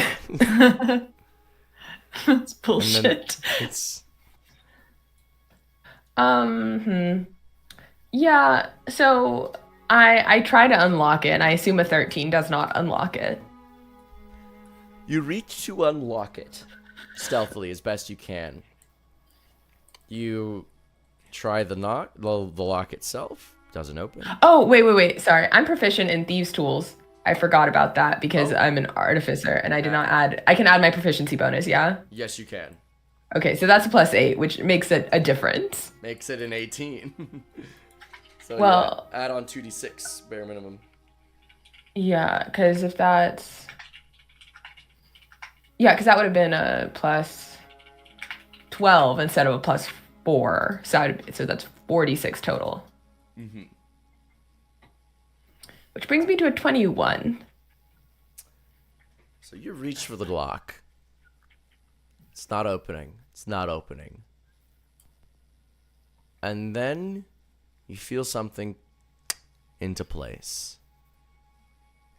That's bullshit. It's Yeah, so I try to unlock it, and I assume a 13 does not unlock it. You reach to unlock it stealthily as best you can. You try the knock, the lock itself doesn't open. Oh, wait. Sorry. I'm proficient in thieves' tools. I forgot about that because I'm an artificer, and I did not add... I can add my proficiency bonus, yeah? Yes, you can. Okay, so that's a +8, which makes it a difference. Makes it an 18. So Well- yeah, add on 2d6, bare minimum. Yeah, because if that's... Yeah, because that would have been a +12 instead of a +4. So that's 46 total. Mm-hmm. Which brings me to a 21. So you reach for the lock. It's not opening. And then you feel something into place.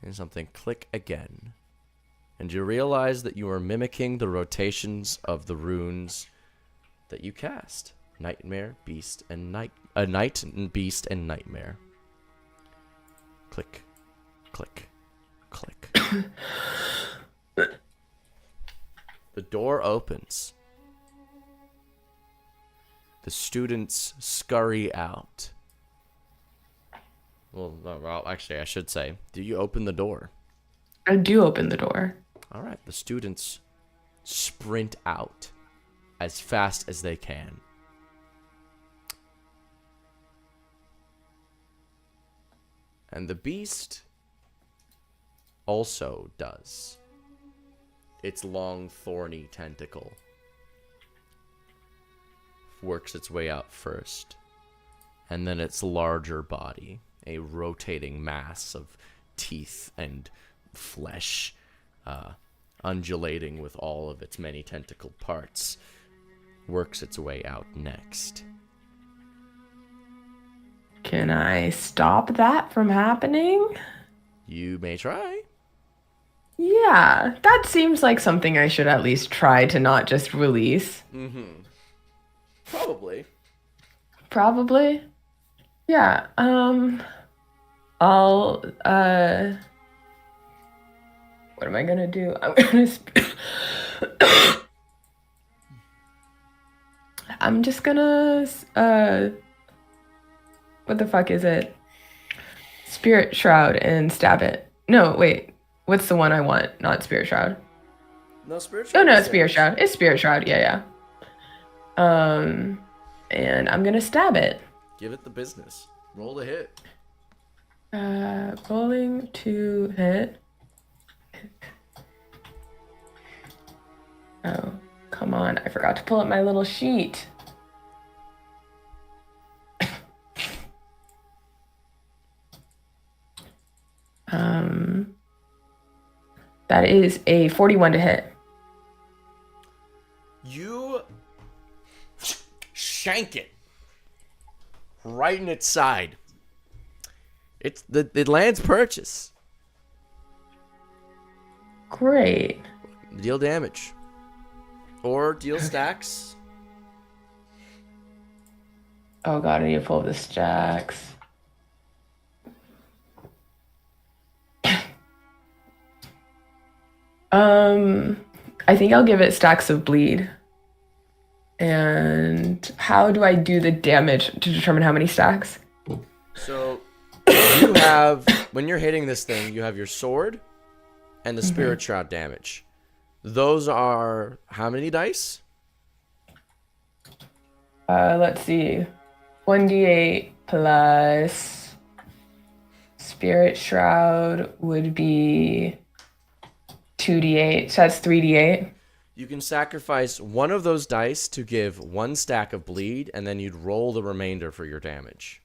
And something click again. And you realize that you are mimicking the rotations of the runes that you cast. Nightmare, Beast, and Night... Night, Beast, and Nightmare. Click. Click. Click. The door opens. The students scurry out. Well, actually, I should say, do you open the door? I do open the door. All right, the students sprint out as fast as they can. And the beast also does. Its long, thorny tentacle works its way out first, and then its larger body, a rotating mass of teeth and flesh, undulating with all of its many tentacled parts, works its way out next. Can I stop that from happening? You may try. Yeah, that seems like something I should at least try to not just release. Mm-hmm. Probably. Probably. Yeah, I'll, what am I gonna do? I'm gonna, I'm just gonna, what the fuck is it? Spirit Shroud and stab it. No, wait. What's the one I want? Not Spirit Shroud. No, Spirit Oh Shroud no, is it's Spirit Shroud. It's Spirit Shroud. Yeah, yeah. And I'm gonna stab it. Give it the business. Roll the hit. Rolling to hit. Oh, come on. I forgot to pull up my little sheet. That is a 41 to hit. You shank it right in its side. It lands purchase. Great. Deal damage. Or deal stacks. Oh god, I need to pull up the stacks. I think I'll give it stacks of bleed. And how do I do the damage to determine how many stacks? So you have, when you're hitting this thing, you have your sword and the Spirit Shroud damage. Those are how many dice? Let's see. 1d8 plus Spirit Shroud would be 2d8. So that's 3d8. You can sacrifice one of those dice to give one stack of bleed, and then you'd roll the remainder for your damage.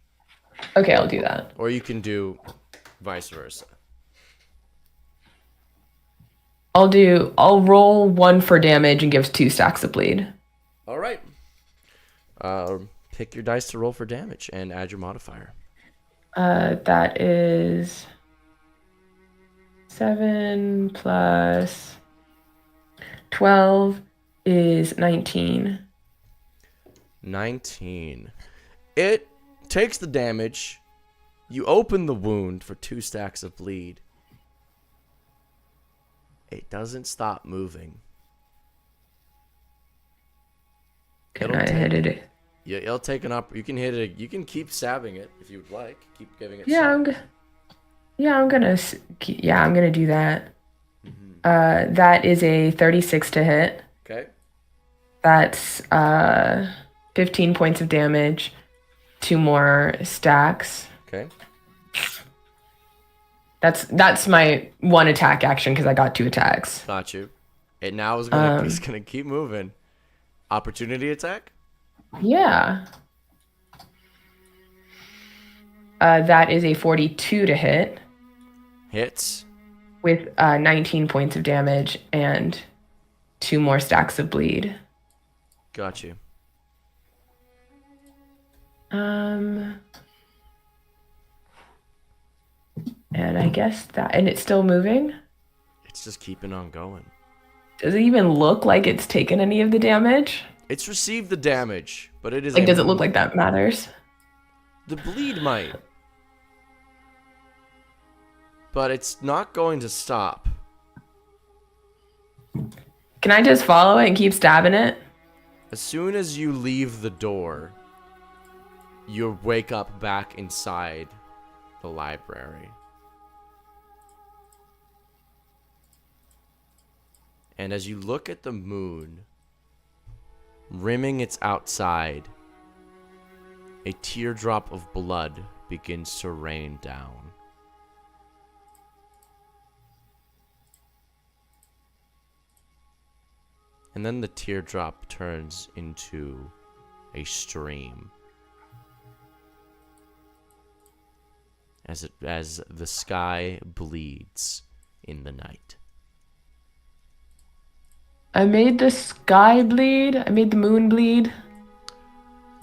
Okay, I'll do that. Or you can do vice versa. I'll roll 1 for damage and give 2 stacks of bleed. All right. Pick your dice to roll for damage and add your modifier. That is 7 plus 12 is 19. 19. It takes the damage. You open the wound for 2 stacks of bleed. It doesn't stop moving. Can I hit it? Yeah, it'll take you can hit it. You can keep stabbing it if you would like. Keep giving it. Yeah, I'm gonna do that. That is a 36 to hit. Okay. That's 15 points of damage. 2 more stacks. Okay. That's my 1 attack action because I got 2 attacks. Got you. It now is gonna it's gonna keep moving. Opportunity attack. Yeah. That is a 42 to hit. Hits. With 19 points of damage and 2 more stacks of bleed. Got you. And I guess and it's still moving? It's just keeping on going. Does it even look like it's taken any of the damage? It's received the damage, but it is Like, does it look like that matters? The bleed might. But it's not going to stop. Can I just follow it and keep stabbing it? As soon as you leave the door, you wake up back inside the library. And as you look at the moon, rimming its outside, a teardrop of blood begins to rain down. And then the teardrop turns into a stream. As the sky bleeds in the night. I made the sky bleed. I made the moon bleed.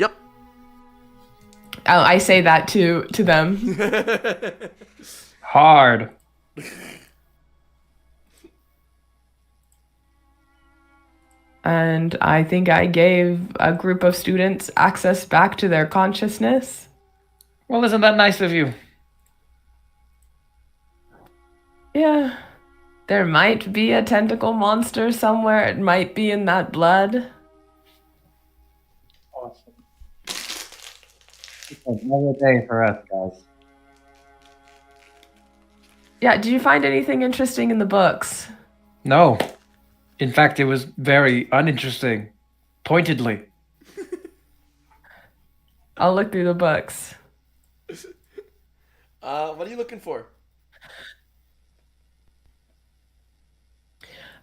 Yep. Oh, I say that to them. Hard. And I think I gave a group of students access back to their consciousness. Well, isn't that nice of you? Yeah. There might be a tentacle monster somewhere. It might be in that blood. Awesome. It's another day for us, guys. Yeah, did you find anything interesting in the books? No. In fact, it was very uninteresting. Pointedly. I'll look through the books. What are you looking for?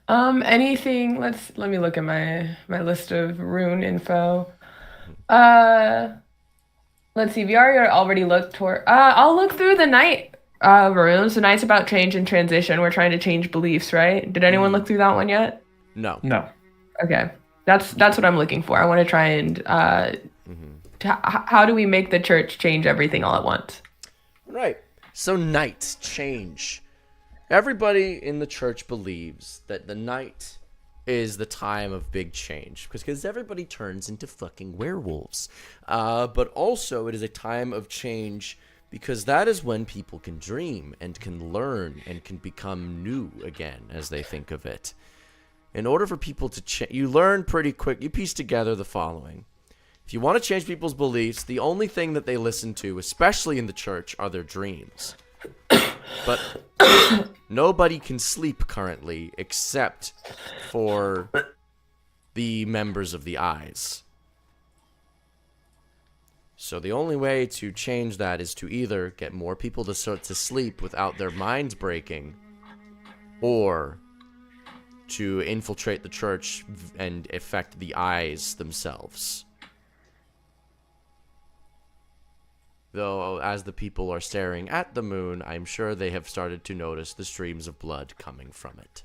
Anything, let me look at my list of rune info. Let's see, we already looked toward I'll look through the night runes. The night's about change and transition. We're trying to change beliefs, right? Did anyone look through that one yet? No. No. Okay. That's what I'm looking for. I want to try and how do we make the church change everything all at once? Right. So night change. Everybody in the church believes that the night is the time of big change because everybody turns into fucking werewolves. But also it is a time of change because that is when people can dream and can learn and can become new again as they think of it. In order for people to change, you learn pretty quick. You piece together the following. If you want to change people's beliefs, the only thing that they listen to, especially in the church, are their dreams. But nobody can sleep currently except for the members of the eyes. So the only way to change that is to either get more people to start to sleep without their minds breaking, or to infiltrate the church and affect the eyes themselves. Though, as the people are staring at the moon, I'm sure they have started to notice the streams of blood coming from it.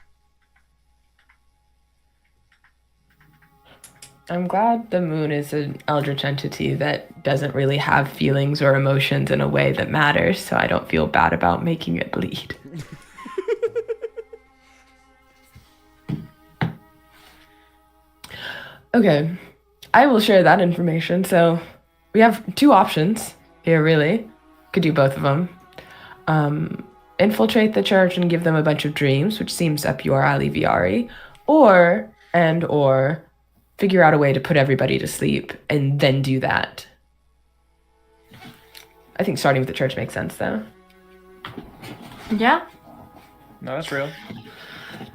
I'm glad the moon is an eldritch entity that doesn't really have feelings or emotions in a way that matters, so I don't feel bad about making it bleed. Okay, I will share that information. So we have two options here, really. Could do both of them. Infiltrate the church and give them a bunch of dreams, which seems up your alley, Viari, or figure out a way to put everybody to sleep and then do that. I think starting with the church makes sense, though. Yeah. No, that's real.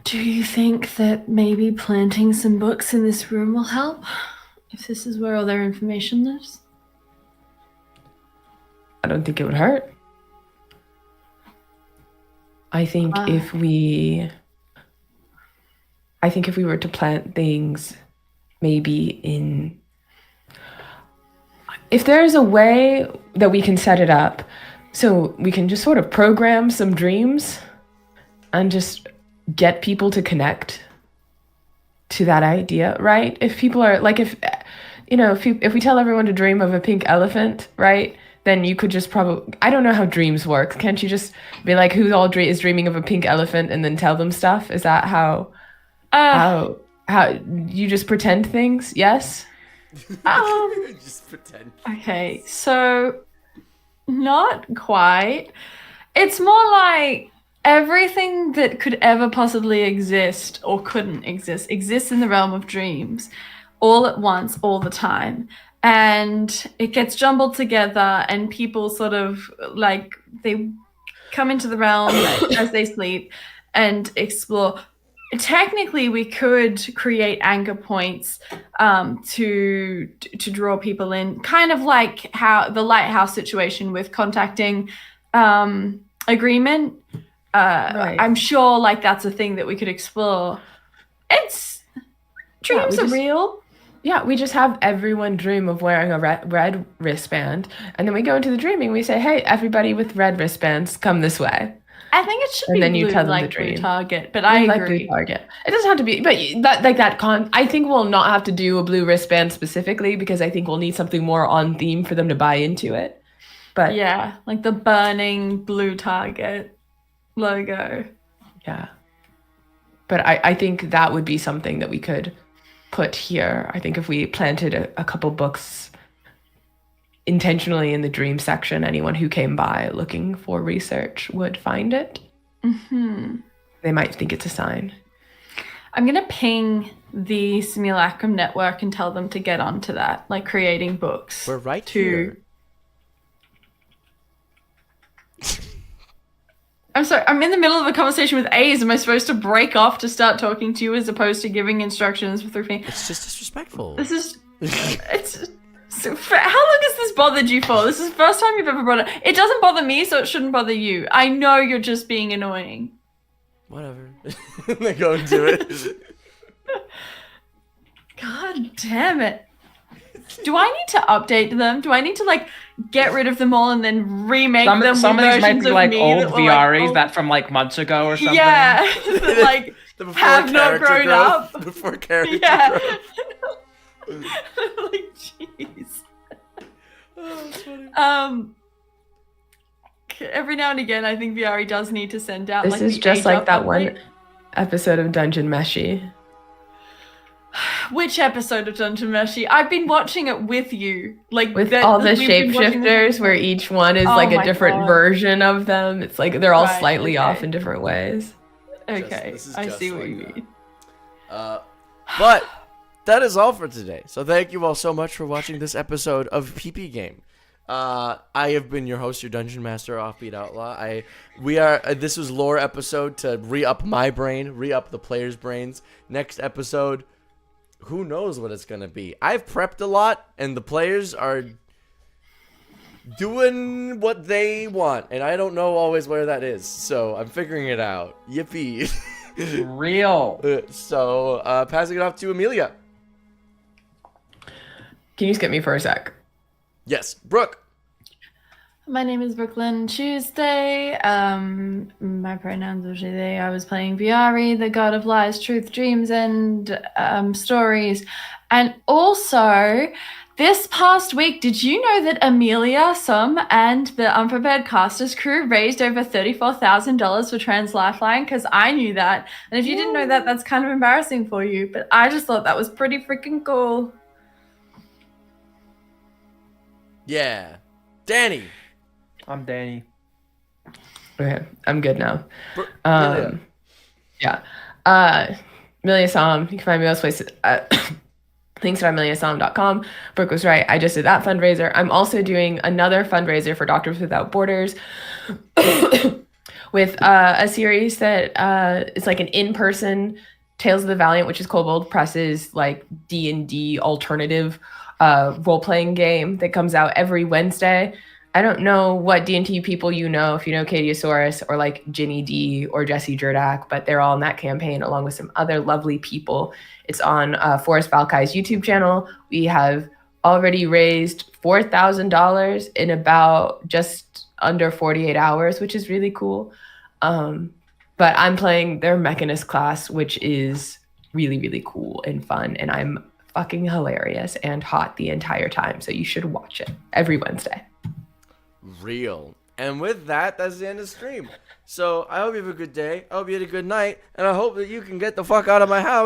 Do you think that maybe planting some books in this room will help? If this is where all their information lives? I don't think it would hurt. I think if we were to plant things maybe if there's a way that we can set it up so we can just sort of program some dreams and just get people to connect to that idea, right? If people are like, if we tell everyone to dream of a pink elephant, right? Then you could just I don't know how dreams work. Can't you just be like, who all is dreaming of a pink elephant and then tell them stuff? Is that how you just pretend things? Yes? Just pretend. Okay, so not quite. It's more like everything that could ever possibly exist or couldn't exist exists in the realm of dreams all at once, all the time. And it gets jumbled together and people sort of like they come into the realm as they sleep and explore. Technically, we could create anchor points to draw people in, kind of like how the lighthouse situation with contacting agreement. Right. I'm sure like that's a thing that we could explore. Dreams are real. Yeah, we just have everyone dream of wearing a red wristband, and then we go into the dreaming. We say, "Hey, everybody with red wristbands, come this way." I think it should And be then you blue, tell them like the dream. blue target, but I Like agree. blue target. It doesn't have to be, but I think we'll not have to do a blue wristband specifically because I think we'll need something more on theme for them to buy into it. But Yeah, like the burning blue target. logo. Yeah. But I think that would be something that we could put here. I think if we planted a couple books intentionally in the dream section, anyone who came by looking for research would find it. Mm-hmm. They might think it's a sign. I'm going to ping the Simulacrum Network and tell them to get onto that, like creating books. We're right to... here. I'm sorry, I'm in the middle of a conversation with A's. Am I supposed to break off to start talking to you as opposed to giving instructions through me? It's just disrespectful. This is... it's... So how long has this bothered you for? This is the first time you've ever brought it. It doesn't bother me, so it shouldn't bother you. I know you're just being annoying. Whatever. They go into it. God damn it. Do I need to update them? Do I need to, like, get rid of them all and then remake them with Some of these might versions be of like me old that were, VRs like, that from like months ago or something. Yeah. that, like, The before have not character grown growth, up. Before character Yeah. growth. Like, jeez. Oh, that's funny. Every now and again, I think VRE does need to send out. This like, is the just age like up that update. one episode of Dungeon Meshi. Which episode of Dungeon Meshi? I've been watching it with you, like With all the we've been watching shapeshifters, where each one is Oh like a my different God. version of them. It's like they're all Right, slightly okay. off in different ways. Okay, This is I just see what like you that. mean. But that is all for today. So thank you all so much for watching this episode of PP Game. I have been your host, your Dungeon Master, Offbeat Outlaw. This was lore episode to re-up my brain, re-up the players' brains. Next episode, who knows what it's gonna be? I've prepped a lot, and the players are doing what they want, and I don't know always where that is. So I'm figuring it out. Yippee! Real. So passing it off to Amelia. Can you skip me for a sec? Yes, Brooke. My name is Brooklyn Tuesday. My pronouns are she, they. I was playing Viari, the god of lies, truth, dreams, and stories. And also, this past week, did you know that Amelia, Sum, and the Unprepared Casters crew raised over $34,000 for Trans Lifeline? Because I knew that. And if you didn't know that, that's kind of embarrassing for you. But I just thought that was pretty freaking cool. Yeah. Danny. I'm Danny. Okay, I'm good now. Amelia. Yeah. Amelia Som, you can find me most places. Links at ameliasom.com. Brooke was right. I just did that fundraiser. I'm also doing another fundraiser for Doctors Without Borders with a series that is like an in-person Tales of the Valiant, which is Kobold Press's like D&D alternative role-playing game that comes out every Wednesday. I don't know what D&T people you know, if you know Cadiosaurus or like Ginny D or Jesse Jerdak, but they're all in that campaign along with some other lovely people. It's on Forrest Valkai's YouTube channel. We have already raised $4,000 in about just under 48 hours, which is really cool. But I'm playing their Mechanist class, which is really, really cool and fun. And I'm fucking hilarious and hot the entire time. So you should watch it every Wednesday. Real. And with that, that's the end of the stream. So I hope you have a good day. I hope you had a good night. And I hope that you can get the fuck out of my house.